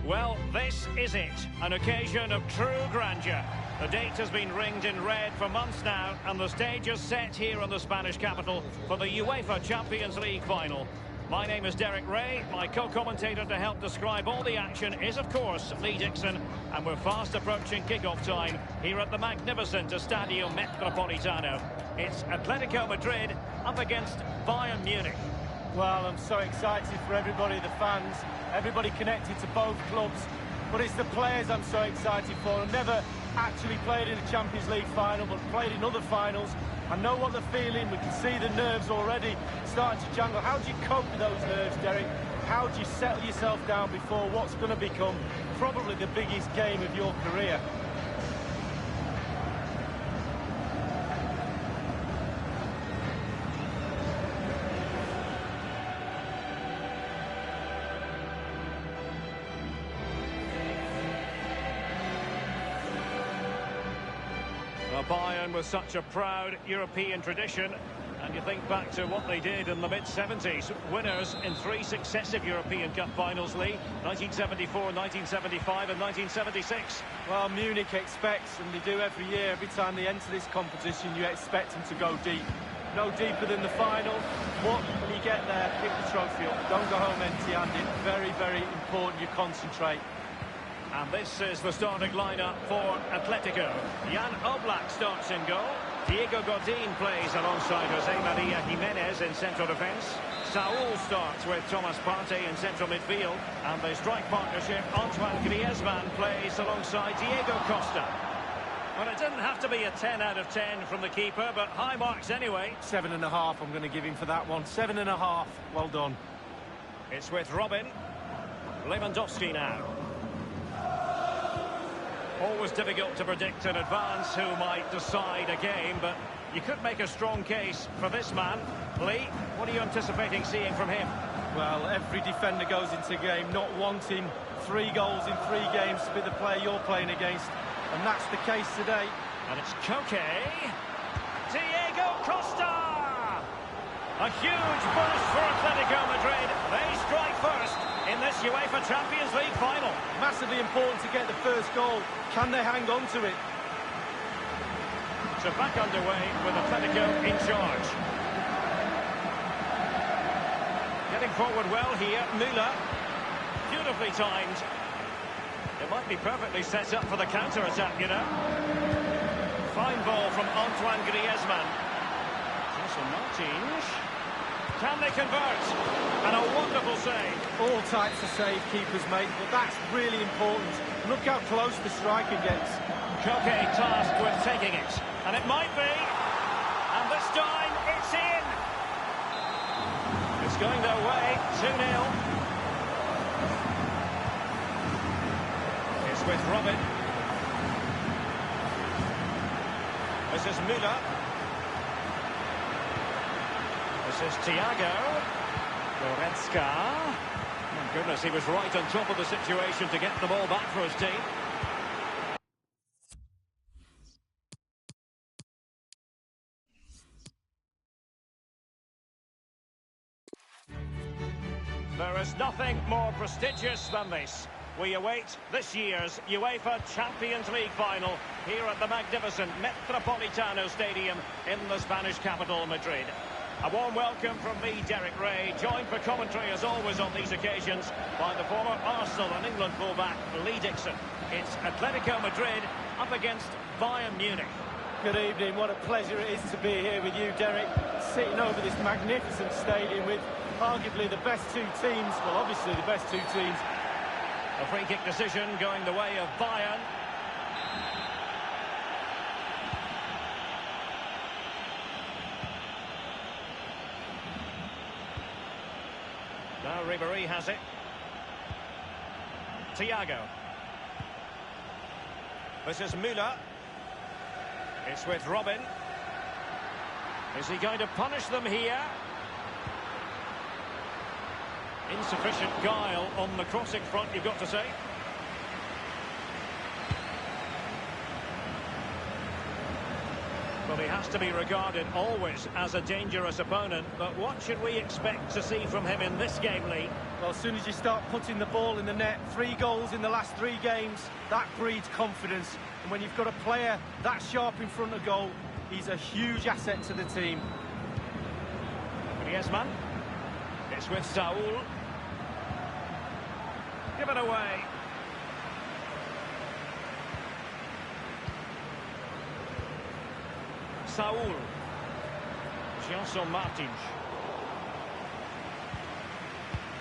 Well, this is it, an occasion of true grandeur. The date has been ringed in red for months now, and the stage is set here in the Spanish capital for the UEFA Champions League final. My name is Derek Ray. My co-commentator to help describe all the action is, of course, Lee Dixon, and we're fast approaching kick-off time here at the magnificent Estadio Metropolitano. It's Atletico Madrid up against Bayern Munich. Well, I'm so excited for everybody, the fans, everybody connected to both clubs. But it's the players I'm so excited for. I've never actually played in a Champions League final, but played in other finals. I know what they're feeling. We can see the nerves already starting to jangle. How do you cope with those nerves, Derek? How do you settle yourself down before what's going to become probably the biggest game of your career? Bayern with such a proud European tradition, and you think back to what they did in the mid-70s, winners in 3 successive European Cup finals, Lee, 1974, 1975 and 1976. Well, Munich expects, and they do every year, every time they enter this competition, you expect them to go deep. No deeper than the final, but when you get there, pick the trophy up. Don't go home empty-handed. Very, very important you concentrate. And this is the starting lineup for Atletico. Jan Oblak starts in goal. Diego Godin plays alongside Jose Maria Jimenez in central defence. Saúl starts with Thomas Partey in central midfield. And the strike partnership, Antoine Griezmann plays alongside Diego Costa. Well, it didn't have to be a 10 out of 10 from the keeper, but high marks anyway. 7.5 I'm going to give him for that one. 7.5. Well done. It's with Robin. Lewandowski now. Always difficult to predict in advance who might decide a game, but you could make a strong case for this man. Lee, what are you anticipating seeing from him? Well, every defender goes into a game not wanting 3 goals in 3 games to be the player you're playing against, and that's the case today. And it's Koke. Diego Costa! A huge boost for Atletico Madrid. They strike first in this UEFA Champions League final. Massively important to get the first goal. Can they hang on to it? So back underway with Atletico in charge. Getting forward well here, Müller. Beautifully timed. It might be perfectly set up for the counter-attack, you know. Fine ball from Antoine Griezmann. Jose Martins. Can they convert? And a wonderful save. All types of save keepers make, but that's really important. Look how close the striker gets. Koke tasked with taking it. And it might be. And this time, it's in. It's going their way. 2-0. It's with Robin. This is Müller. This is Thiago. Goretzka. My goodness, he was right on top of the situation to get the ball back for his team. There is nothing more prestigious than this. We await this year's UEFA Champions League final here at the magnificent Metropolitano Stadium in the Spanish capital, Madrid. A warm welcome from me, Derek Ray, joined for commentary as always on these occasions by the former Arsenal and England fullback Lee Dixon. It's Atletico Madrid up against Bayern Munich. Good evening, what a pleasure it is to be here with you, Derek, sitting over this magnificent stadium with arguably the best two teams, well obviously the best two teams. A free kick decision going the way of Bayern. Now Ribéry has it. Thiago. This is Müller. It's with Robin. Is he going to punish them here? Insufficient guile on the crossing front, you've got to say. Well, he has to be regarded always as a dangerous opponent, but what should we expect to see from him in this game, Lee? Well, as soon as you start putting the ball in the net, 3 goals in the last 3 games, that breeds confidence. And when you've got a player that sharp in front of goal, he's a huge asset to the team. Griezmann. It's with Saul. Give it away. Saul. Gelson Martins.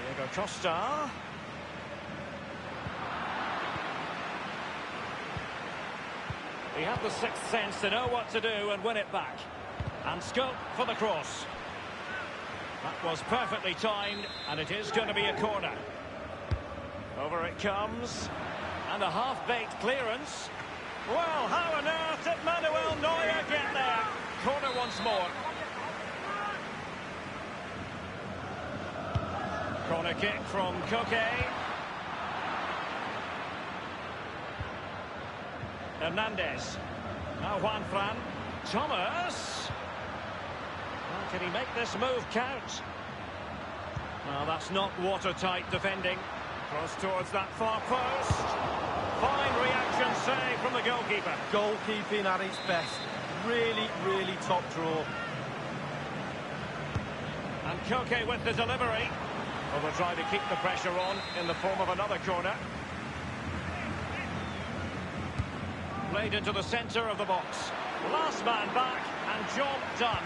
Diego Costa. He had the sixth sense to know what to do and win it back. And scope for the cross. That was perfectly timed, and it is going to be a corner. Over it comes. And a half-baked clearance. Well, how on earth did Manuel Neuer get there? Corner once more. Corner kick from Koke. Hernandez. Now Juanfran. Thomas. Well, can he make this move count? Well, that's not watertight defending. Cross towards that far post. Fine reaction save from the goalkeeper. Goalkeeping at its best. Really, really top draw. And Koke with the delivery. Well, they'll try to keep the pressure on in the form of another corner. Played into the centre of the box. Last man back and job done.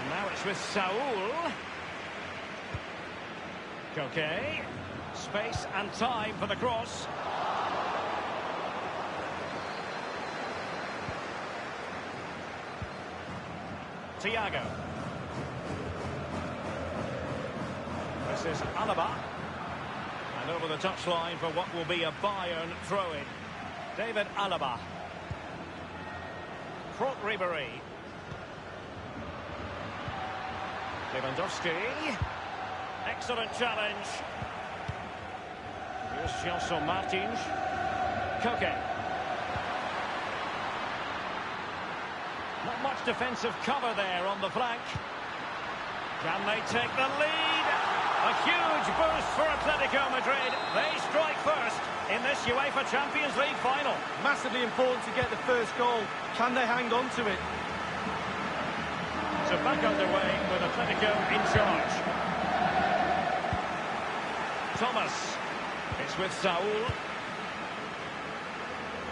And now it's with Saul. Koke. Space and time for the cross. Thiago. This is Alaba. And over the touchline for what will be a Bayern throw-in. David Alaba. Franck Ribéry. Lewandowski. Excellent challenge. Here's Gelson Martins. Koke. Not much defensive cover there on the flank. Can they take the lead? A huge boost for Atletico Madrid. They strike first in this UEFA Champions League final. Massively important to get the first goal. Can they hang on to it? So back underway with Atletico in charge. Thomas. It's with Saul.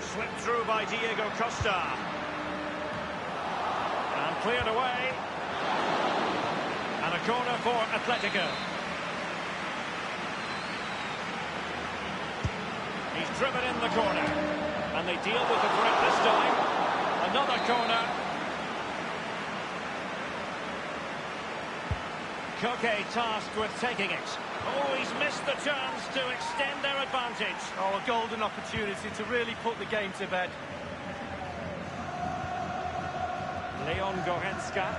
Slipped through by Diego Costa. And cleared away. And a corner for Atletico. He's driven in the corner. And they deal with the threat this time. Another corner. Koke tasked with taking it. Oh, he's missed the chance to extend their advantage. Oh, a golden opportunity to really put the game to bed. Leon Goretzka.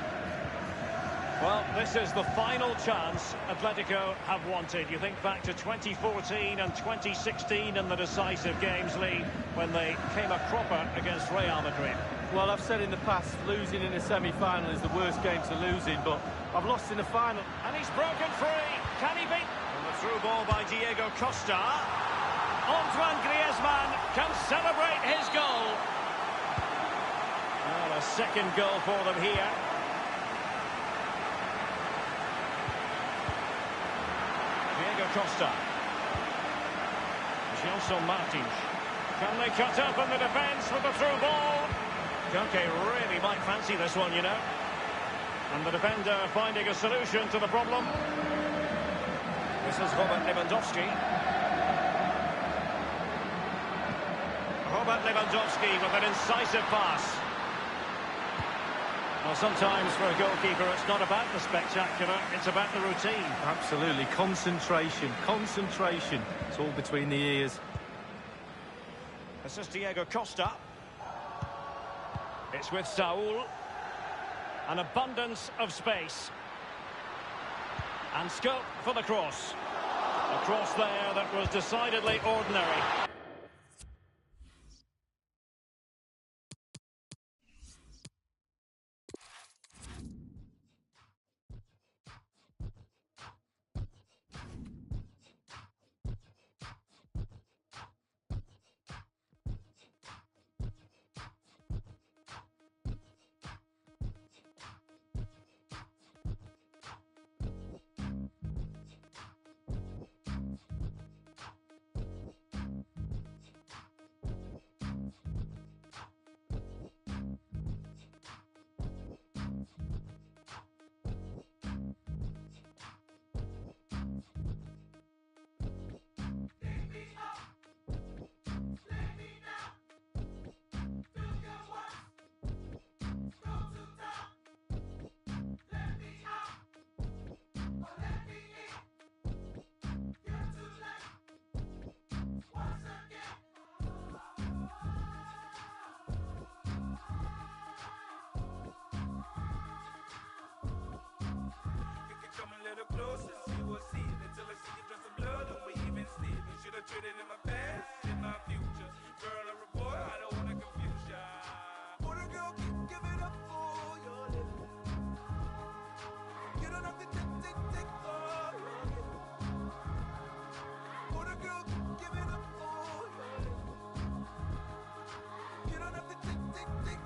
Well, this is the final chance Atletico have wanted. You think back to 2014 and 2016 in the decisive games, Lee, when they came a cropper against Real Madrid. Well, I've said in the past, losing in a semi-final is the worst game to lose in, but I've lost in a final. And he's broken free. Can he beat? And the through ball by Diego Costa. Antoine Griezmann can celebrate his goal. Well, a second goal for them here. Diego Costa. Gelson Martins. Can they cut up in the defence with the through ball? Koke really might fancy this one, you know. And the defender finding a solution to the problem. This is Robert Lewandowski. Robert Lewandowski with an incisive pass. Well, sometimes for a goalkeeper it's not about the spectacular, it's about the routine. Absolutely, concentration, concentration. It's all between the ears. This is Diego Costa. It's with Saul. An abundance of space. And scope for the cross. A cross there that was decidedly ordinary. Closer, see what's seen until I see you dress some blood and we even sleep. You should have traded in my past, in my future. Girl or a boy, I don't wanna confuse ya. What a girl can give it up for your living. You don't have to tick for your living. What a girl can give it up for your living. You don't have to tick for your living.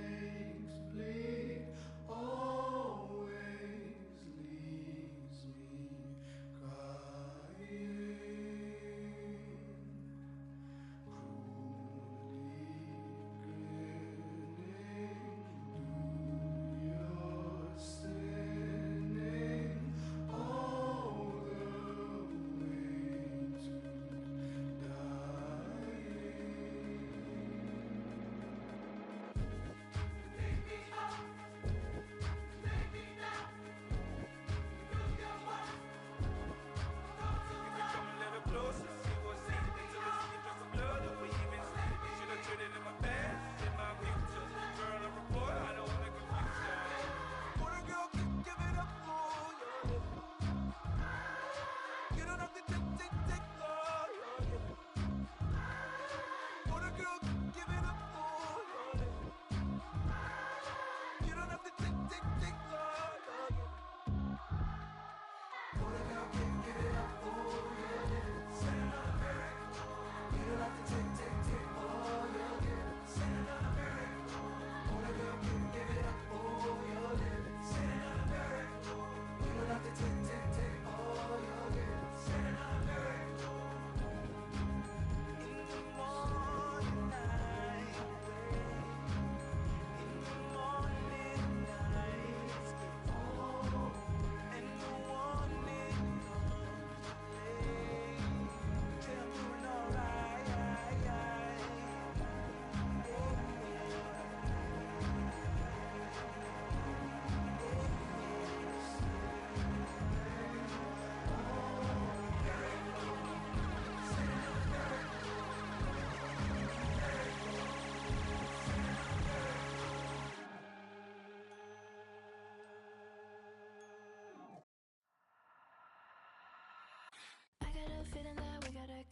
Makes bleed.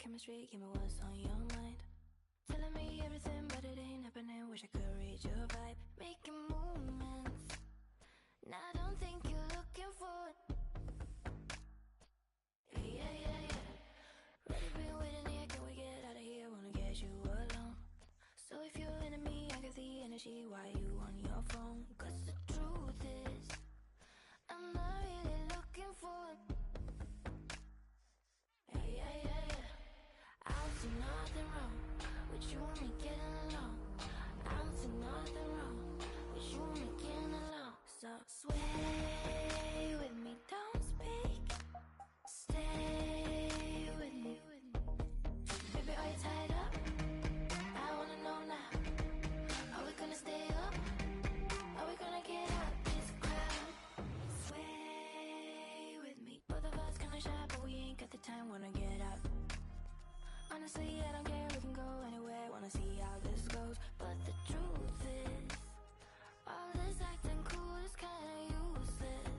chemistry, give me what's on your mind. Telling me everything, but it ain't happening. Wish I could read your vibe. Making movements. Now I don't think you're looking for it. Yeah, yeah, yeah. Ready, been waiting here. Can we get out of here? Wanna get you alone. So if you're into me, I got the energy. Why you on your phone? Cause the truth is, I'm not really looking for it. Yeah, yeah, yeah, yeah. I don't see nothing wrong with you and me getting along. I don't see nothing wrong with you and me getting along. So sway with me, don't speak. Stay with me. Baby, are you tied up? I wanna know now. Are we gonna stay up? Are we gonna get out this crowd? Sway with me. Both of us kinda shy, but we ain't got the time. Wanna get out. Honestly, I don't care. We can go anywhere. Wanna see how this goes. But the truth is, all this acting cool is kinda useless.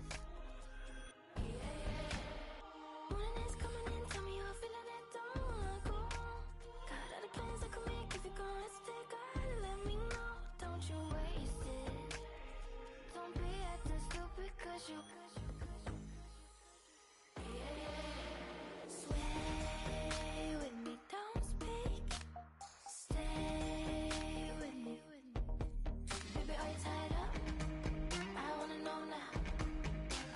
Yeah, yeah. Morning is coming in. Tell me you're feeling it. Don't wanna go. Got other plans I could make. If you're gonna stay, gotta let me know. Don't you waste it. Don't be acting stupid, cause you. Yeah, yeah. Sway with me, don't speak. Stay with me. Baby, are you tied up? I wanna know now.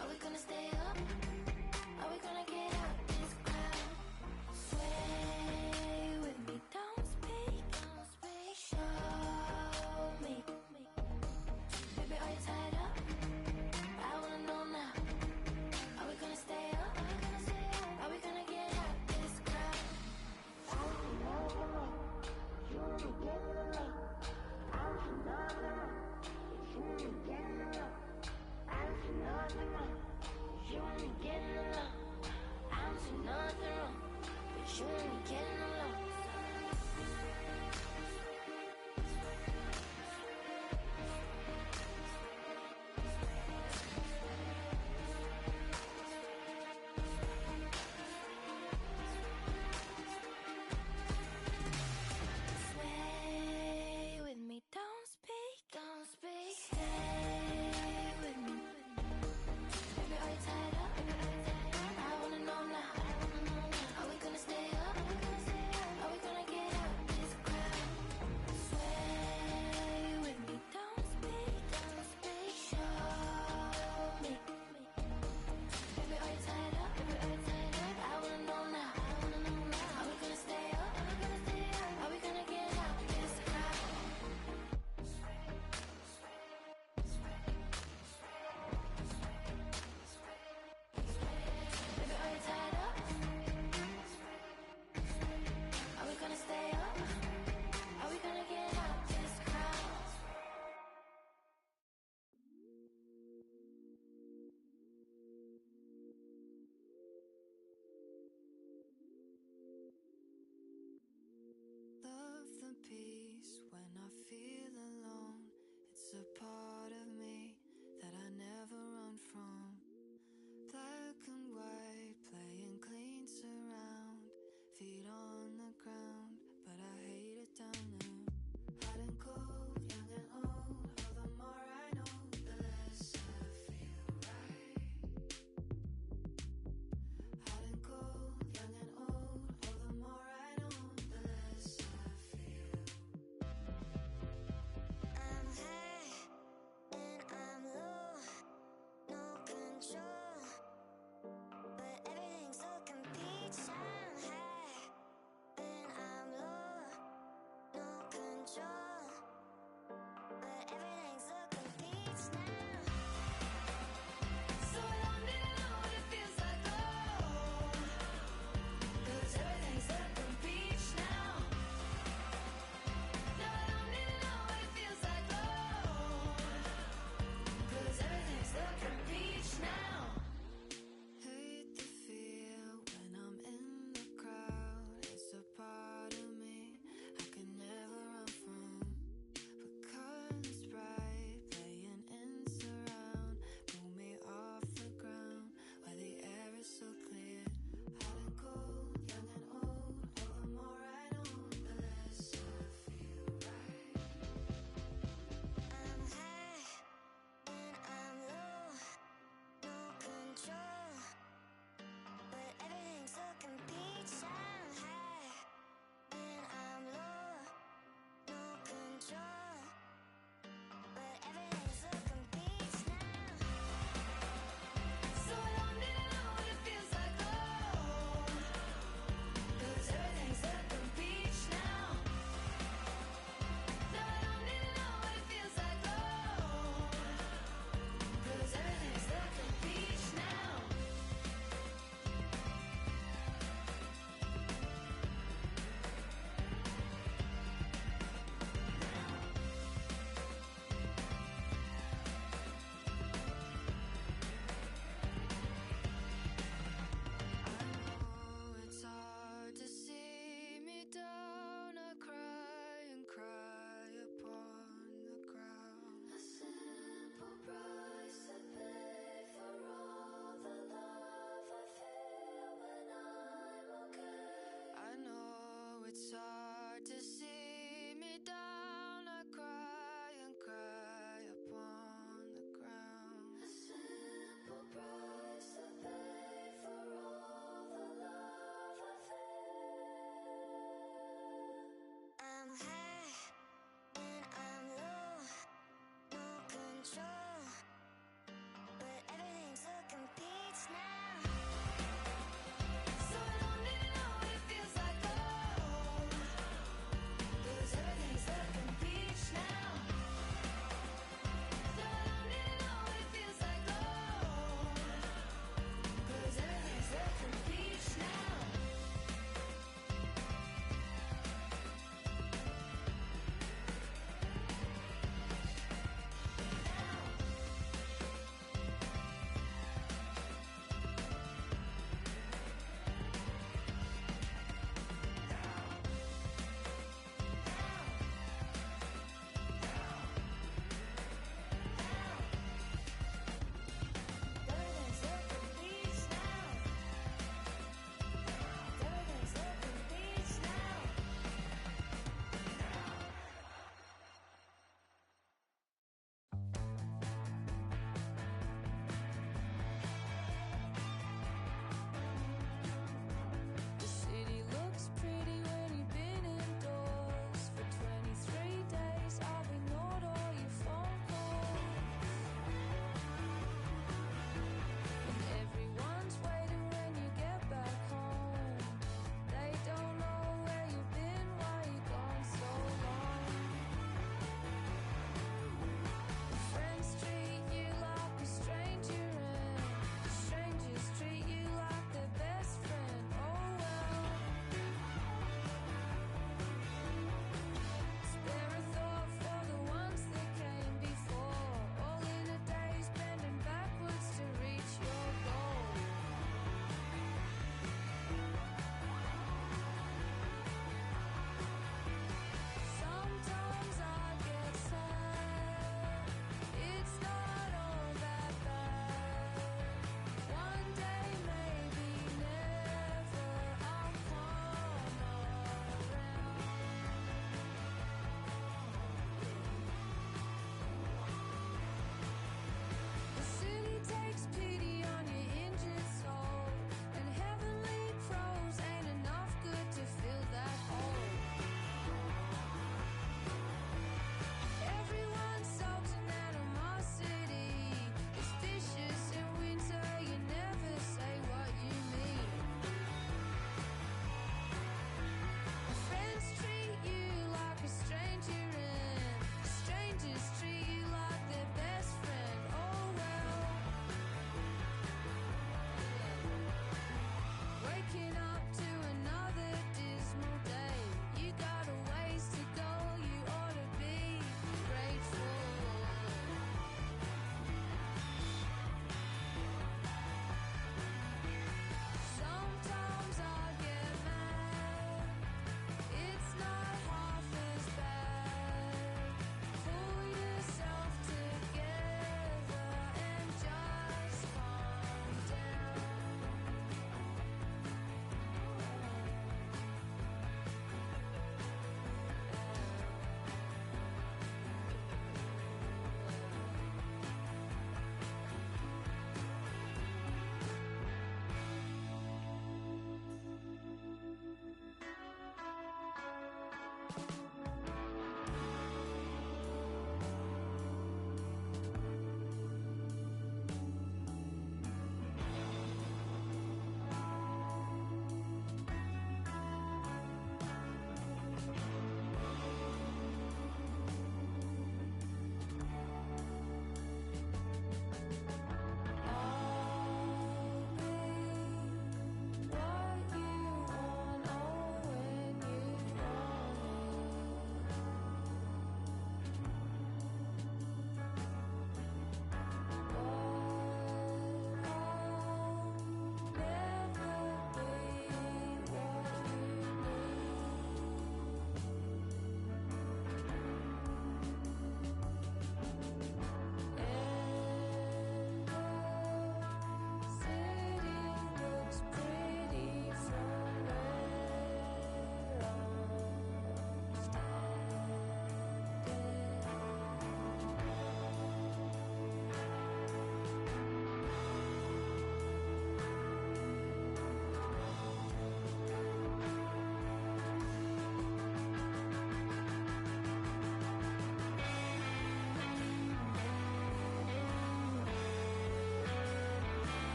Are we gonna stay up? Are we gonna get out this crowd? Sway with me, don't speak. Show me. Baby, are you tied up? I wanna know now.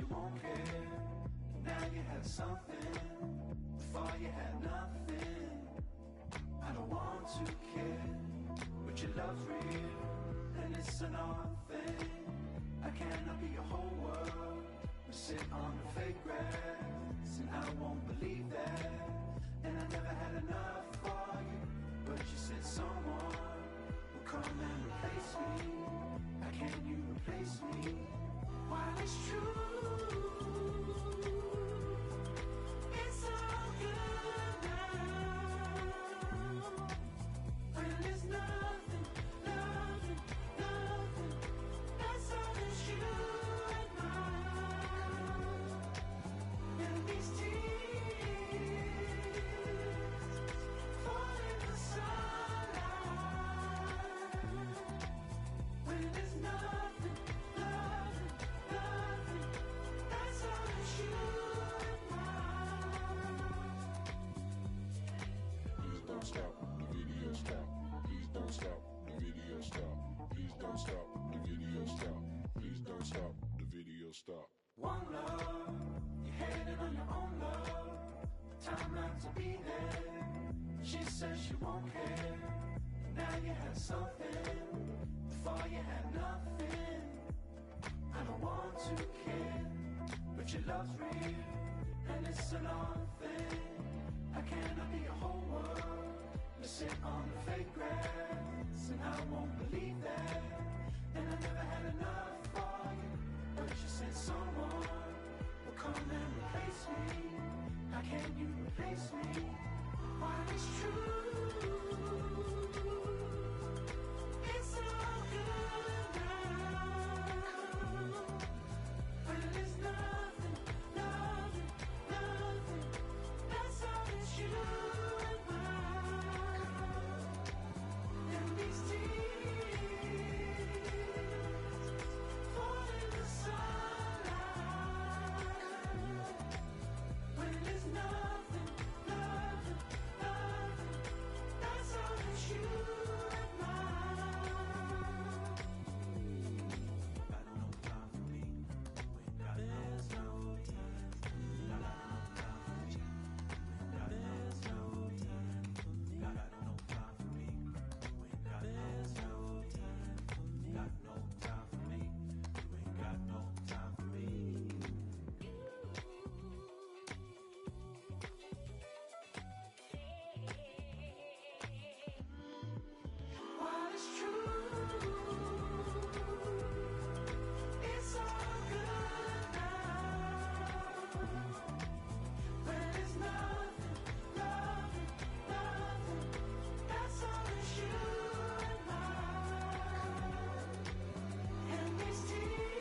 won't care. Now you have something, before you had nothing. I don't want to care, but your love's real, and it's an odd thing. I cannot be your whole world, or sit on the fake grass, and I won't believe that. And I never had enough for you, but you said someone will come and replace me. How can you replace me? While it's true, it's all good now. When there's nothing, nothing, nothing, that's all that you and mine. And these tears fall in the sunlight. When there's nothing, nothing, nothing, that's all that you and mine. Please don't stop the video, stop. Please don't stop the video, stop. Please don't stop the video, stop. Please don't stop the video, stop. One love, you're heading on your own love. Time not to be there. She says she won't care. Now you have something, before you had nothing. I don't want to care, but your love's real, and it's an odd thing. I cannot be your whole world, to sit on the fake grass, and I won't believe that. And I never had enough for you, but you said someone will come and replace me. How can you replace me? While it's true, it's all good now. When there's nothing, nothing, nothing, that's all that you and mine. And these tears fall in the sunlight. When there's nothing, nothing, nothing, that's all that you and mine. Got no time for me. We got no time for me. Got no time for me. Got no time for me. Got no time for me. We got no time for me. Got no time for me. We got no time for me. While it's true, it's all good now. When there's nothing, nothing, nothing, that's all that you and mine. And these tears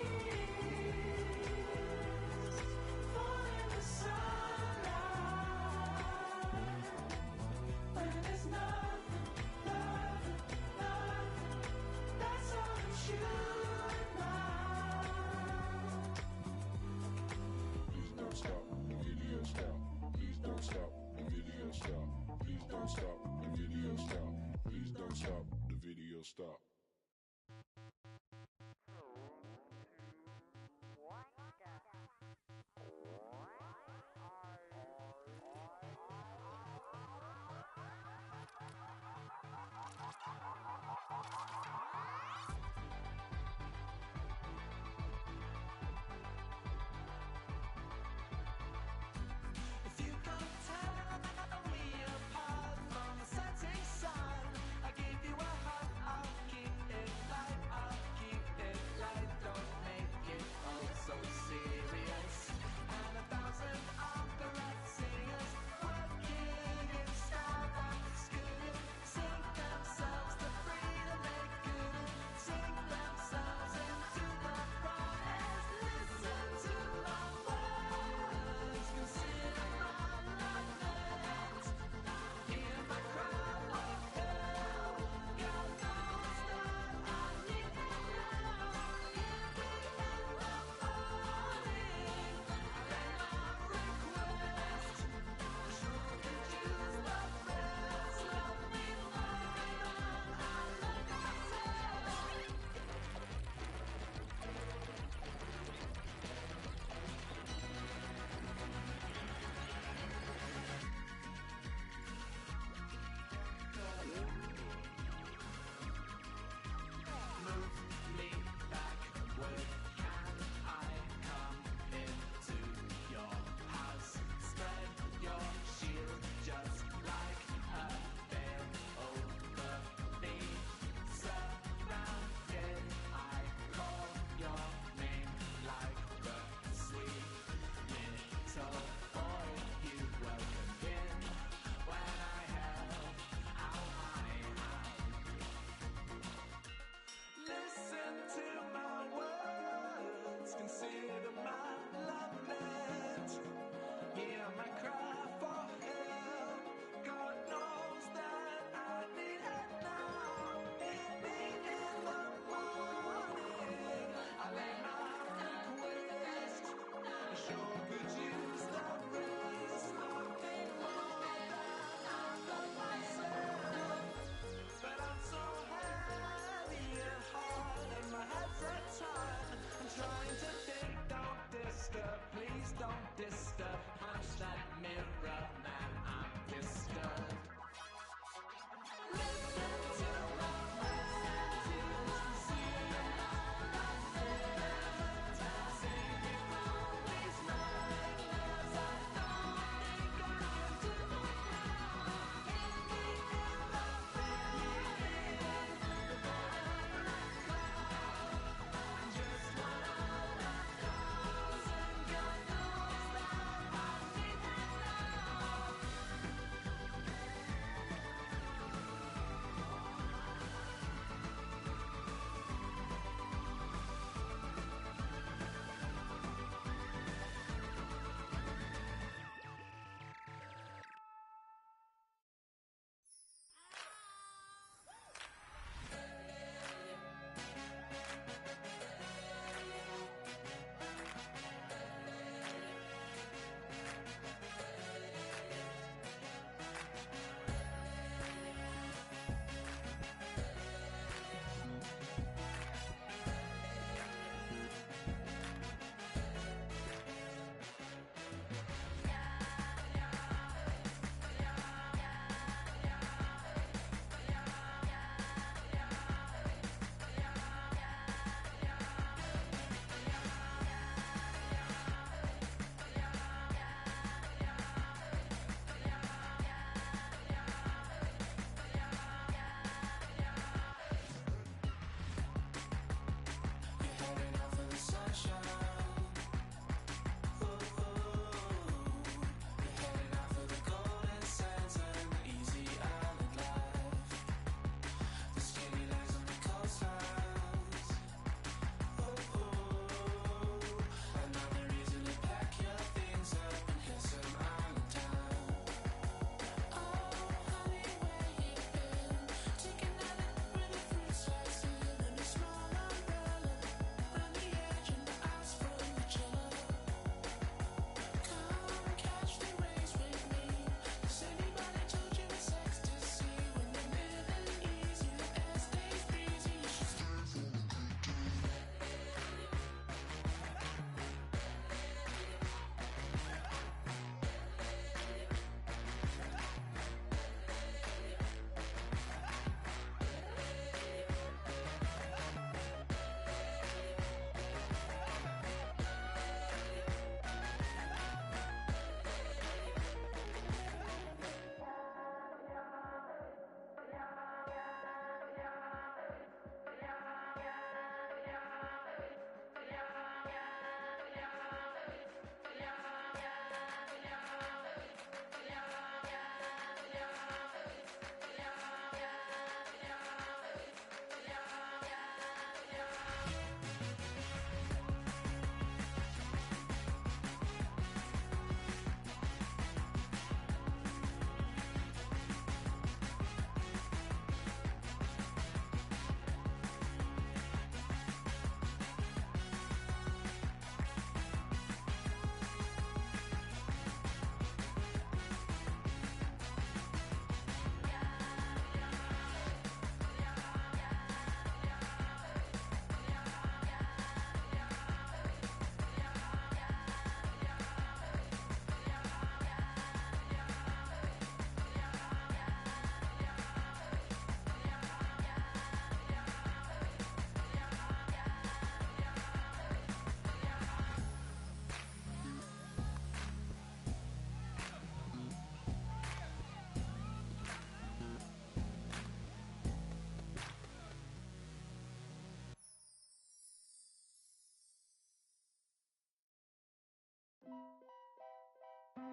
fall in the sunlight. When there's nothing, nothing, nothing, that's all that you and mine. Please don't stop the video, stop. Please don't stop the video, stop. Please don't stop the video, stop. Please don't stop the video, stop. If you can't tell me apart from the setting sun, I give you a heart, I'll keep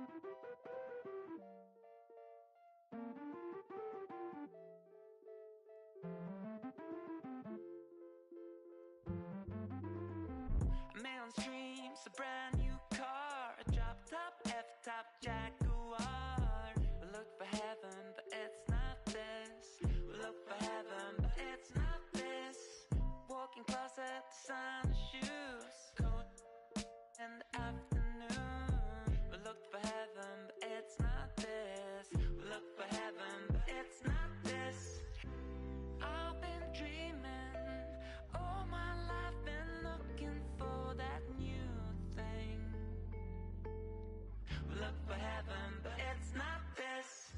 A million streams, a brand new car, a drop top, F-top Jaguar. We look for heaven, but it's not this. We look for heaven, but it's not this. Walking closer to sun shoes, cold in the afternoon. We look for heaven, but it's not this. We look for heaven, but it's not this. I've been dreaming all my life, been looking for that new thing. We look for heaven, but it's not this.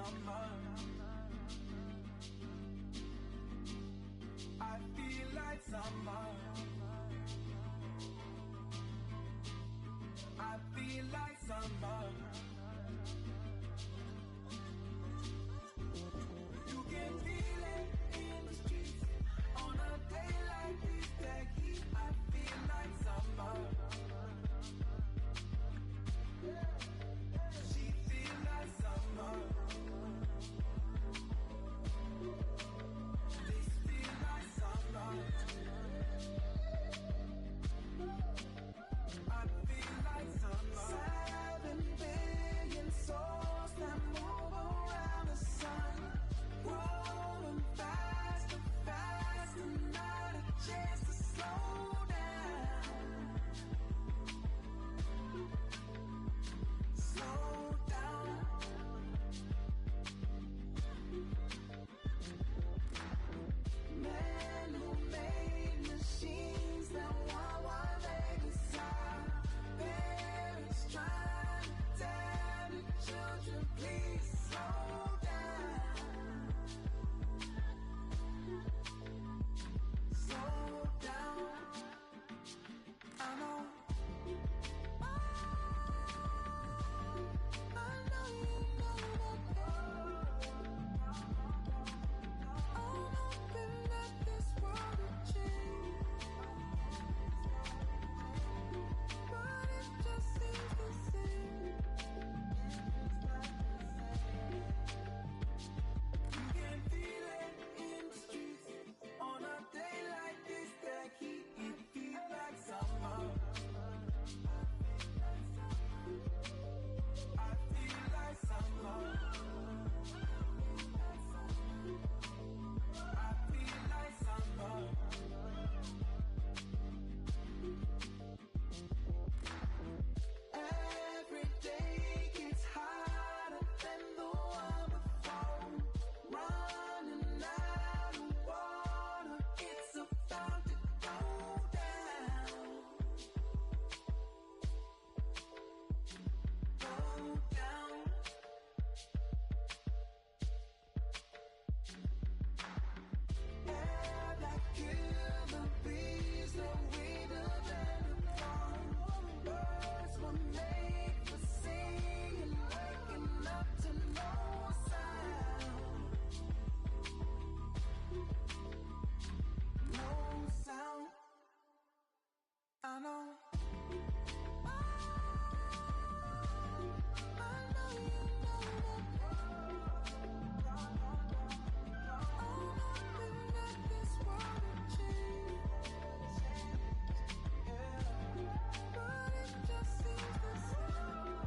summer. I feel like summer. I feel like summer. You can feel it in the streets on a day like this. That heat, I feel like summer. She feel like summer. This feel like summer. I feel like summer. 7 billion souls that move around the sun, rolling faster, faster, not a chance to slow down. Slow down. Men who made machines that want what they desire. Parents trying to tell the children, please slow down. Slow down. I know. I know you know that. I'm hoping that this world will change, but it just seems the same. You can feel it in the streets on a day like this. That heat, it feels like summer. I feel like summer. I feel like summer. Every day gets hotter than the one before. Running out of water, it's about to go down. Go down. Air that kill the bees, the weeder than the dawn. Birds were made for singing, waking up to no sound. No sound. I know. I know you know that. I'm hoping that this world will change, but it just seems the same.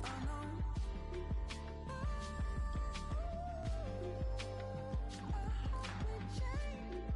I know. I hope we change.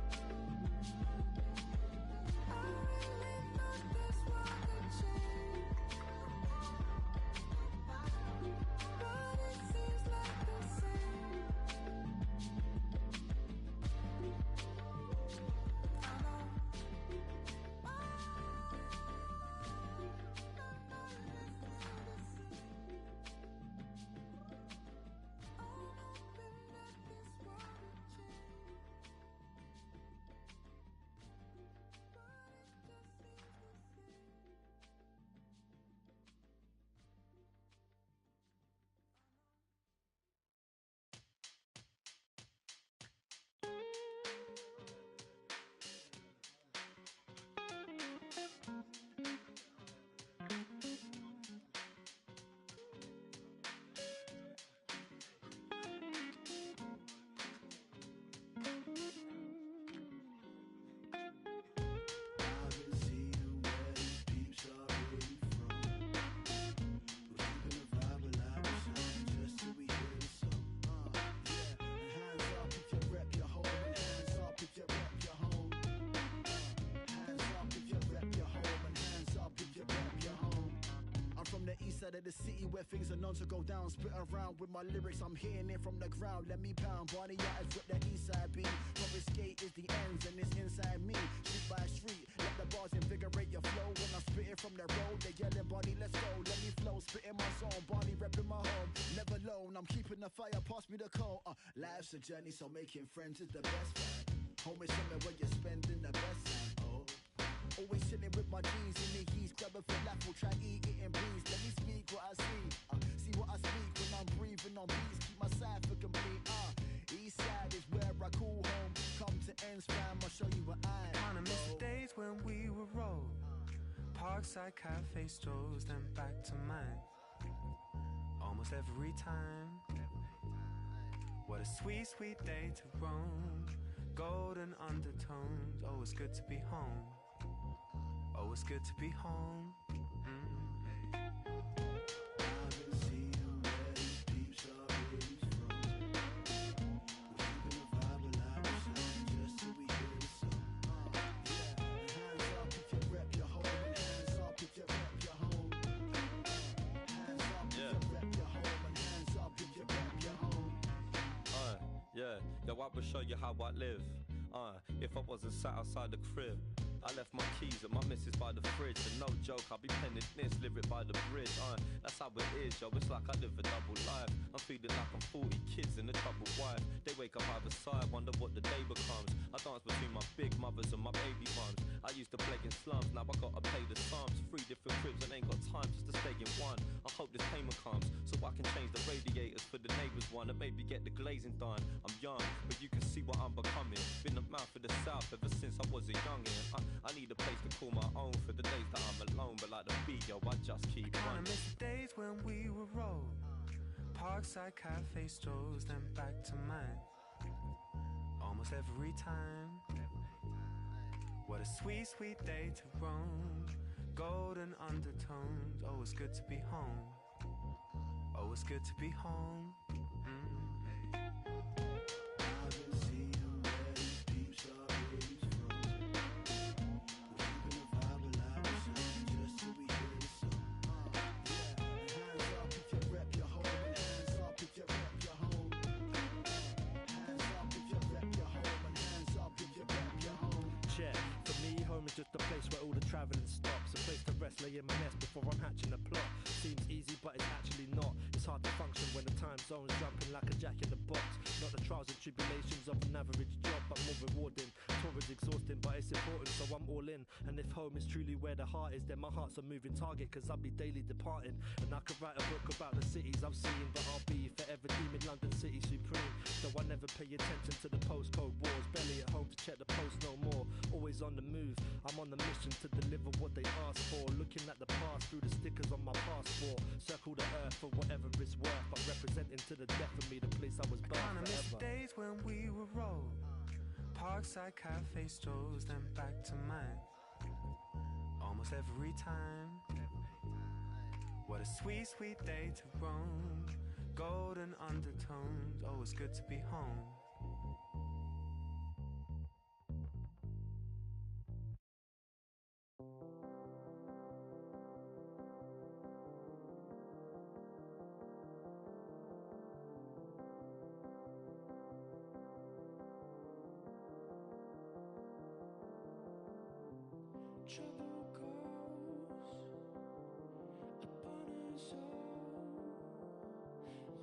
side of the city where things are known to go down. Spit around with my lyrics, I'm hitting it from the ground. Let me pound, Barney Yatters with the east side beat. From skate is the ends and it's inside me. Street by street, let the bars invigorate your flow. When I'm spitting from the road, they yelling, Barney, let's go. Let me flow, spitting my zone, Barney repping my home. Never alone, I'm keeping the fire, pass me the coal. Life's a journey, so making friends is the best thing. Home is somewhere where you're spending the best time. Oh, always chilling with my jeans in the heat. Grab a falafel, try eating beans. Let me speak what I see. See what I speak when I'm breathing on beats. Keep my side for complete. East side is where I call home. Come to ends, fam, I'll show you what I Kinda miss the days when we were rolled. Parkside cafe strolls, then back to mine. Almost every time. What a sweet, sweet day to roam. Golden undertones. Oh, it's good to be home. Oh, it's good to be home. Yeah, yo, I will show you how I live. If I wasn't sat outside the crib, I left my keys at my missus by the fridge. And no joke, I'll be penning this, live it by the bridge. That's how it is, yo, it's like I live a double life. I'm feeling like I'm 40 kids and a troubled wife. They wake up either side, wonder what the day becomes. I dance between my big mothers and my baby mums. I used to play in slums, now I gotta pay the sums. 3 different cribs and ain't got time just to stay in one. I hope this payment comes, so I can change the radiators for the neighbours one. And maybe get the glazing done. I'm young, but you can see what I'm becoming. Been a mouth of the south ever since I was a youngin'. I need a place to call my own for the days that I'm alone. But like the beat, yo, I just keep running. Kinda miss the days when we were rolled. Parkside cafe strolls, then back to mine. Almost every time. What a sweet, sweet day to roam. Golden undertones. Oh, it's good to be home. Oh, it's good to be home. Just a place where all the travelling stops. A place to rest, lay in my nest before I'm hatching a plot. Seems easy, but it's actually not. It's hard to function when the time zone's jumping like a jack in the box. Not the trials and tribulations of an average job, but more rewarding. Tour is exhausting, but it's important, so I'm all in. And if home is truly where the heart is, then my heart's a moving target, cause I'll be daily departing. And I could write a book about the cities I've seen, but I'll be forever deeming London City supreme. Though I never pay attention to the postcode wars. Barely at home to check the post no more. Always on the move, I'm on the mission to deliver what they ask for. Looking at the past through the stickers on my passport. Circle the earth for whatever it's worth, but representing to the death of me the place I was born Kinda miss forever. the days when we were rolled. Parkside cafe strolls, then back to mine. Almost every time. What a sweet, sweet day to roam. Golden undertones. Oh, it's good to be home. Trouble goes upon us all,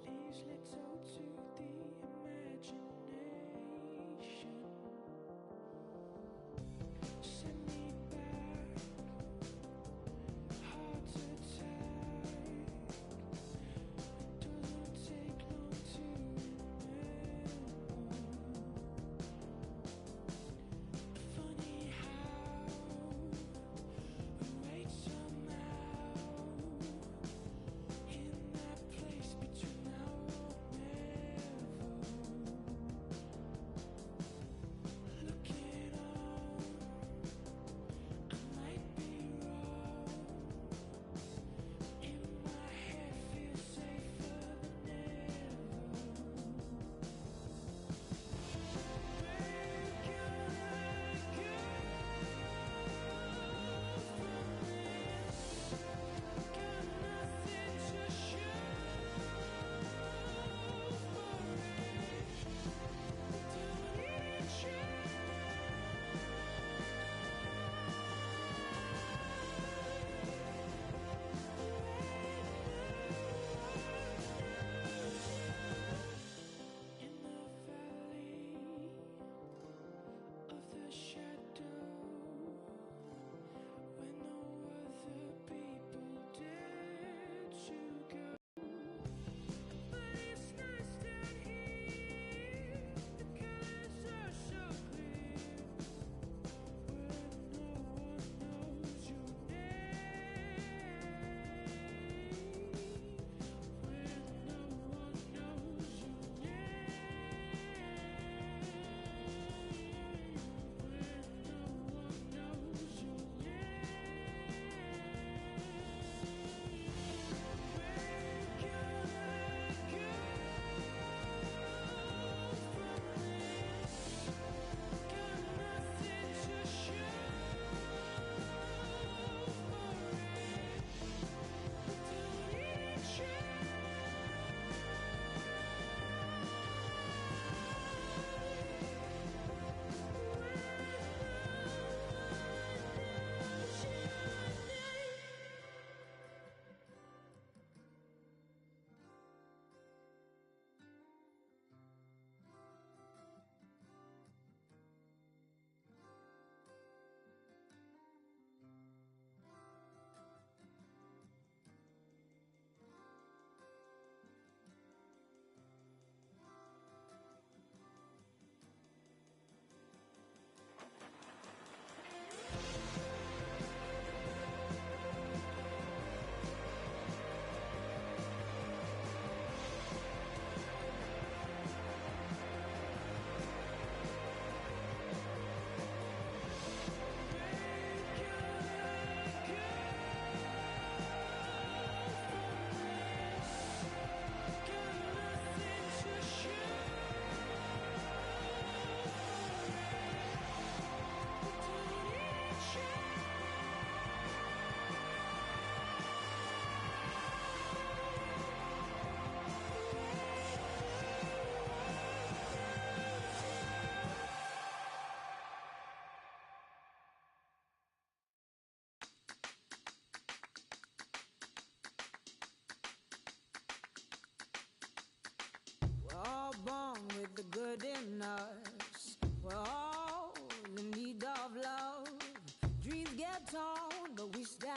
leaves little to the imagination.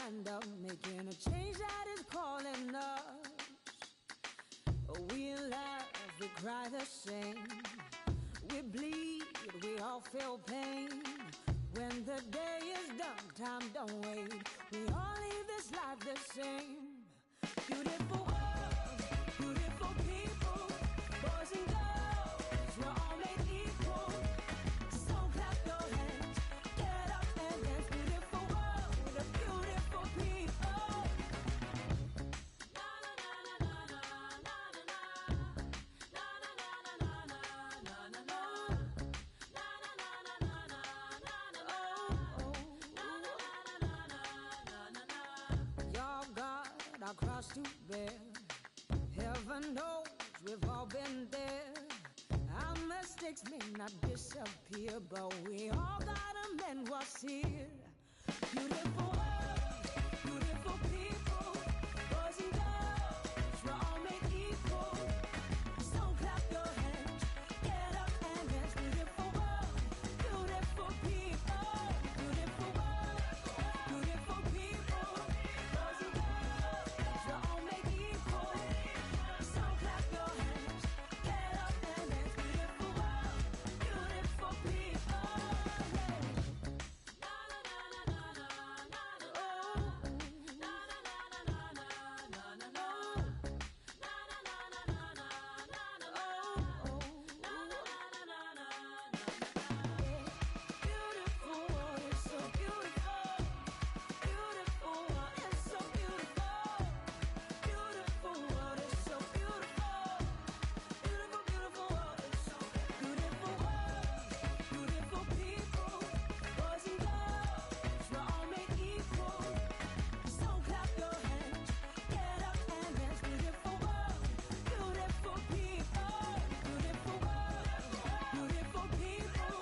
stand up, making a change that is calling us. We laugh, we cry the same. We bleed, we all feel pain. When the day is done, time don't wait. We all leave this life the same. Beautiful world, beautiful people, boys and girls, we're all made equal. So clap your hands, get up and dance. Beautiful world, of beautiful people. Na na na na na na na na na na na na na na na. Our cross to bear. Heaven knows we've all been there. Our mistakes may not disappear, but we all gotta mend what's here. Beautiful world, beautiful people, boys and girls, we're all made equal. So clap your hands, get up and dance. Beautiful world, beautiful people, beautiful world, beautiful people, boys and girls, we're all made equal. So clap your hands, get up and dance. Beautiful world, beautiful people. Na na na na na na na na. Oh, na na na na na na na na na. Na na na na na na na na. Oh, na na na na na na na. Beautiful world is so beautiful. Beautiful world is so beautiful. Beautiful world is so beautiful. Beautiful, beautiful world is so beautiful world. Beautiful people, boys and girls, we're all made equal. So clap your hands, get up and dance. Beautiful world, beautiful people, beautiful world, beautiful people,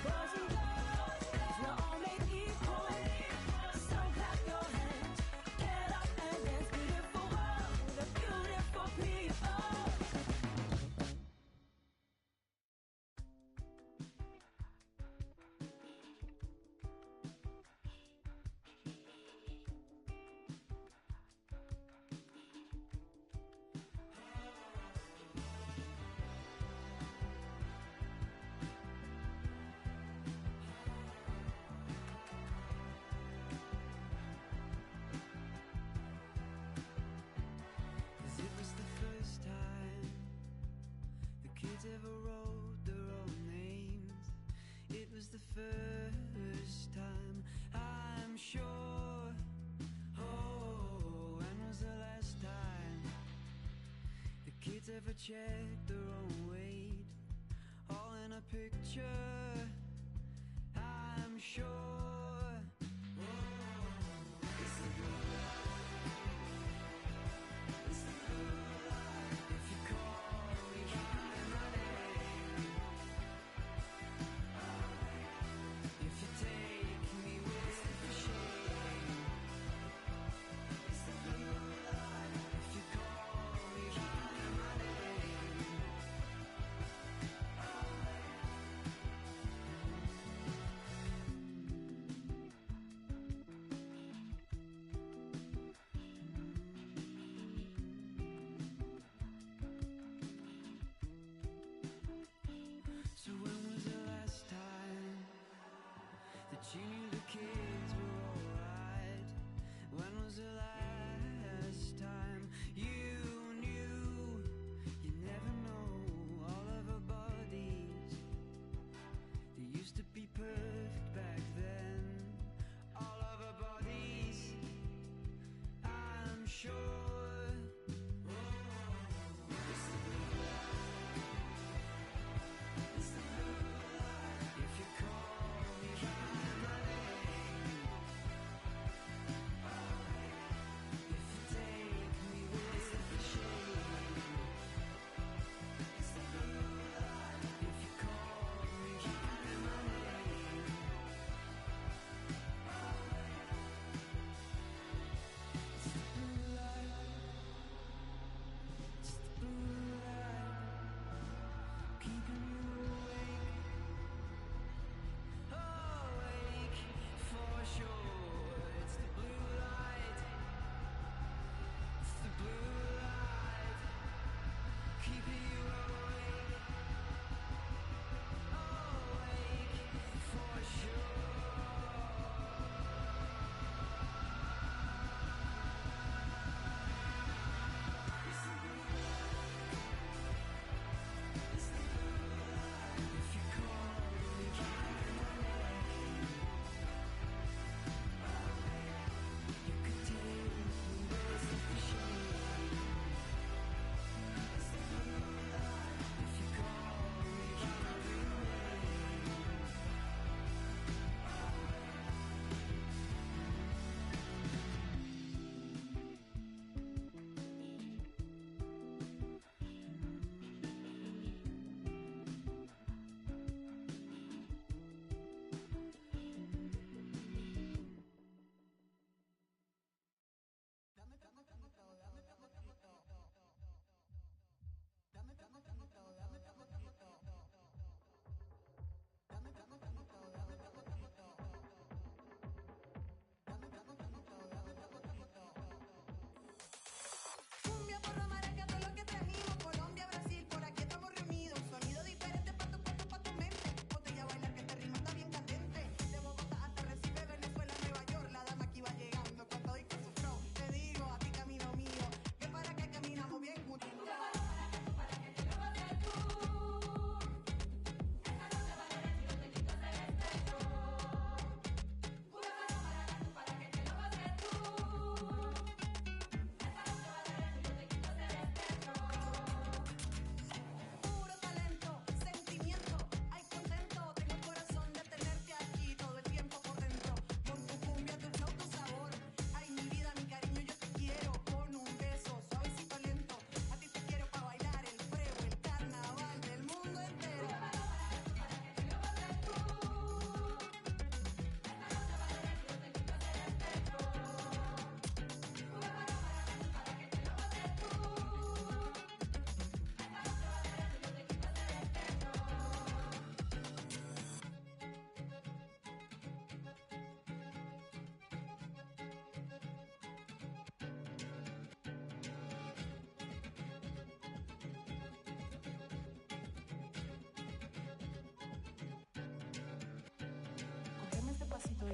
boys and girls, we're all made equal. So clap your hands, get up and dance. Beautiful world, the beautiful people. Cause it was the first time the kids ever wrote their own names. It was the first time, I'm sure. Oh, when was the last time the kids ever checked their own weight? All in a picture, I'm sure. It's the blue light. It's the blue light. If you call me by my name, if you take me with the shame, it's the blue light. If you call me by my name,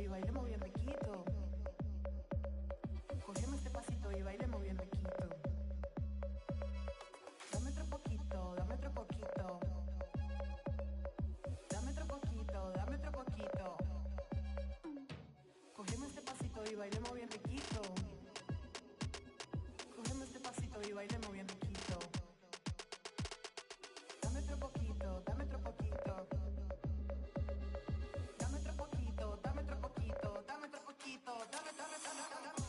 y bailemos bien riquito. Cogemos este pasito y bailemos bien riquito. Dame otro poquito, dame otro poquito. Dame otro poquito, dame otro poquito. Cogemos este pasito y bailemos bien riquito. Cogemos este pasito y bailemos bien riquito. Dame otro poquito, dame otro poquito. Dame otro poquito, dame otro poquito, dame otro poquito, dame, dame, dame, dame.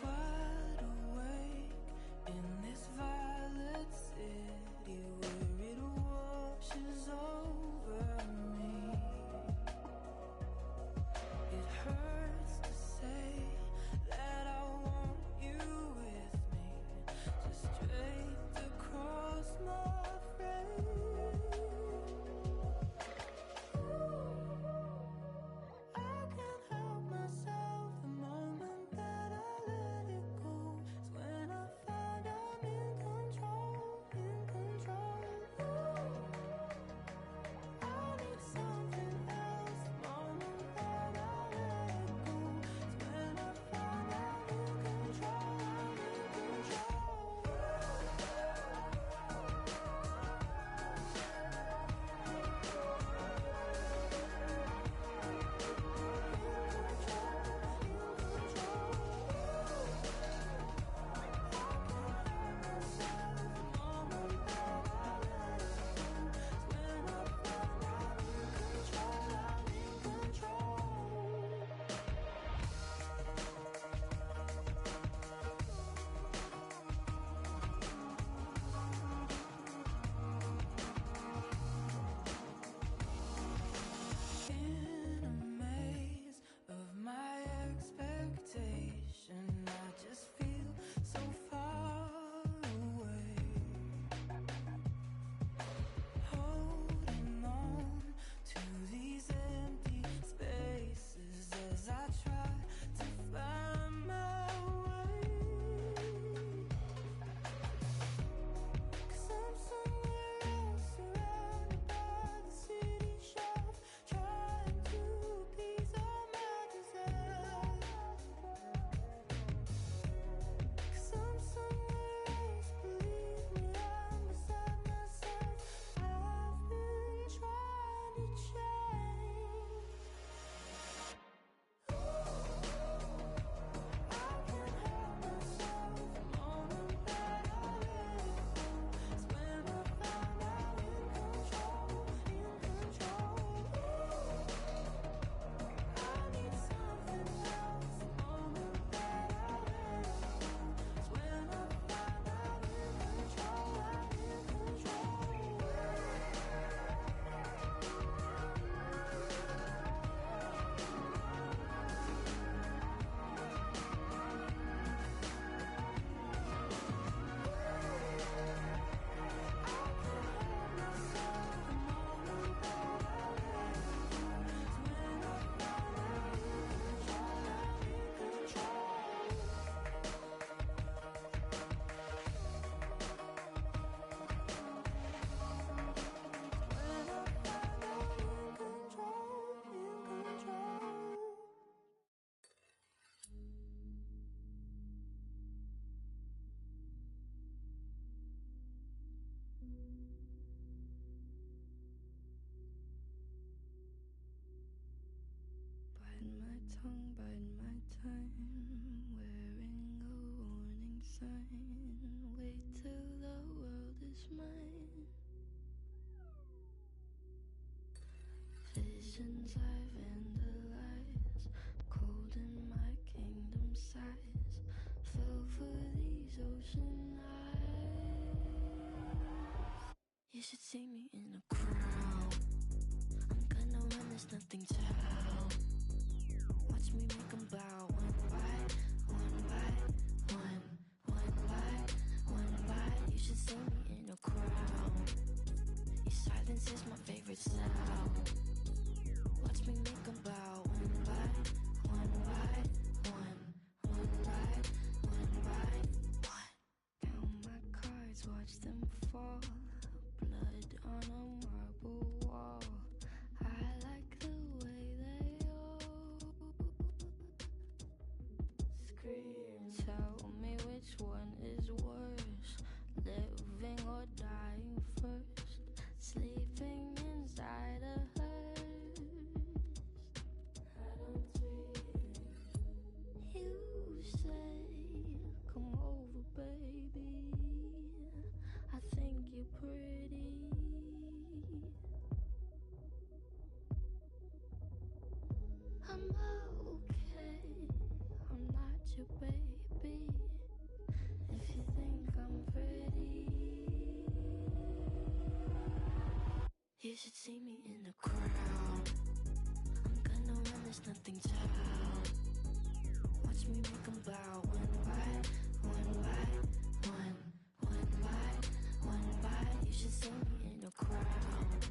Wide awake in this violet city where it washes over me. It hurts to say that I want you with me, just draped across my face. I can't help myself the moment that I let it go. It's when I find I'm in control, in control. I need something else the moment that I let it go. It's when I find I'm in control, I'm in in a maze of my expectation. I just feel so far away, holding on to these empty spaces as I try to find my way. 'Cause I'm somewhere else, surrounded by the city shelf, trying to appease all my desires. 'Cause I'm somewhere else, believe me, I'm beside myself. I've been trying to change. I can't help myself the moment that I let it go. It's when I find I'm in control, in control. I need something else the moment that I let it go. It's when I find I'm in control, I'm in control. since I vandalized, cold in my kingdom size, fell for these ocean eyes. You should see me in a crowd. I'm gonna run, there's nothing to help. Watch me make 'em bow one by one by one, one by one by. You should see me in a crowd. Your silence is my favorite sound. Watch me make 'em bow one by one by one, one by one by one. Count my cards, watch them fall. Blood on a marble wall. I like the way they all scream. Tell me which one is worse, living or dying first. Sleeping inside a hearse. I don't dream. You say, come over, baby. I think you're pretty. I'm okay. I'm not your baby. If you think I'm pretty, you should see me in the crowd. I'm gonna run, there's nothing to help. Watch me make 'em bow one by one by one, one by one by. You should see me in a crowd.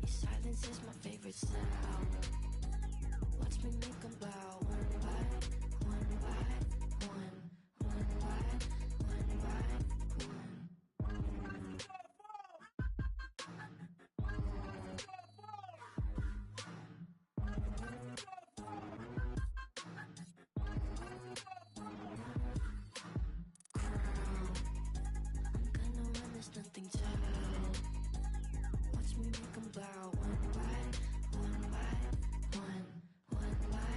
Your silence is my favorite sound. Watch me make 'em bow one by one by one, one by one by one. Nothing to help. Watch me make 'em bow one by one by one, one by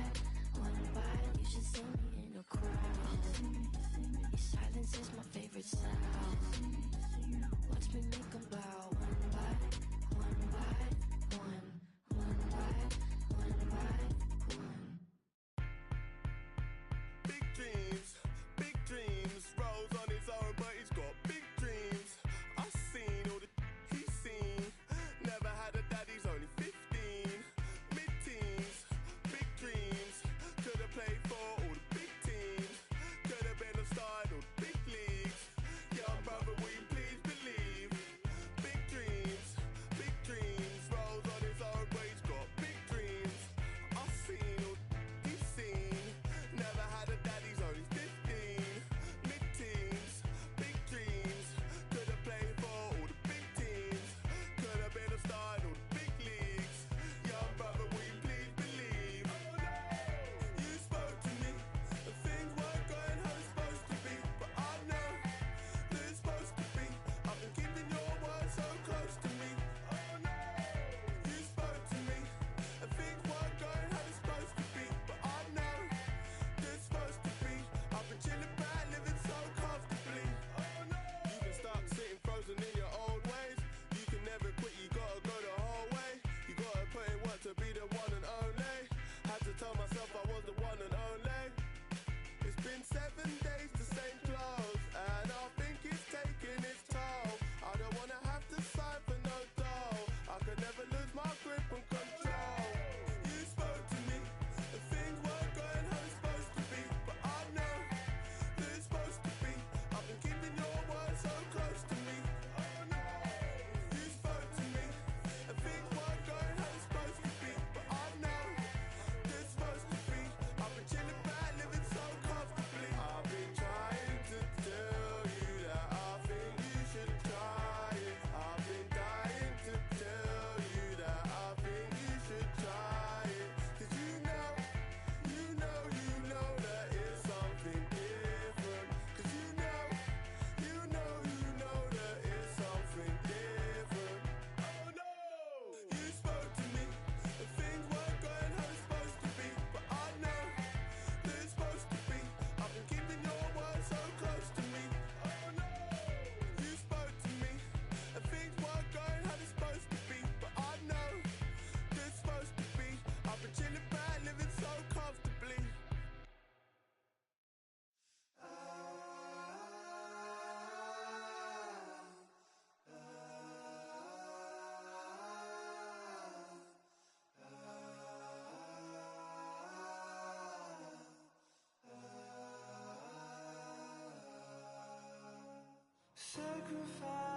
sacrifice.